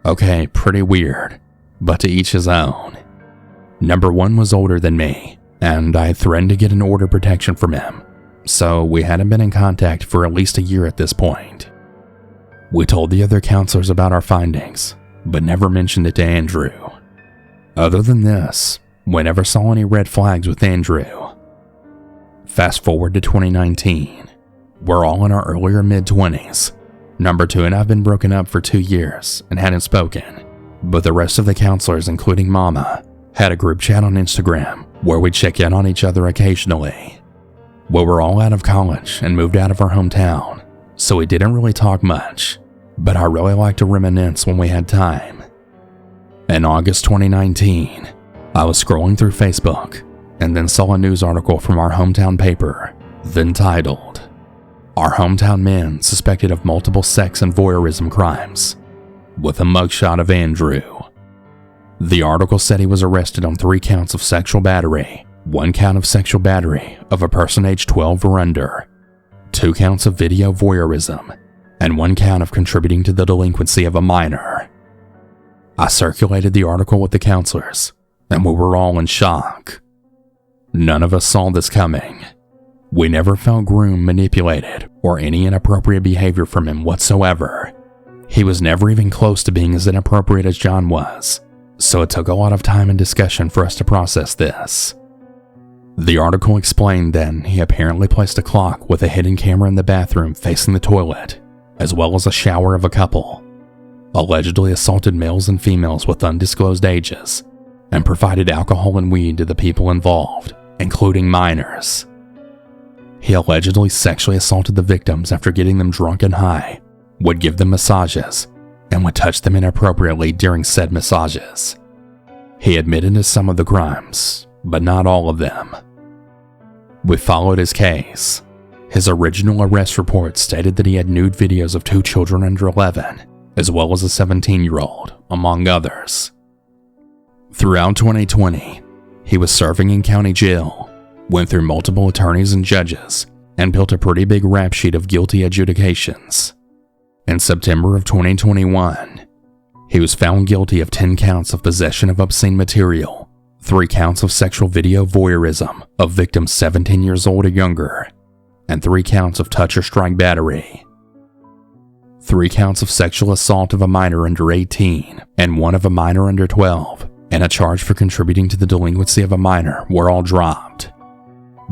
Okay, pretty weird, but to each his own. Number 1 was older than me, and I had threatened to get an order of protection from him, so we hadn't been in contact for at least a year at this point. We told the other counselors about our findings, but never mentioned it to Andrew. Other than this, we never saw any red flags with Andrew. Fast forward to 2019. We're all in our earlier mid-20s. Number 2 and I have been broken up for 2 years and hadn't spoken, but the rest of the counselors, including Mama, had a group chat on Instagram where we'd check in on each other occasionally. We were all out of college and moved out of our hometown, so we didn't really talk much, but I really liked to reminisce when we had time. In August 2019, I was scrolling through Facebook and then saw a news article from our hometown paper, then titled, "Our Hometown Man Suspected of Multiple Sex and Voyeurism Crimes," with a mugshot of Andrew. The article said he was arrested on 3 counts of sexual battery, 1 count of sexual battery of a person aged 12 or under, 2 counts of video voyeurism, and 1 count of contributing to the delinquency of a minor. I circulated the article with the counselors, and we were all in shock. None of us saw this coming. We never felt groomed, manipulated, or any inappropriate behavior from him whatsoever. He was never even close to being as inappropriate as John was, so it took a lot of time and discussion for us to process this. The article explained that he apparently placed a clock with a hidden camera in the bathroom facing the toilet, as well as a shower of a couple, allegedly assaulted males and females with undisclosed ages, and provided alcohol and weed to the people involved, including minors. He allegedly sexually assaulted the victims after getting them drunk and high, would give them massages, and would touch them inappropriately during said massages. He admitted to some of the crimes, but not all of them. We followed his case. His original arrest report stated that he had nude videos of 2 children under 11, as well as a 17-year-old, among others. Throughout 2020, he was serving in county jail, went through multiple attorneys and judges, and built a pretty big rap sheet of guilty adjudications. In September of 2021, he was found guilty of 10 counts of possession of obscene material, 3 counts of sexual video voyeurism of victims 17 years old or younger, and 3 counts of touch or strike battery. 3 counts of sexual assault of a minor under 18 and 1 of a minor under 12, and a charge for contributing to the delinquency of a minor were all dropped.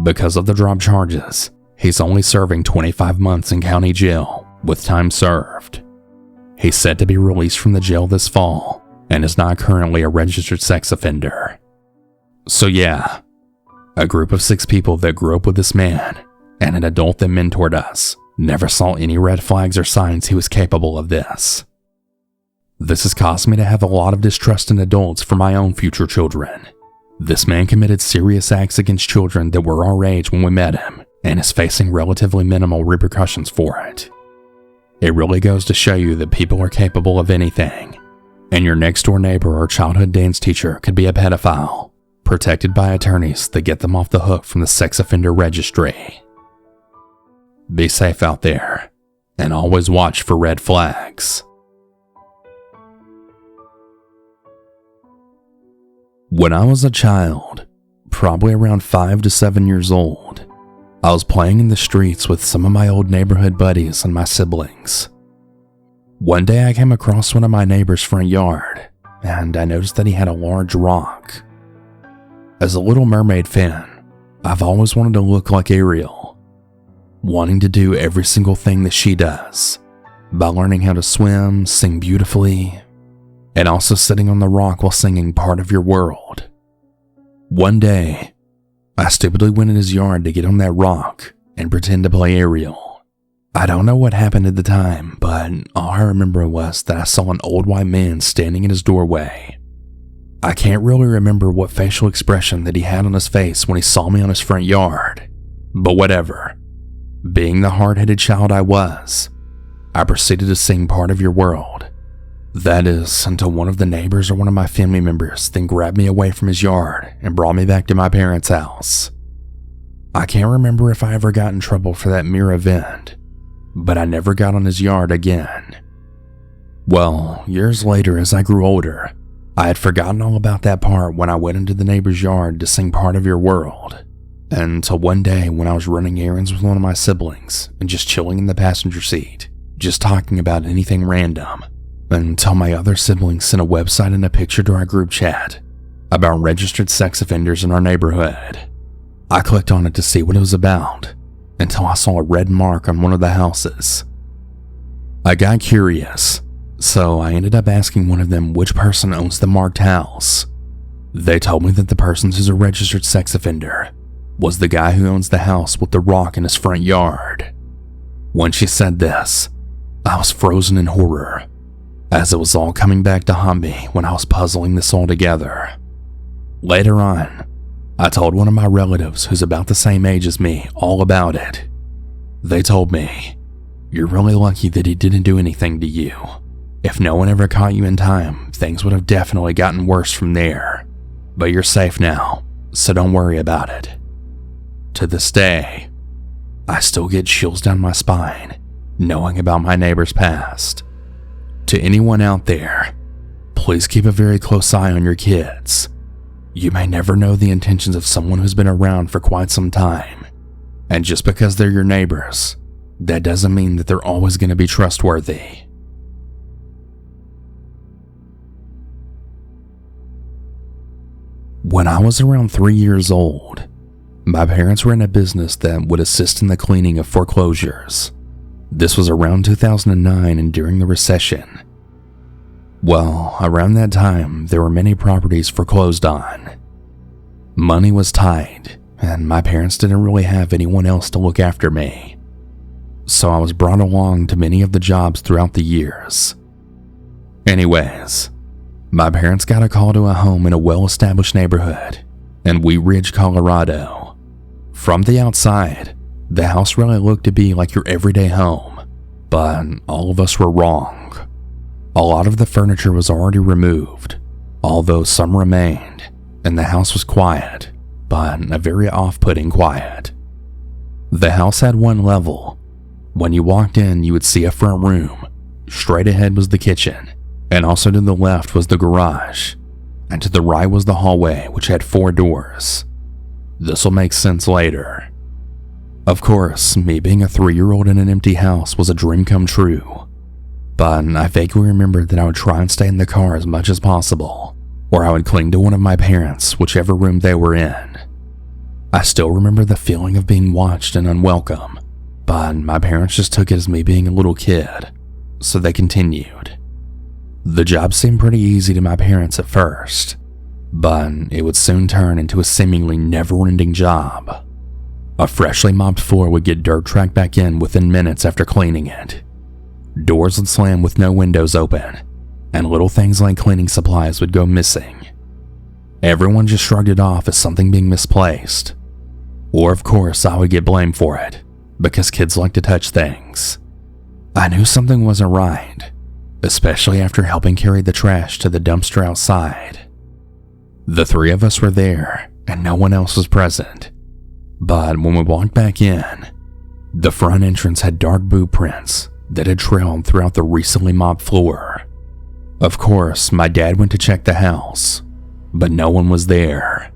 Because of the dropped charges, he's only serving 25 months in county jail with time served. He's set to be released from the jail this fall and is not currently a registered sex offender. So yeah, a group of 6 people that grew up with this man and an adult that mentored us never saw any red flags or signs he was capable of this. This has caused me to have a lot of distrust in adults for my own future children. This man committed serious acts against children that were our age when we met him, and is facing relatively minimal repercussions for it. It really goes to show you that people are capable of anything, and your next door neighbor or childhood dance teacher could be a pedophile, protected by attorneys that get them off the hook from the sex offender registry. Be safe out there, and always watch for red flags. When I was a child, probably around 5 to 7 years old, I was playing in the streets with some of my old neighborhood buddies and my siblings. One day I came across one of my neighbor's front yard, and I noticed that he had a large rock. As a Little Mermaid fan, I've always wanted to look like Ariel, wanting to do every single thing that she does, by learning how to swim, sing beautifully, and also sitting on the rock while singing Part of Your World. One day, I stupidly went in his yard to get on that rock and pretend to play Ariel. I don't know what happened at the time, but all I remember was that I saw an old white man standing in his doorway. I can't really remember what facial expression that he had on his face when he saw me on his front yard, but whatever. Being the hard-headed child I was, I proceeded to sing Part of Your World. That is, until one of the neighbors or one of my family members then grabbed me away from his yard and brought me back to my parents' house. I can't remember if I ever got in trouble for that mere event, but I never got on his yard again. Well, years later as I grew older, I had forgotten all about that part when I went into the neighbor's yard to sing Part of Your World, until one day when I was running errands with one of my siblings and just chilling in the passenger seat, just talking about anything random, until my other siblings sent a website and a picture to our group chat about registered sex offenders in our neighborhood. I clicked on it to see what it was about, until I saw a red mark on one of the houses. I got curious, so I ended up asking one of them which person owns the marked house. They told me that the person who's a registered sex offender was the guy who owns the house with the rock in his front yard. When she said this, I was frozen in horror, as it was all coming back to haunt me when I was puzzling this all together. Later on, I told one of my relatives who's about the same age as me all about it. They told me, "You're really lucky that he didn't do anything to you. If no one ever caught you in time, things would have definitely gotten worse from there. But you're safe now, so don't worry about it." To this day, I still get chills down my spine knowing about my neighbor's past. To anyone out there, please keep a very close eye on your kids. You may never know the intentions of someone who's been around for quite some time, and just because they're your neighbors, that doesn't mean that they're always going to be trustworthy. When I was around 3 years old, my parents ran a business that would assist in the cleaning of foreclosures. This was around 2009 and during the recession. Well, around that time, there were many properties foreclosed on. Money was tight, and my parents didn't really have anyone else to look after me. So I was brought along to many of the jobs throughout the years. Anyways, My parents got a call to a home in a well-established neighborhood in Wheat Ridge, Colorado. From the outside, the house really looked to be like your everyday home, but all of us were wrong. A lot of the furniture was already removed, although some remained, and the house was quiet, but a very off-putting quiet. The house had one level. When you walked in, you would see a front room. Straight ahead was the kitchen, and also to the left was the garage, and to the right was the hallway, which had 4 doors. This will make sense later. Of course, me being a 3-year-old in an empty house was a dream come true, but I vaguely remembered that I would try and stay in the car as much as possible, or I would cling to one of my parents, whichever room they were in. I still remember the feeling of being watched and unwelcome, but my parents just took it as me being a little kid, so they continued. The job seemed pretty easy to my parents at first, but it would soon turn into a seemingly never-ending job. A freshly mopped floor would get dirt tracked back in within minutes after cleaning it. Doors would slam with no windows open, and little things like cleaning supplies would go missing. Everyone just shrugged it off as something being misplaced. Or of course I would get blamed for it, because kids like to touch things. I knew something wasn't right, especially after helping carry the trash to the dumpster outside. The 3 of us were there, and no one else was present. But when we walked back in, the front entrance had dark boot prints that had trailed throughout the recently mopped floor. Of course, my dad went to check the house, but no one was there.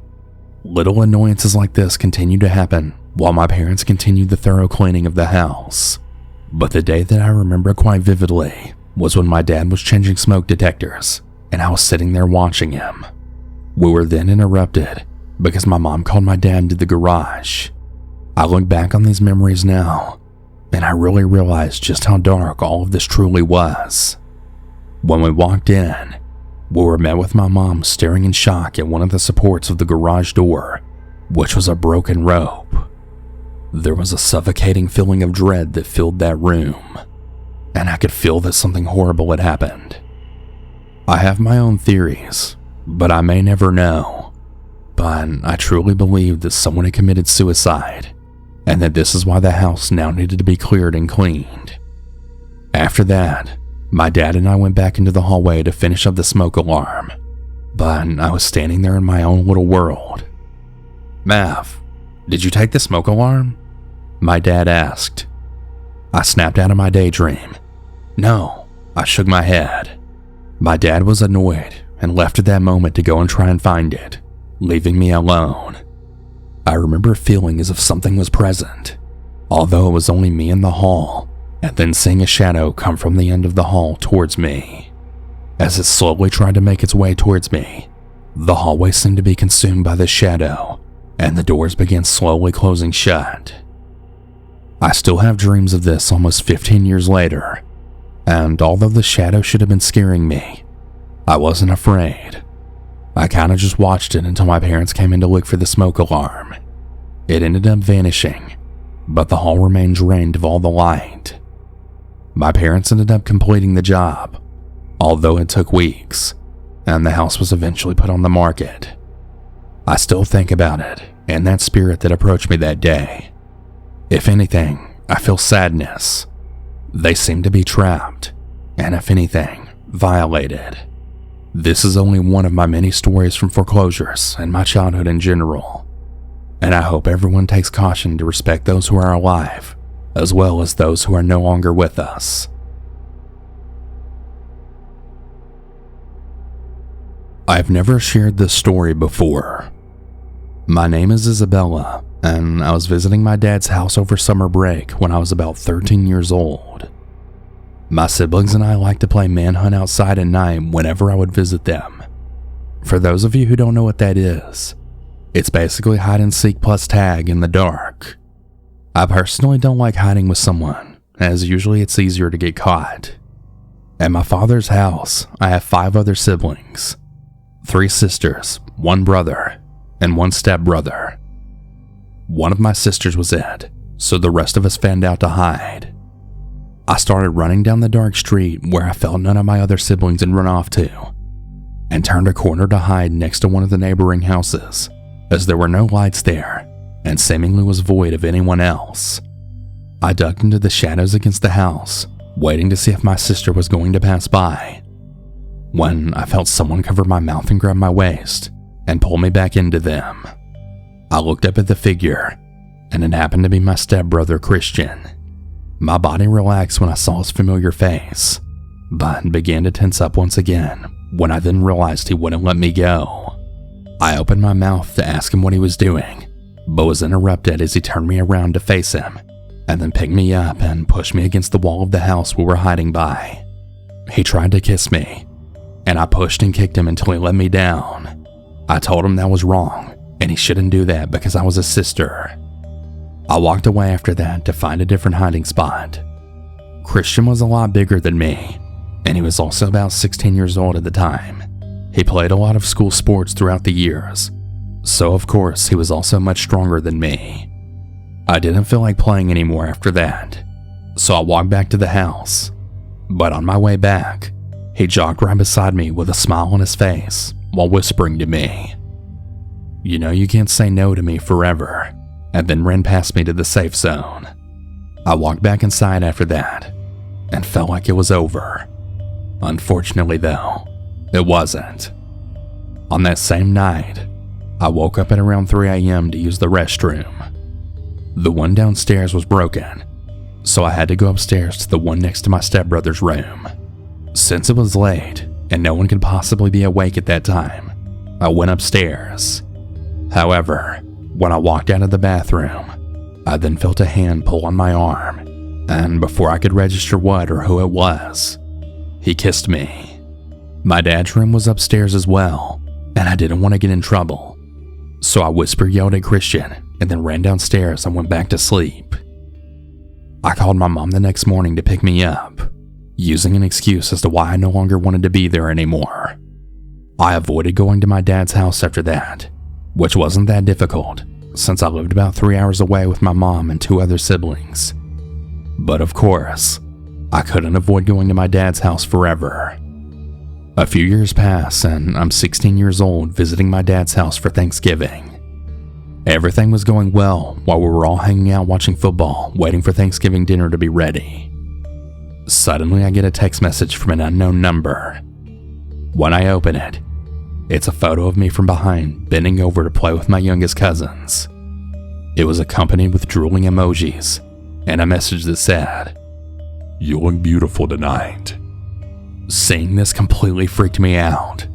Little annoyances like this continued to happen while my parents continued the thorough cleaning of the house. But the day that I remember quite vividly was when my dad was changing smoke detectors, and I was sitting there watching him. We were then interrupted because my mom called my dad to the garage. I look back on these memories now, and I really realized just how dark all of this truly was. When we walked in, we were met with my mom staring in shock at one of the supports of the garage door, which was a broken rope. There was a suffocating feeling of dread that filled that room, and I could feel that something horrible had happened. I have my own theories, but I may never know. But I truly believe that someone had committed suicide, and that this is why the house now needed to be cleared and cleaned. After that, my dad and I went back into the hallway to finish up the smoke alarm, but I was standing there in my own little world. "Mav, did you take the smoke alarm?" my dad asked. I snapped out of my daydream. "No," I shook my head. My dad was annoyed and left at that moment to go and try and find it, leaving me alone. I remember feeling as if something was present, although it was only me in the hall, and then seeing a shadow come from the end of the hall towards me. As it slowly tried to make its way towards me, the hallway seemed to be consumed by the shadow, and the doors began slowly closing shut. I still have dreams of this almost 15 years later, and although the shadow should have been scaring me, I wasn't afraid. I kinda just watched it until my parents came in to look for the smoke alarm. It ended up vanishing, but the hall remained drained of all the light. My parents ended up completing the job, although it took weeks, and the house was eventually put on the market. I still think about it and that spirit that approached me that day. If anything, I feel sadness. They seem to be trapped, and if anything, violated. This is only one of my many stories from foreclosures and my childhood in general, and I hope everyone takes caution to respect those who are alive, as well as those who are no longer with us. I've never shared this story before. My name is Isabella, and I was visiting my dad's house over summer break when I was about 13 years old. My siblings and I like to play manhunt outside at night whenever I would visit them. For those of you who don't know what that is, it's basically hide and seek plus tag in the dark. I personally don't like hiding with someone, as usually it's easier to get caught. At my father's house, I have 5 other siblings, 3 sisters, 1 brother, and 1 stepbrother. One of my sisters was it, so the rest of us fanned out to hide. I started running down the dark street where I felt none of my other siblings had run off to. and turned a corner to hide next to one of the neighboring houses, as there were no lights there and seemingly was void of anyone else. I ducked into the shadows against the house, waiting to see if my sister was going to pass by, when I felt someone cover my mouth and grab my waist and pull me back into them. I looked up at the figure, and it happened to be my stepbrother Christian. My body relaxed when I saw his familiar face, but began to tense up once again when I then realized he wouldn't let me go. I opened my mouth to ask him what he was doing, but was interrupted as he turned me around to face him, and then picked me up and pushed me against the wall of the house we were hiding by. He tried to kiss me, and I pushed and kicked him until he let me down. I told him that was wrong, and he shouldn't do that because I was his sister. I walked away after that to find a different hiding spot. Christian was a lot bigger than me, and he was also about 16 years old at the time. He played a lot of school sports throughout the years, so of course he was also much stronger than me. I didn't feel like playing anymore after that, so I walked back to the house, but on my way back, he jogged right beside me with a smile on his face while whispering to me, "You know you can't say no to me forever," and then ran past me to the safe zone. I walked back inside after that and felt like it was over. Unfortunately though, it wasn't. On that same night, I woke up at around 3 a.m. to use the restroom. The one downstairs was broken, so I had to go upstairs to the one next to my stepbrother's room. Since it was late and no one could possibly be awake at that time, I went upstairs. However, when I walked out of the bathroom, I then felt a hand pull on my arm, and before I could register what or who it was, he kissed me. My dad's room was upstairs as well, and I didn't want to get in trouble, so I whisper yelled at Christian and then ran downstairs and went back to sleep. I called my mom the next morning to pick me up, using an excuse as to why I no longer wanted to be there anymore. I avoided going to my dad's house after that, which wasn't that difficult since I lived about 3 hours away with my mom and 2 other siblings. But of course, I couldn't avoid going to my dad's house forever. A few years pass and I'm 16 years old visiting my dad's house for Thanksgiving. Everything was going well while we were all hanging out watching football, waiting for Thanksgiving dinner to be ready. Suddenly I get a text message from an unknown number. When I open it, it's a photo of me from behind bending over to play with my youngest cousins. It was accompanied with drooling emojis and a message that said, "You look beautiful tonight." Seeing this completely freaked me out.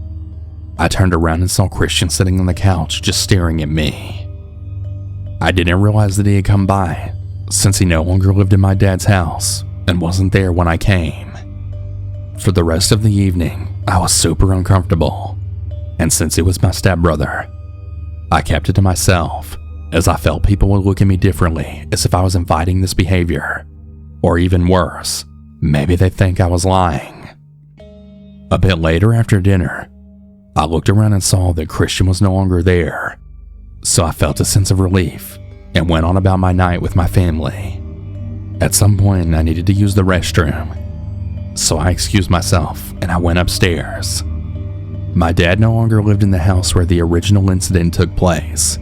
I turned around and saw Christian sitting on the couch just staring at me. I didn't realize that he had come by, since he no longer lived in my dad's house and wasn't there when I came. For the rest of the evening, I was super uncomfortable, and since it was my stepbrother, I kept it to myself, as I felt people would look at me differently as if I was inviting this behavior, or even worse, maybe they'd think I was lying. A bit later after dinner, I looked around and saw that Christian was no longer there, so I felt a sense of relief and went on about my night with my family. At some point, I needed to use the restroom, so I excused myself and I went upstairs. My dad no longer lived in the house where the original incident took place,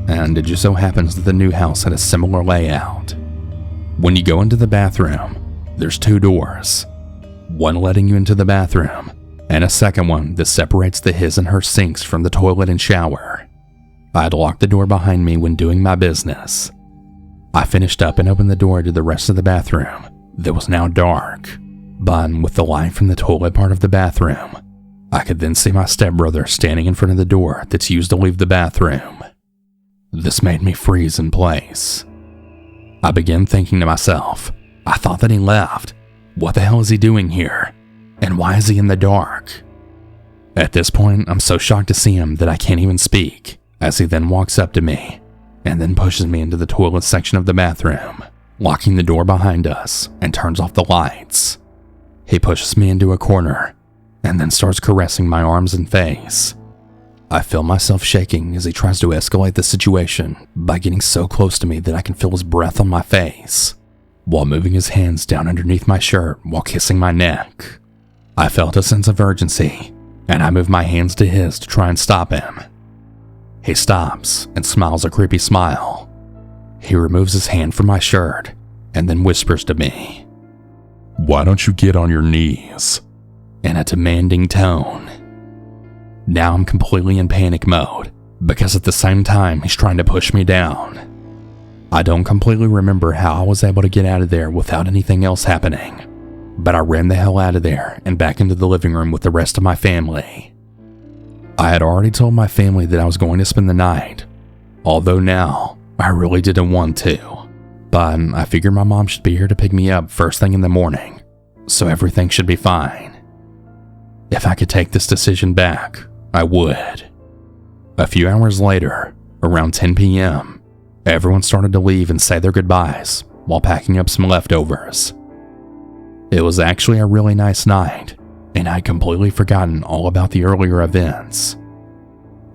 and it just so happens that the new house had a similar layout. When you go into the bathroom, there's 2 doors, one letting you into the bathroom, and a second one that separates the his and her sinks from the toilet and shower. I had locked the door behind me when doing my business. I finished up and opened the door to the rest of the bathroom that was now dark, but with the light from the toilet part of the bathroom, I could then see my stepbrother standing in front of the door that's used to leave the bathroom. This made me freeze in place. I began thinking to myself, I thought that he left. What the hell is he doing here? And why is he in the dark? At this point, I'm so shocked to see him that I can't even speak, as he then walks up to me and then pushes me into the toilet section of the bathroom, locking the door behind us and turns off the lights. He pushes me into a corner and then starts caressing my arms and face. I feel myself shaking as he tries to escalate the situation by getting so close to me that I can feel his breath on my face, while moving his hands down underneath my shirt while kissing my neck. I felt a sense of urgency and I move my hands to his to try and stop him. He stops and smiles a creepy smile. He removes his hand from my shirt and then whispers to me, "Why don't you get on your knees?" in a demanding tone. Now I'm completely in panic mode because at the same time he's trying to push me down. I don't completely remember how I was able to get out of there without anything else happening, but I ran the hell out of there and back into the living room with the rest of my family. I had already told my family that I was going to spend the night, although now I really didn't want to, but I figured my mom should be here to pick me up first thing in the morning, so everything should be fine. If I could take this decision back, I would. A few hours later, around 10 p.m., everyone started to leave and say their goodbyes while packing up some leftovers. It was actually a really nice night, and I'd completely forgotten all about the earlier events.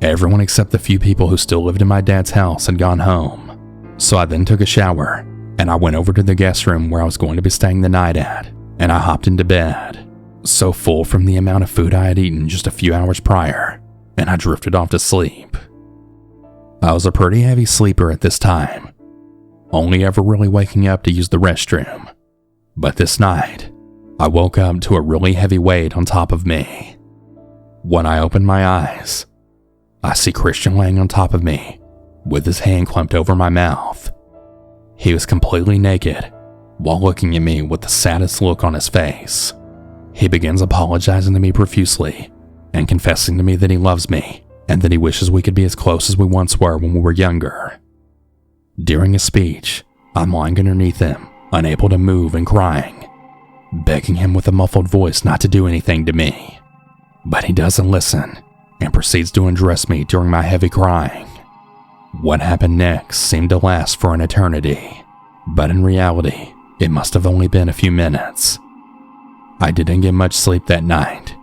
Everyone except the few people who still lived in my dad's house had gone home, so I then took a shower, and I went over to the guest room where I was going to be staying the night at, and I hopped into bed, so full from the amount of food I had eaten just a few hours prior, and I drifted off to sleep. I was a pretty heavy sleeper at this time, only ever really waking up to use the restroom. But this night, I woke up to a really heavy weight on top of me. When I opened my eyes, I see Christian laying on top of me, with his hand clamped over my mouth. He was completely naked, while looking at me with the saddest look on his face. He begins apologizing to me profusely, and confessing to me that he loves me, and that he wishes we could be as close as we once were when we were younger. During his speech, I'm lying underneath him, unable to move and crying, begging him with a muffled voice not to do anything to me. But he doesn't listen, and proceeds to undress me during my heavy crying. What happened next seemed to last for an eternity, but in reality, it must have only been a few minutes. I didn't get much sleep that night,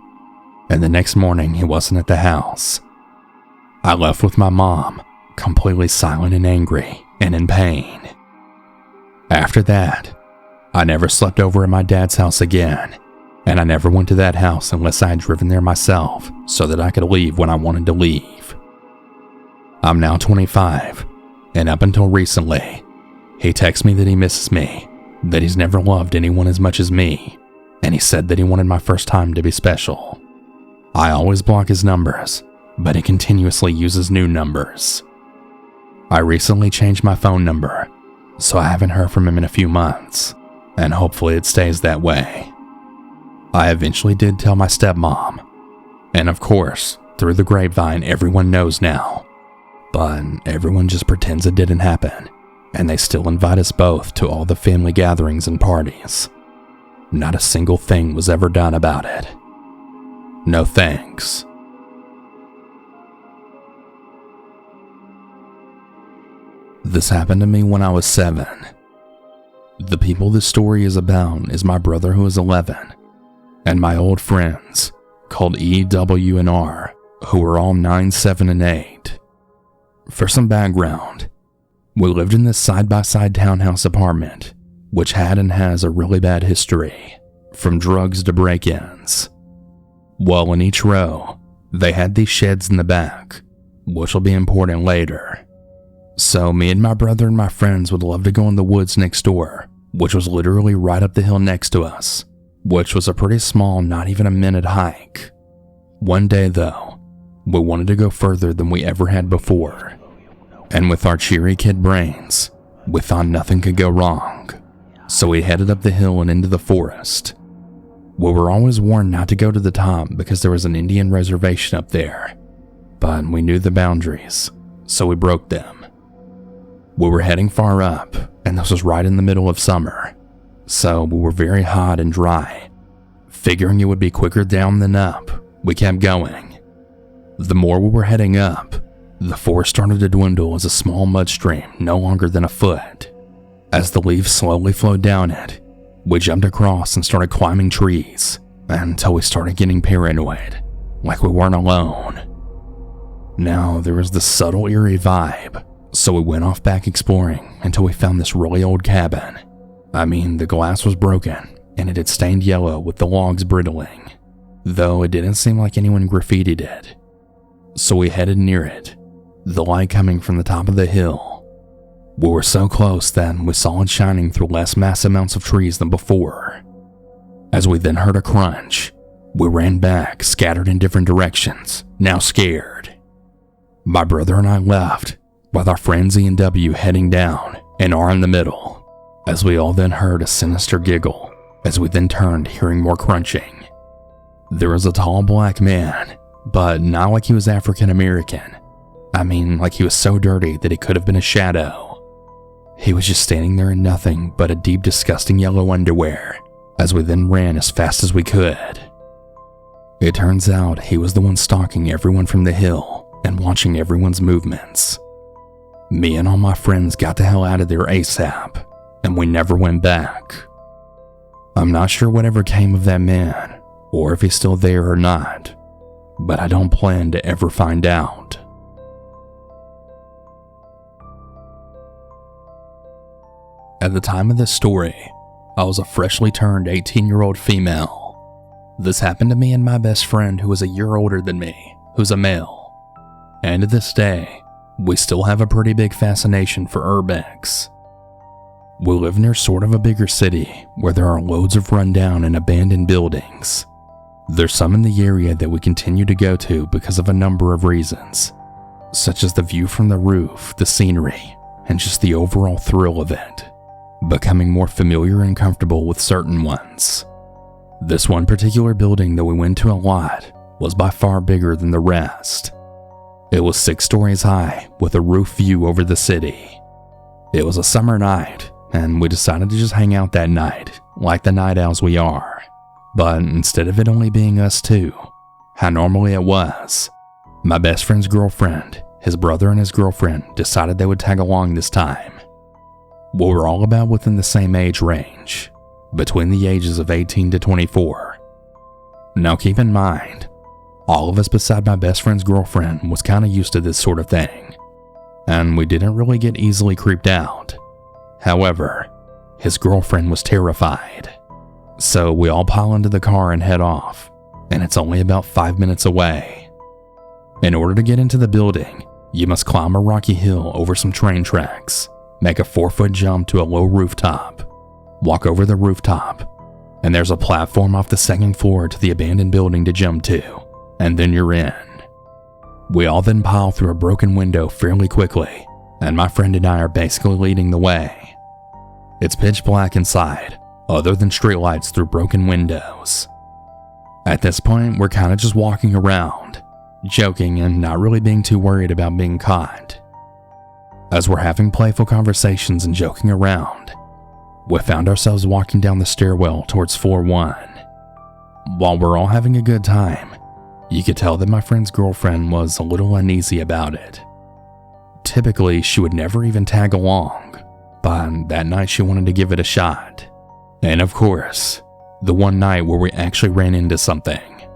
and the next morning he wasn't at the house. I left with my mom, completely silent and angry and in pain. After that, I never slept over at my dad's house again, and I never went to that house unless I had driven there myself so that I could leave when I wanted to leave. I'm now 25, and up until recently, he texts me that he misses me, that he's never loved anyone as much as me, and he said that he wanted my first time to be special. I always block his numbers, but he continuously uses new numbers. I recently changed my phone number, so I haven't heard from him in a few months, and hopefully it stays that way. I eventually did tell my stepmom, and of course, through the grapevine everyone knows now, but everyone just pretends it didn't happen, and they still invite us both to all the family gatherings and parties. Not a single thing was ever done about it. No thanks. This happened to me when I was 7. The people this story is about is my brother who is 11, and my old friends, called E, W, and R, who were all 9, 7, and 8. For some background, we lived in this side-by-side townhouse apartment, which had and has a really bad history, from drugs to break-ins. Well, in each row, they had these sheds in the back, which will be important later. So me and my brother and my friends would love to go in the woods next door, which was literally right up the hill next to us, which was a pretty small, not even a minute hike. One day though, we wanted to go further than we ever had before, and with our cheery kid brains, we thought nothing could go wrong, so we headed up the hill and into the forest. We were always warned not to go to the top because there was an Indian reservation up there, but we knew the boundaries, so we broke them. We were heading far up, and this was right in the middle of summer, so we were very hot and dry. Figuring it would be quicker down than up, we kept going. The more we were heading up, the forest started to dwindle as a small mud stream no longer than a foot. As the leaves slowly flowed down it, we jumped across and started climbing trees until we started getting paranoid, like we weren't alone. Now, there was this subtle eerie vibe, so we went off back exploring until we found this really old cabin. I mean, the glass was broken and it had stained yellow with the logs brittling. though it didn't seem like anyone graffitied it. So we headed near it, the light coming from the top of the hill. We were so close that we saw it shining through less mass amounts of trees than before. As we then heard a crunch, we ran back, scattered in different directions, now scared. My brother and I left, with our friends E and W heading down and R in the middle, as we all then heard a sinister giggle, as we then turned hearing more crunching. There was a tall black man, but not like he was African American. I mean, like he was so dirty that he could have been a shadow. He was just standing there in nothing but a deep, disgusting yellow underwear, as we then ran as fast as we could. It turns out he was the one stalking everyone from the hill and watching everyone's movements. Me and all my friends got the hell out of there ASAP, and we never went back. I'm not sure whatever came of that man, or if he's still there or not, but I don't plan to ever find out. At the time of this story, I was a freshly turned 18-year-old female. This happened to me and my best friend who was a year older than me, who's a male. And to this day, we still have a pretty big fascination for urbex. We live near sort of a bigger city where there are loads of rundown and abandoned buildings. There's some in the area that we continue to go to because of a number of reasons, such as the view from the roof, the scenery, and just the overall thrill of it. Becoming more familiar and comfortable with certain ones. This one particular building that we went to a lot was by far bigger than the rest. It was 6 stories high with a roof view over the city. It was a summer night, and we decided to just hang out that night, like the night owls we are. But instead of it only being us two, how normally it was, my best friend's girlfriend, his brother and his girlfriend decided they would tag along this time. We were all about within the same age range, between the ages of 18 to 24. Now keep in mind, all of us beside my best friend's girlfriend was kind of used to this sort of thing, and we didn't really get easily creeped out. However, his girlfriend was terrified. So we all pile into the car and head off, and it's only about 5 minutes away. In order to get into the building, you must climb a rocky hill over some train tracks, make a 4-foot jump to a low rooftop, walk over the rooftop, and there's a platform off the 2nd floor to the abandoned building to jump to, and then you're in. We all then pile through a broken window fairly quickly, and my friend and I are basically leading the way. It's pitch black inside, other than streetlights through broken windows. At this point, we're kind of just walking around, joking and not really being too worried about being caught. As we're having playful conversations and joking around, we found ourselves walking down the stairwell towards floor 1. While we're all having a good time, you could tell that my friend's girlfriend was a little uneasy about it. Typically, she would never even tag along, but that night she wanted to give it a shot. And of course, the one night where we actually ran into something.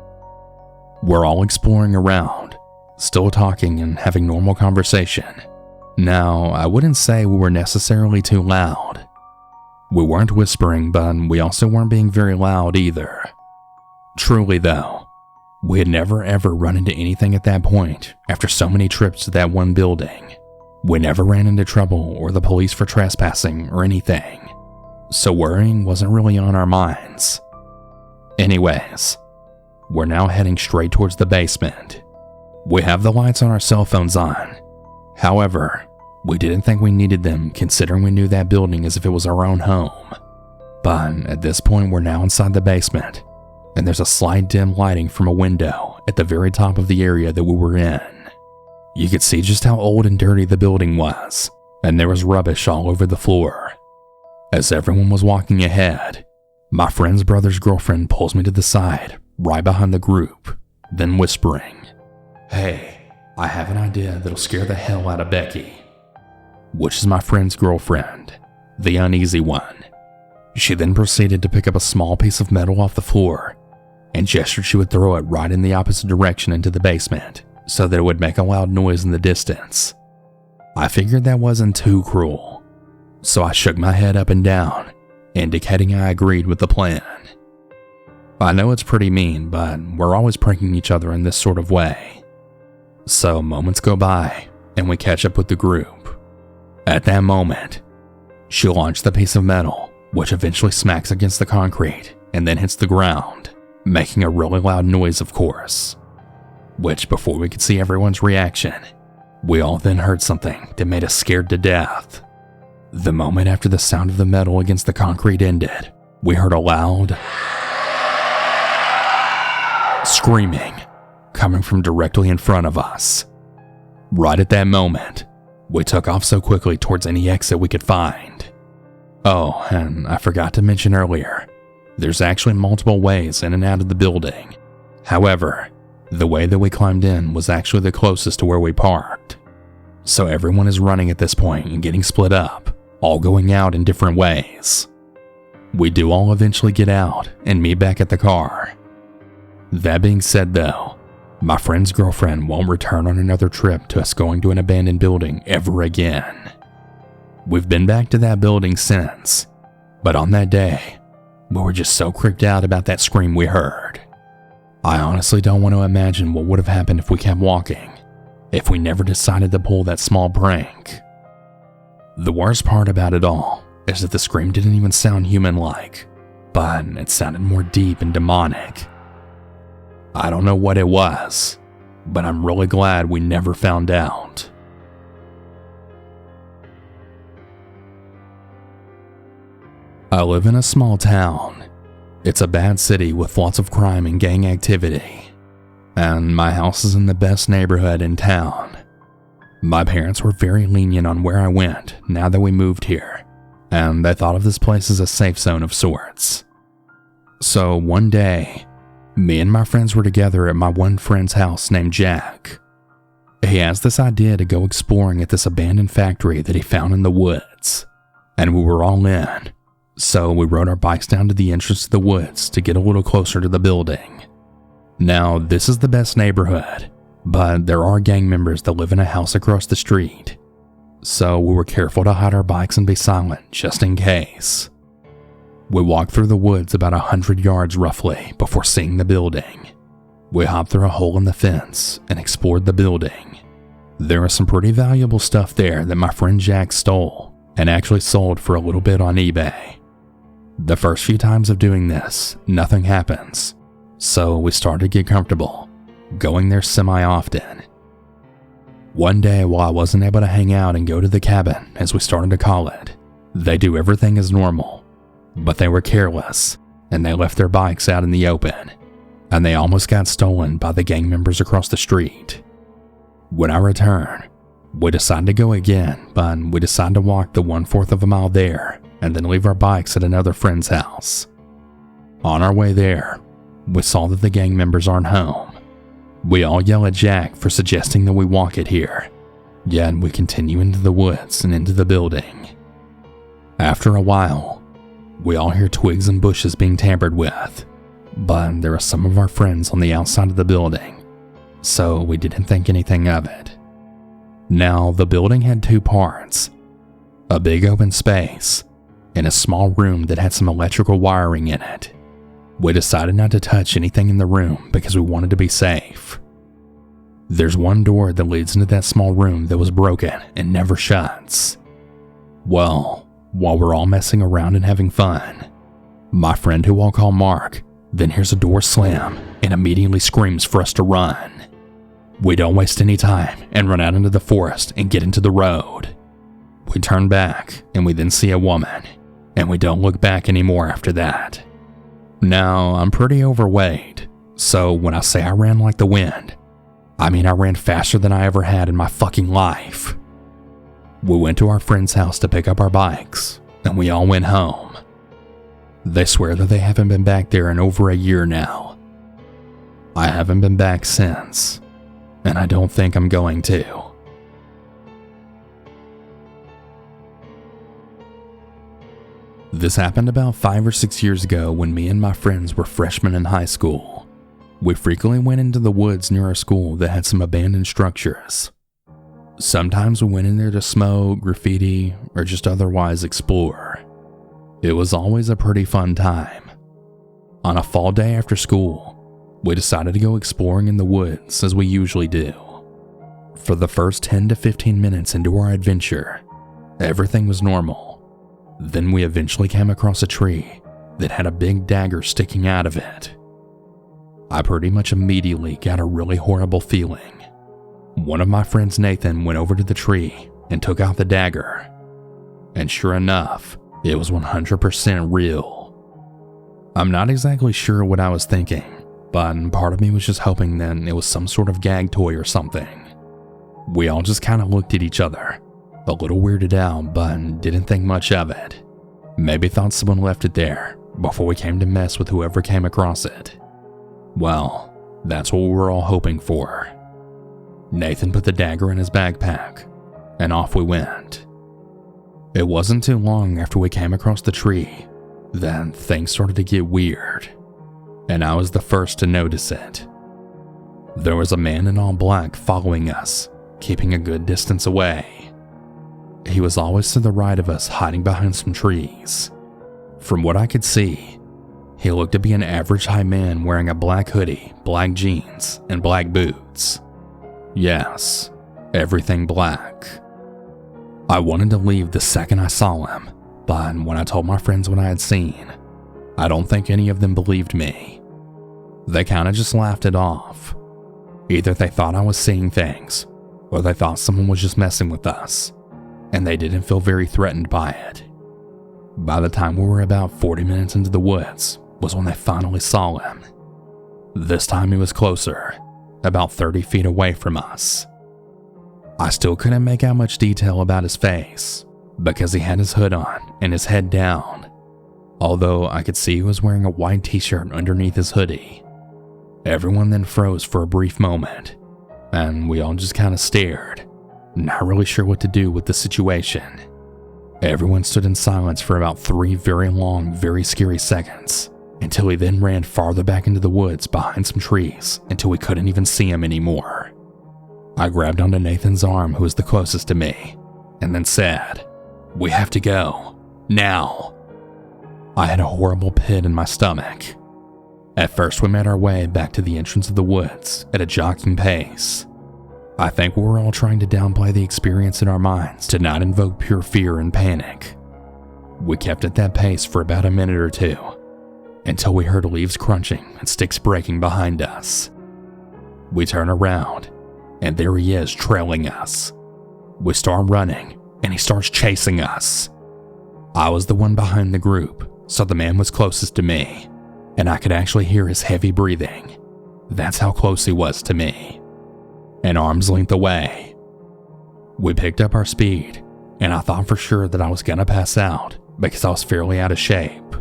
We're all exploring around, still talking and having normal conversation. Now, I wouldn't say we were necessarily too loud. We weren't whispering, but we also weren't being very loud either. Truly though, we had never ever run into anything at that point after so many trips to that one building. We never ran into trouble or the police for trespassing or anything, so worrying wasn't really on our minds. Anyways, we're now heading straight towards the basement. We have the lights on our cell phones on. However, we didn't think we needed them considering we knew that building as if it was our own home. But at this point we're now inside the basement, and there's a slight dim lighting from a window at the very top of the area that we were in. You could see just how old and dirty the building was, and there was rubbish all over the floor. As everyone was walking ahead, my friend's brother's girlfriend pulls me to the side, right behind the group, then whispering, "Hey, I have an idea that'll scare the hell out of Becky," which is my friend's girlfriend, the uneasy one. She then proceeded to pick up a small piece of metal off the floor and gestured she would throw it right in the opposite direction into the basement so that it would make a loud noise in the distance. I figured that wasn't too cruel, so I shook my head up and down, indicating I agreed with the plan. I know it's pretty mean, but we're always pranking each other in this sort of way. So moments go by, and we catch up with the group. At that moment, she launched the piece of metal, which eventually smacks against the concrete and then hits the ground, making a really loud noise, of course. Which, before we could see everyone's reaction, we all then heard something that made us scared to death. The moment after the sound of the metal against the concrete ended, we heard a loud screaming coming from directly in front of us. Right at that moment, we took off so quickly towards any exit we could find. Oh, and I forgot to mention earlier, there's actually multiple ways in and out of the building. However, the way that we climbed in was actually the closest to where we parked. So everyone is running at this point and getting split up, all going out in different ways. We do all eventually get out and meet back at the car. That being said though, my friend's girlfriend won't return on another trip to us going to an abandoned building ever again. We've been back to that building since, but on that day, we were just so creeped out about that scream we heard. I honestly don't want to imagine what would have happened if we kept walking, if we never decided to pull that small prank. The worst part about it all is that the scream didn't even sound human-like, but it sounded more deep and demonic. I don't know what it was, but I'm really glad we never found out. I live in a small town. It's a bad city with lots of crime and gang activity, and my house is in the best neighborhood in town. My parents were very lenient on where I went now that we moved here, and they thought of this place as a safe zone of sorts. So one day, me and my friends were together at my one friend's house named Jack. He has this idea to go exploring at this abandoned factory that he found in the woods, and we were all in. So we rode our bikes down to the entrance to the woods to get a little closer to the building. Now, this is the best neighborhood, but there are gang members that live in a house across the street. So we were careful to hide our bikes and be silent just in case. We walked through the woods about 100 yards roughly before seeing the building. We hopped through a hole in the fence and explored the building. There was some pretty valuable stuff there that my friend Jack stole and actually sold for a little bit on eBay. The first few times of doing this, nothing happens, so we started to get comfortable, going there semi-often. One day while I wasn't able to hang out and go to the cabin, as we started to call it, they do everything as normal, but they were careless, and they left their bikes out in the open, and they almost got stolen by the gang members across the street. When I returned, we decided to go again, but we decided to walk the 1/4 of a mile there and then leave our bikes at another friend's house. On our way there, we saw that the gang members aren't home. We all yell at Jack for suggesting that we walk it here, yet we continue into the woods and into the building. After a while, we all hear twigs and bushes being tampered with, but there are some of our friends on the outside of the building, so we didn't think anything of it. Now, the building had two parts, a big open space and a small room that had some electrical wiring in it. We decided not to touch anything in the room because we wanted to be safe. There's one door that leads into that small room that was broken and never shuts. Well, while we're all messing around and having fun, my friend, who I'll call Mark, then hears a door slam and immediately screams for us to run. We don't waste any time and run out into the forest and get into the road. We turn back and we then see a woman, and we don't look back anymore after that. Now, I'm pretty overweight, so when I say I ran like the wind, I mean I ran faster than I ever had in my fucking life. We went to our friend's house to pick up our bikes, and we all went home. They swear that they haven't been back there in over a year now. I haven't been back since, and I don't think I'm going to. This happened about 5 or 6 years ago when me and my friends were freshmen in high school. We frequently went into the woods near our school that had some abandoned structures. Sometimes we went in there to smoke, graffiti, or just otherwise explore. It was always a pretty fun time. On a fall day after school, we decided to go exploring in the woods as we usually do. For the first 10 to 15 minutes into our adventure, everything was normal. Then we eventually came across a tree that had a big dagger sticking out of it. I pretty much immediately got a really horrible feeling. One of my friends, Nathan, went over to the tree and took out the dagger. And sure enough, it was 100% real. I'm not exactly sure what I was thinking, but part of me was just hoping that it was some sort of gag toy or something. We all just kind of looked at each other, a little weirded out, but didn't think much of it. Maybe thought someone left it there before we came to mess with whoever came across it. Well, that's what we were all hoping for. Nathan put the dagger in his backpack, and off we went. It wasn't too long after we came across the tree that things started to get weird, and I was the first to notice it. There was a man in all black following us, keeping a good distance away. He was always to the right of us, hiding behind some trees. From what I could see, he looked to be an average height man wearing a black hoodie, black jeans, and black boots. Yes, everything black. I wanted to leave the second I saw him, but when I told my friends what I had seen, I don't think any of them believed me. They kind of just laughed it off. Either they thought I was seeing things, or they thought someone was just messing with us, and they didn't feel very threatened by it. By the time we were about 40 minutes into the woods was when they finally saw him. This time he was closer, about 30 feet away from us. I still couldn't make out much detail about his face, because he had his hood on and his head down, although I could see he was wearing a white t-shirt underneath his hoodie. Everyone then froze for a brief moment, and we all just kind of stared, not really sure what to do with the situation. Everyone stood in silence for about 3 very long, very scary seconds, until he then ran farther back into the woods behind some trees until we couldn't even see him anymore. I grabbed onto Nathan's arm, who was the closest to me, and then said, "We have to go, now." I had a horrible pit in my stomach. At first we made our way back to the entrance of the woods at a jogging pace. I think we were all trying to downplay the experience in our minds to not invoke pure fear and panic. We kept at that pace for about a minute or two, until we heard leaves crunching and sticks breaking behind us. We turn around, and there he is trailing us. We start running, and he starts chasing us. I was the one behind the group, so the man was closest to me, and I could actually hear his heavy breathing. That's how close he was to me. An arm's length away. We picked up our speed, and I thought for sure that I was gonna pass out because I was fairly out of shape.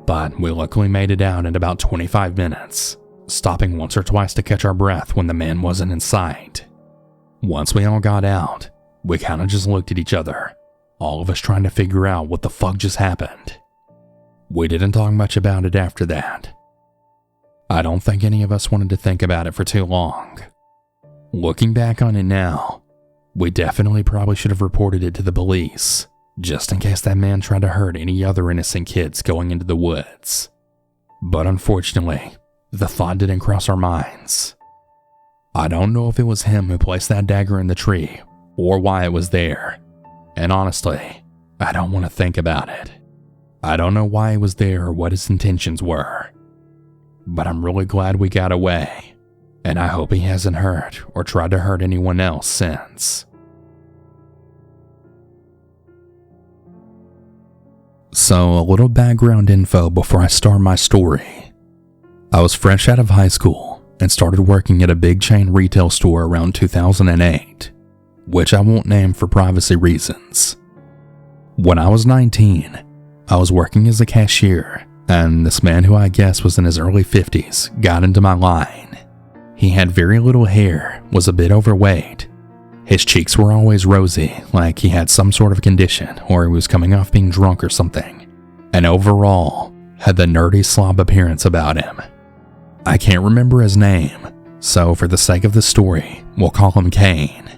But we luckily made it out in about 25 minutes, stopping once or twice to catch our breath when the man wasn't in sight. Once we all got out, we kinda just looked at each other, all of us trying to figure out what the fuck just happened. We didn't talk much about it after that. I don't think any of us wanted to think about it for too long. Looking back on it now, we definitely probably should have reported it to the police, just in case that man tried to hurt any other innocent kids going into the woods. But unfortunately, the thought didn't cross our minds. I don't know if it was him who placed that dagger in the tree, or why it was there, and honestly, I don't want to think about it. I don't know why he was there or what his intentions were, but I'm really glad we got away, and I hope he hasn't hurt or tried to hurt anyone else since. So, a little background info before I start my story. I was fresh out of high school and started working at a big chain retail store around 2008, which I won't name for privacy reasons. When I was 19, I was working as a cashier, and this man, who I guess was in his early 50s, got into my line. He had very little hair, was a bit overweight. His cheeks were always rosy, like he had some sort of condition or he was coming off being drunk or something, and overall had the nerdy slob appearance about him. I can't remember his name, so for the sake of the story, we'll call him Kane.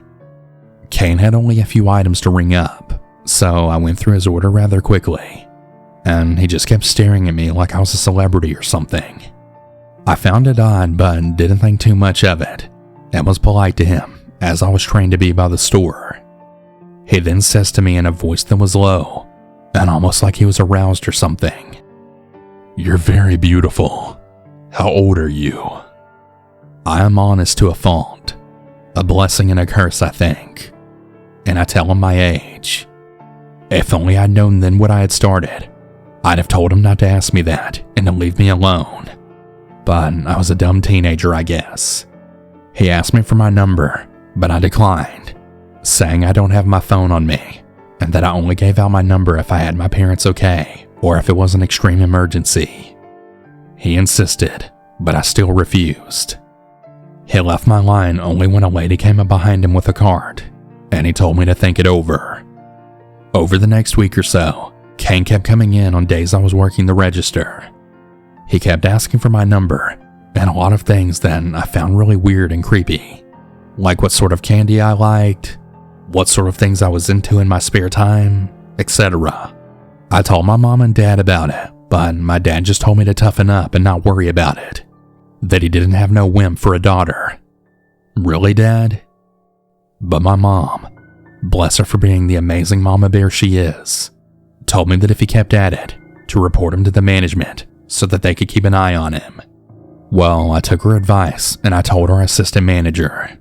Kane had only a few items to ring up, so I went through his order rather quickly. and he just kept staring at me like I was a celebrity or something. I found it odd, but didn't think too much of it, and was polite to him, as I was trained to be by the store. He then says to me in a voice that was low, and almost like he was aroused or something, "You're very beautiful. How old are you?" I am honest to a fault. A blessing and a curse, I think. And I tell him my age. If only I'd known then what I had started, I'd have told him not to ask me that and to leave me alone. But I was a dumb teenager, I guess. He asked me for my number, but I declined, saying I don't have my phone on me, and that I only gave out my number if I had my parents okay, or if it was an extreme emergency. He insisted, but I still refused. He left my line only when a lady came up behind him with a cart, and he told me to think it over. Over the next week or so, Kane kept coming in on days I was working the register. He kept asking for my number, and a lot of things that I found really weird and creepy, like what sort of candy I liked, what sort of things I was into in my spare time, etc. I told my mom and dad about it, but my dad just told me to toughen up and not worry about it, that he didn't have no whim for a daughter. Really, Dad? But my mom, bless her for being the amazing mama bear she is, told me that if he kept at it, to report him to the management so that they could keep an eye on him. Well, I took her advice and I told our assistant manager.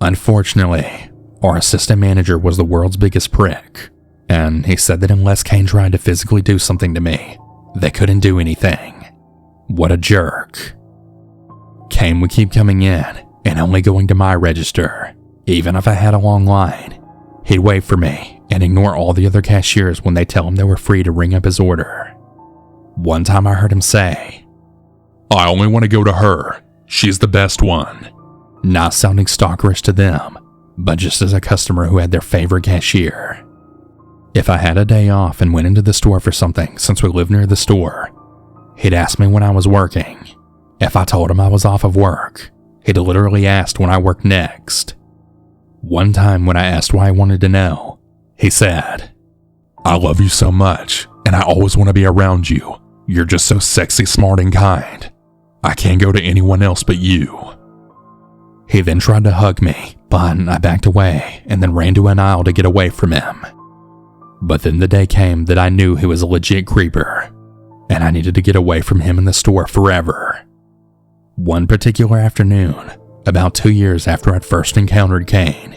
Unfortunately, our assistant manager was the world's biggest prick, and he said that unless Kane tried to physically do something to me, they couldn't do anything. What a jerk. Kane would keep coming in and only going to my register. Even if I had a long line, he'd wait for me and ignore all the other cashiers when they tell him they were free to ring up his order. One time I heard him say, "I only want to go to her. She's the best one." Not sounding stalkerish to them, but just as a customer who had their favorite cashier. If I had a day off and went into the store for something since we lived near the store, he'd ask me when I was working. If I told him I was off of work, he'd literally ask when I worked next. One time when I asked why I wanted to know, he said, "I love you so much, and I always want to be around you. You're just so sexy, smart, and kind. I can't go to anyone else but you." He then tried to hug me, but I backed away and then ran to an aisle to get away from him. But then the day came that I knew he was a legit creeper, and I needed to get away from him in the store forever. One particular afternoon, about 2 years after I'd first encountered Kane,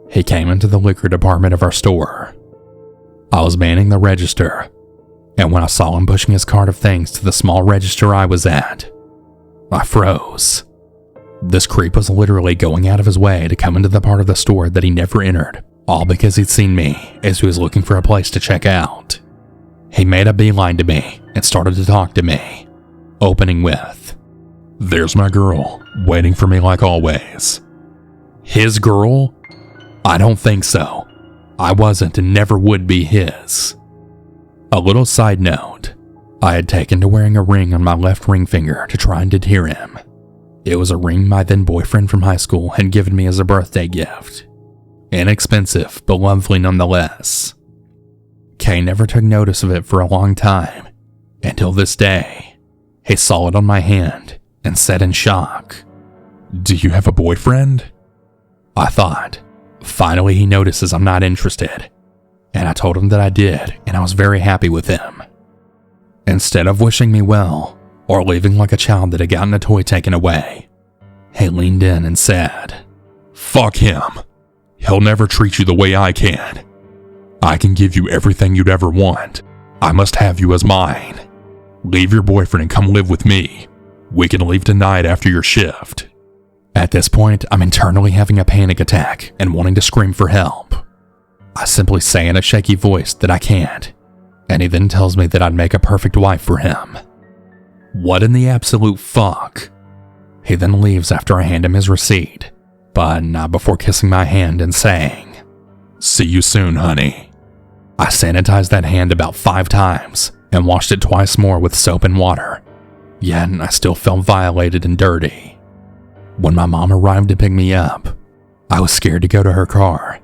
he came into the liquor department of our store. I was manning the register, and when I saw him pushing his cart of things to the small register I was at, I froze. This creep was literally going out of his way to come into the part of the store that he never entered, all because he'd seen me as he was looking for a place to check out. He made a beeline to me and started to talk to me, opening with, "There's my girl, waiting for me like always." His girl? I don't think so. I wasn't and never would be his. A little side note, I had taken to wearing a ring on my left ring finger to try and deter him. It was a ring my then boyfriend from high school had given me as a birthday gift. Inexpensive, but lovely nonetheless. Kay never took notice of it for a long time, until this day. He saw it on my hand and said in shock, "Do you have a boyfriend?" I thought, finally he notices I'm not interested, and I told him that I did and I was very happy with him. Instead of wishing me well, or leaving like a child that had gotten a toy taken away, he leaned in and said, "Fuck him. He'll never treat you the way I can. I can give you everything you'd ever want. I must have you as mine. Leave your boyfriend and come live with me. We can leave tonight after your shift." At this point, I'm internally having a panic attack and wanting to scream for help. I simply say in a shaky voice that I can't, and he then tells me that I'd make a perfect wife for him. What in the absolute fuck? He then leaves after I hand him his receipt, but not before kissing my hand and saying, "See you soon, honey." I sanitized that hand about 5 times and washed it twice more with soap and water, yet I still felt violated and dirty. When my mom arrived to pick me up, I was scared to go to her car.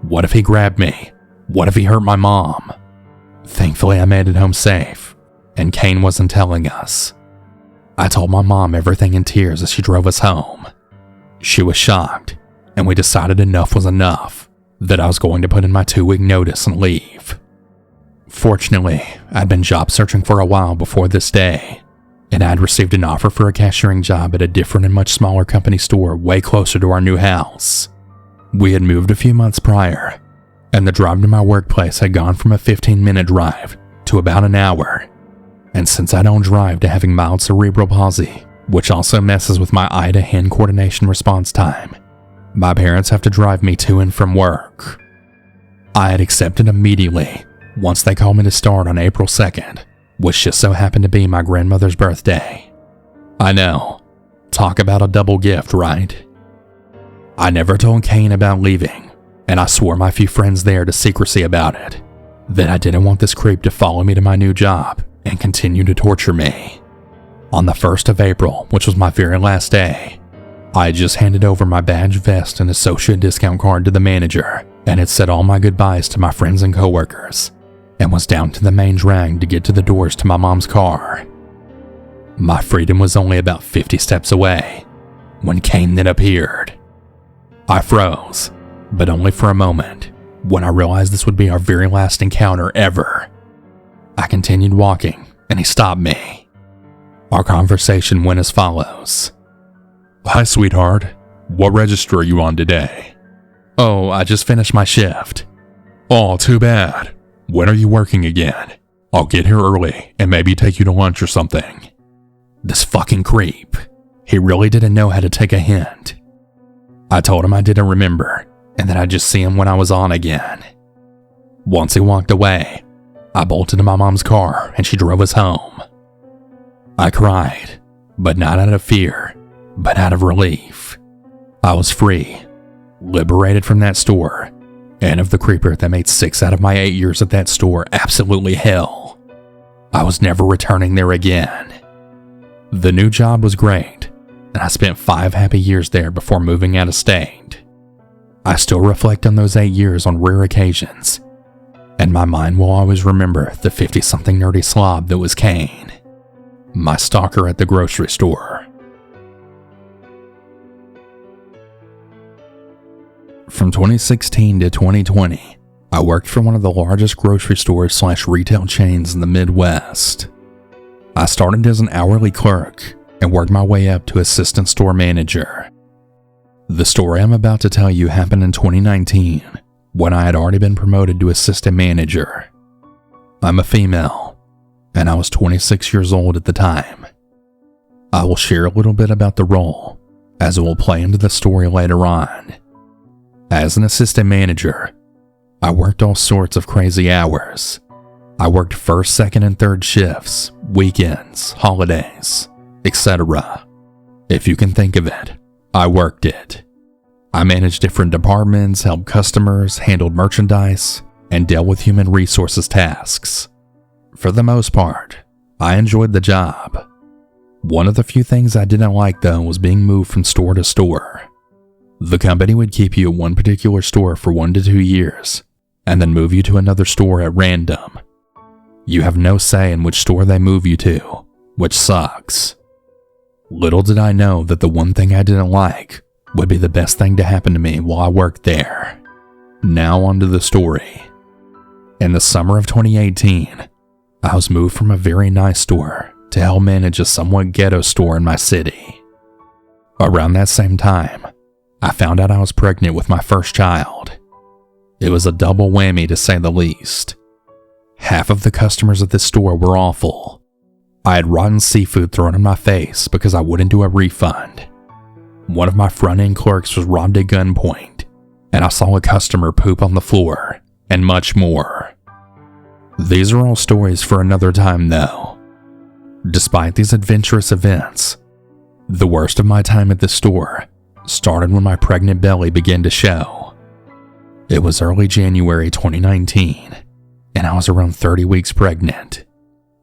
What if he grabbed me? What if he hurt my mom? Thankfully, I made it home safe, and Kane wasn't telling us. I told my mom everything in tears as she drove us home. She was shocked, and we decided enough was enough, that I was going to put in my 2-week notice and leave. Fortunately, I'd been job searching for a while before this day, and I'd received an offer for a cashiering job at a different and much smaller company store way closer to our new house. We had moved a few months prior, and the drive to my workplace had gone from a 15-minute drive to about an hour. And since I don't drive to having mild cerebral palsy, which also messes with my eye-to-hand coordination response time, my parents have to drive me to and from work. I had accepted immediately once they called me to start on April 2nd, which just so happened to be my grandmother's birthday. I know, talk about a double gift, right? I never told Kane about leaving, and I swore my few friends there to secrecy about it, that I didn't want this creep to follow me to my new job and continue to torture me. On the 1st of April, which was my very last day, I had just handed over my badge, vest, and associate discount card to the manager and had said all my goodbyes to my friends and coworkers, and was down to the main drag to get to the doors to my mom's car. My freedom was only about 50 steps away when Kane then appeared. I froze, but only for a moment, when I realized this would be our very last encounter ever. I continued walking, and he stopped me. Our conversation went as follows. Hi, sweetheart. What register are you on today? Oh, I just finished my shift. Oh, too bad. When are you working again? I'll get here early and maybe take you to lunch or something. This fucking creep. He really didn't know how to take a hint. I told him I didn't remember, and that I'd just see him when I was on again. Once he walked away, I bolted to my mom's car and she drove us home. I cried, but not out of fear, but out of relief. I was free, liberated from that store, and of the creeper that made 6 out of my 8 years at that store absolutely hell. I was never returning there again. The new job was great, and I spent 5 happy years there before moving out of state. I still reflect on those 8 years on rare occasions, and my mind will always remember the 50-something nerdy slob that was Kane, my stalker at the grocery store. From 2016 to 2020, I worked for one of the largest grocery stores / retail chains in the Midwest. I started as an hourly clerk and worked my way up to assistant store manager. The story I'm about to tell you happened in 2019, when I had already been promoted to assistant manager. I'm a female, and I was 26 years old at the time. I will share a little bit about the role, as it will play into the story later on. As an assistant manager, I worked all sorts of crazy hours. I worked first, second, and third shifts, weekends, holidays, etc. If you can think of it, I worked it. I managed different departments, helped customers, handled merchandise, and dealt with human resources tasks. For the most part, I enjoyed the job. One of the few things I didn't like, though, was being moved from store to store. The company would keep you at one particular store for 1 to 2 years, and then move you to another store at random. You have no say in which store they move you to, which sucks. Little did I know that the one thing I didn't like would be the best thing to happen to me while I worked there. Now onto the story. In the summer of 2018, I was moved from a very nice store to help manage a somewhat ghetto store in my city. Around that same time, I found out I was pregnant with my first child. It was a double whammy, to say the least. Half of the customers at this store were awful. I had rotten seafood thrown in my face because I wouldn't do a refund. One of my front-end clerks was robbed at gunpoint, and I saw a customer poop on the floor, and much more. These are all stories for another time, though. Despite these adventurous events, the worst of my time at this store started when my pregnant belly began to show. It was early January 2019, and I was around 30 weeks pregnant.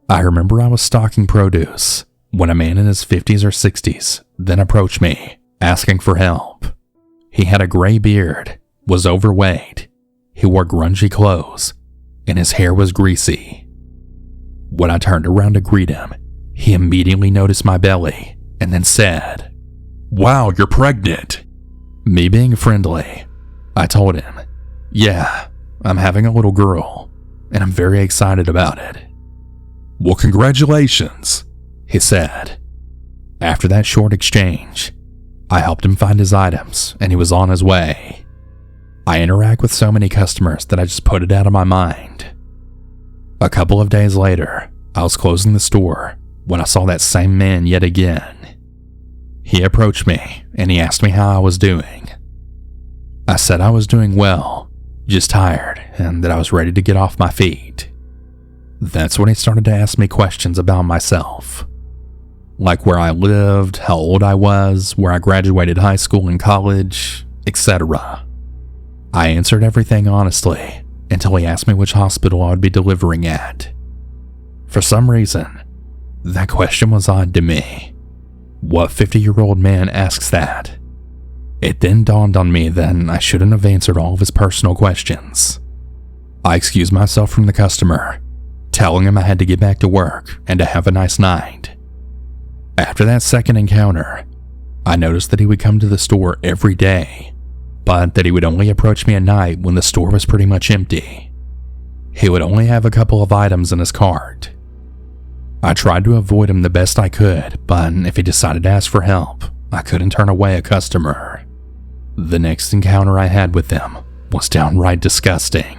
I remember I was stocking produce when a man in his 50s or 60s then approached me, asking for help. He had a gray beard, was overweight, he wore grungy clothes, and his hair was greasy. When I turned around to greet him, he immediately noticed my belly and then said, "Wow, you're pregnant." Me being friendly, I told him, "Yeah, I'm having a little girl, and I'm very excited about it." "Well, congratulations," he said. After that short exchange, I helped him find his items, and he was on his way. I interact with so many customers that I just put it out of my mind. A couple of days later, I was closing the store when I saw that same man yet again. He approached me and he asked me how I was doing. I said I was doing well, just tired, and that I was ready to get off my feet. That's when he started to ask me questions about myself, like where I lived, how old I was, where I graduated high school and college, etc. I answered everything honestly until he asked me which hospital I would be delivering at. For some reason, that question was odd to me. What 50-year-old man asks that? It then dawned on me that I shouldn't have answered all of his personal questions. I excused myself from the customer, telling him I had to get back to work and to have a nice night. After that second encounter, I noticed that he would come to the store every day, but that he would only approach me at night when the store was pretty much empty. He would only have a couple of items in his cart. I tried to avoid him the best I could, but if he decided to ask for help, I couldn't turn away a customer. The next encounter I had with him was downright disgusting.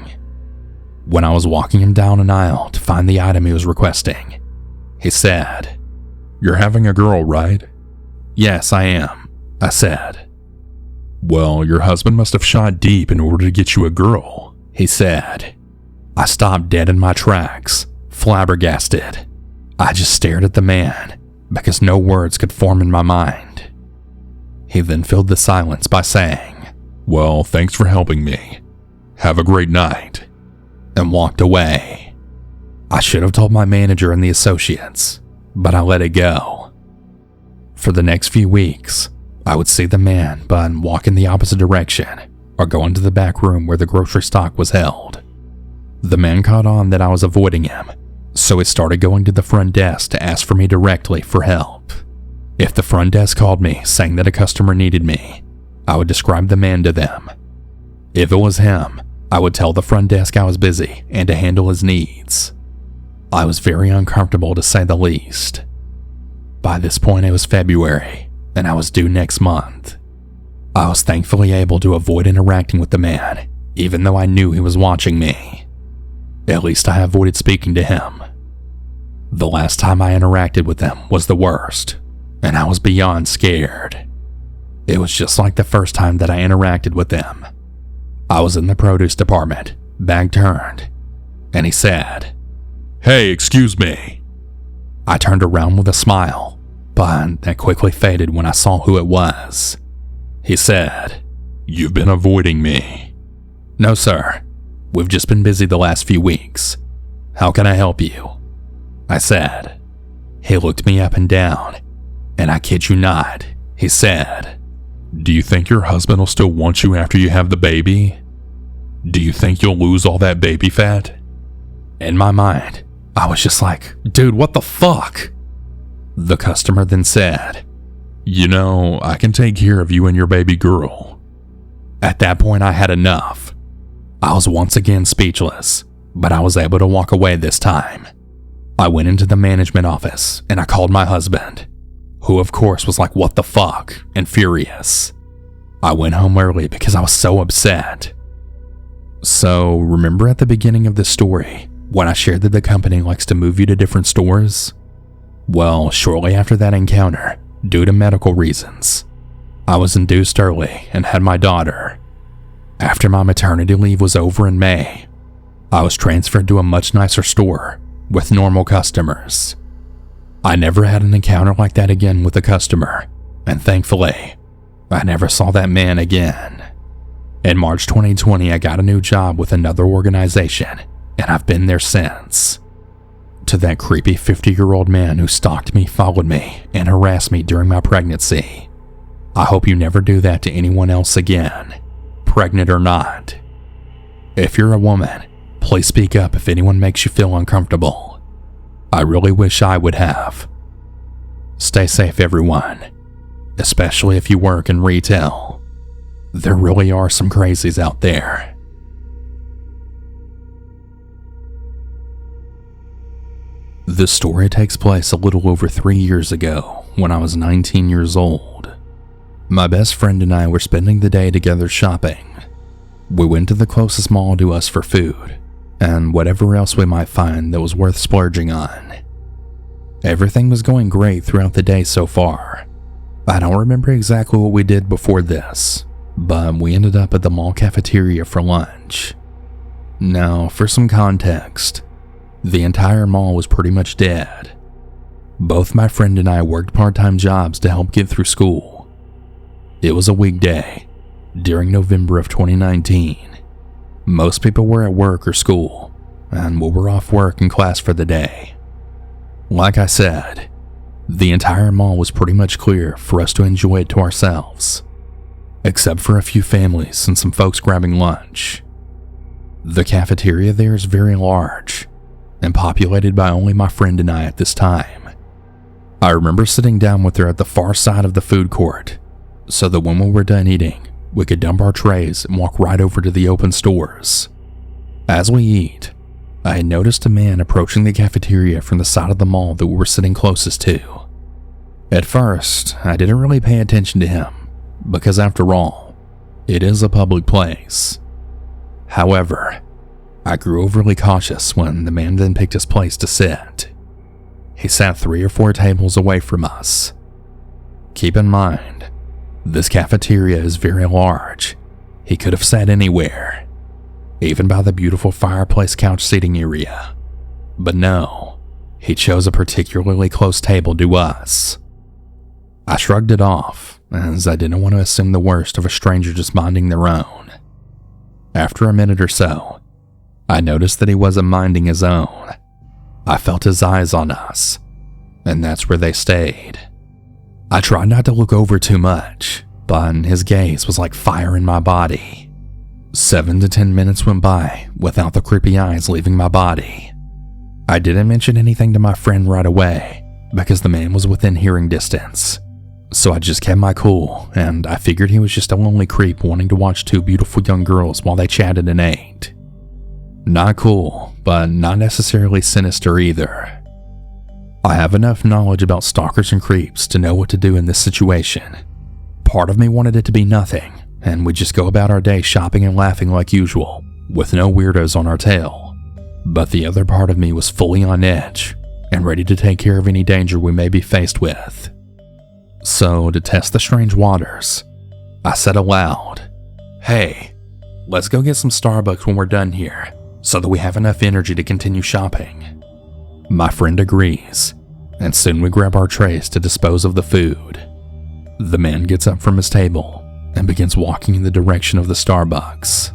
When I was walking him down an aisle to find the item he was requesting, he said, "You're having a girl, right?" "Yes, I am," I said. "Well, your husband must have shot deep in order to get you a girl," he said. I stopped dead in my tracks, flabbergasted. I just stared at the man because no words could form in my mind. He then filled the silence by saying, "Well, thanks for helping me. Have a great night," and walked away. I should have told my manager and the associates, but I let it go. For the next few weeks, I would see the man but walk in the opposite direction or go into the back room where the grocery stock was held. The man caught on that I was avoiding him, so he started going to the front desk to ask for me directly for help. If the front desk called me saying that a customer needed me, I would describe the man to them. If it was him, I would tell the front desk I was busy and to handle his needs. I was very uncomfortable to say the least. By this point it was February, and I was due next month. I was thankfully able to avoid interacting with the man, even though I knew he was watching me. At least I avoided speaking to him. The last time I interacted with him was the worst, and I was beyond scared. It was just like the first time that I interacted with him. I was in the produce department, back turned, and he said, "Hey, excuse me." I turned around with a smile, but that quickly faded when I saw who it was. He said, "You've been avoiding me." "No, sir. We've just been busy the last few weeks. How can I help you?" I said. He looked me up and down, and I kid you not, he said, "Do you think your husband will still want you after you have the baby? Do you think you'll lose all that baby fat?" In my mind, I was just like, dude, what the fuck? The customer then said, "You know, I can take care of you and your baby girl." At that point, I had enough. I was once again speechless, but I was able to walk away this time. I went into the management office and I called my husband, who of course was like, what the fuck, and furious. I went home early because I was so upset. So, remember at the beginning of the story, when I shared that the company likes to move you to different stores? Well, shortly after that encounter, due to medical reasons, I was induced early and had my daughter. After my maternity leave was over in May, I was transferred to a much nicer store with normal customers. I never had an encounter like that again with a customer, and thankfully, I never saw that man again. In March 2020, I got a new job with another organization, and I've been there since. To that creepy 50-year-old man who stalked me, followed me, and harassed me during my pregnancy, I hope you never do that to anyone else again, pregnant or not. If you're a woman, Please speak up if anyone makes you feel uncomfortable. I really wish I would have. Stay safe, everyone, especially if you work in retail. There really are some crazies out there. This story takes place a little over 3 years ago when I was 19 years old. My best friend and I were spending the day together shopping. We went to the closest mall to us for food, and whatever else we might find that was worth splurging on. Everything was going great throughout the day so far. I don't remember exactly what we did before this, but we ended up at the mall cafeteria for lunch. Now, for some context, the entire mall was pretty much dead. Both my friend and I worked part-time jobs to help get through school. It was a weekday, during November of 2019. Most people were at work or school, and we were off work and class for the day. Like I said, the entire mall was pretty much clear for us to enjoy it to ourselves, except for a few families and some folks grabbing lunch. The cafeteria there is very large, and populated by only my friend and I at this time. I remember sitting down with her at the far side of the food court, so that when we were done eating, we could dump our trays and walk right over to the open stores. As we eat, I had noticed a man approaching the cafeteria from the side of the mall that we were sitting closest to. At first, I didn't really pay attention to him, because after all, it is a public place. However, I grew overly cautious when the man then picked his place to sit. He sat 3 or 4 tables away from us. Keep in mind, this cafeteria is very large. He could have sat anywhere, even by the beautiful fireplace couch seating area. But no, he chose a particularly close table to us. I shrugged it off, as I didn't want to assume the worst of a stranger just minding their own. After a minute or so, I noticed that he wasn't minding his own. I felt his eyes on us, and that's where they stayed. I tried not to look over too much, but his gaze was like fire in my body. 7 to 10 minutes went by without the creepy eyes leaving my body. I didn't mention anything to my friend right away, because the man was within hearing distance. So I just kept my cool, and I figured he was just a lonely creep wanting to watch 2 beautiful young girls while they chatted and ate. Not cool, but not necessarily sinister either. I have enough knowledge about stalkers and creeps to know what to do in this situation. Part of me wanted it to be nothing, and we'd just go about our day shopping and laughing like usual, with no weirdos on our tail. But the other part of me was fully on edge, and ready to take care of any danger we may be faced with. So, to test the strange waters, I said aloud, "Hey, let's go get some Starbucks when we're done here, so that we have enough energy to continue shopping." My friend agrees, and soon we grab our trays to dispose of the food. The man gets up from his table and begins walking in the direction of the Starbucks.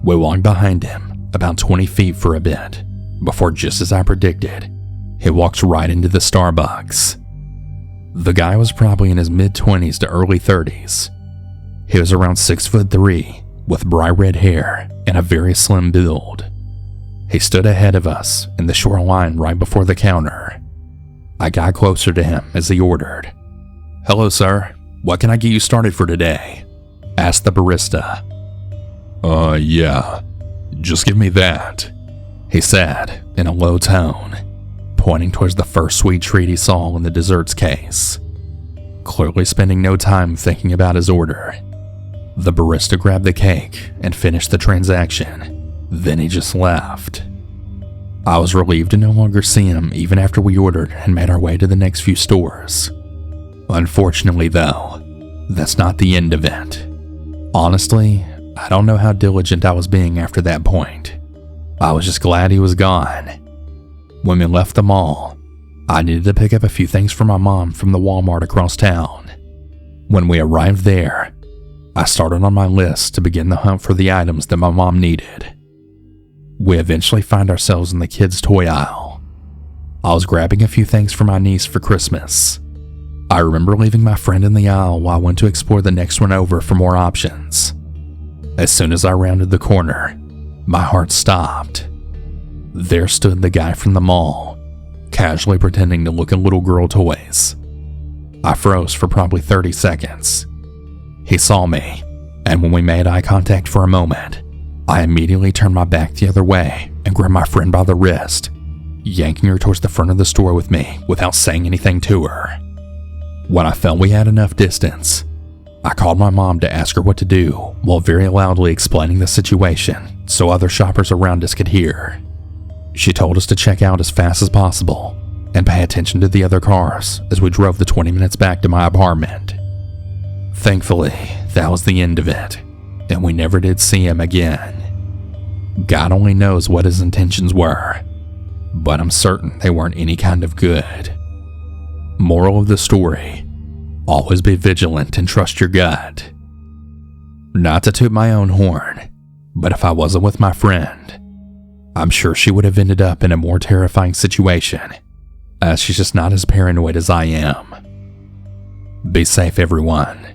We walk behind him about 20 feet for a bit, before, just as I predicted, he walks right into the Starbucks. The guy was probably in his mid-20s to early 30s. He was around 6'3", with bright red hair and a very slim build. He stood ahead of us in the short line right before the counter. I got closer to him as he ordered. "Hello, sir. What can I get you started for today?" asked the barista. Yeah. Just give me that," he said in a low tone, pointing towards the first sweet treat he saw in the desserts case. Clearly spending no time thinking about his order, the barista grabbed the cake and finished the transaction. Then he just left. I was relieved to no longer see him even after we ordered and made our way to the next few stores. Unfortunately though, that's not the end of it. Honestly, I don't know how diligent I was being after that point. I was just glad he was gone. When we left the mall, I needed to pick up a few things for my mom from the Walmart across town. When we arrived there, I started on my list to begin the hunt for the items that my mom needed. We eventually find ourselves in the kids' toy aisle. I was grabbing a few things for my niece for Christmas. I remember leaving my friend in the aisle while I went to explore the next one over for more options. As soon as I rounded the corner, My heart stopped. There stood the guy from the mall, casually pretending to look at little girl toys. I froze for probably 30 seconds. He saw me, and when we made eye contact for a moment, I immediately turned my back the other way and grabbed my friend by the wrist, yanking her towards the front of the store with me without saying anything to her. When I felt we had enough distance, I called my mom to ask her what to do while very loudly explaining the situation so other shoppers around us could hear. She told us to check out as fast as possible and pay attention to the other cars as we drove the 20 minutes back to my apartment. Thankfully, that was the end of it, and we never did see him again. God only knows what his intentions were, but I'm certain they weren't any kind of good. Moral of the story: always be vigilant and trust your gut. Not to toot my own horn, but if I wasn't with my friend, I'm sure she would have ended up in a more terrifying situation, as she's just not as paranoid as I am. Be safe, everyone.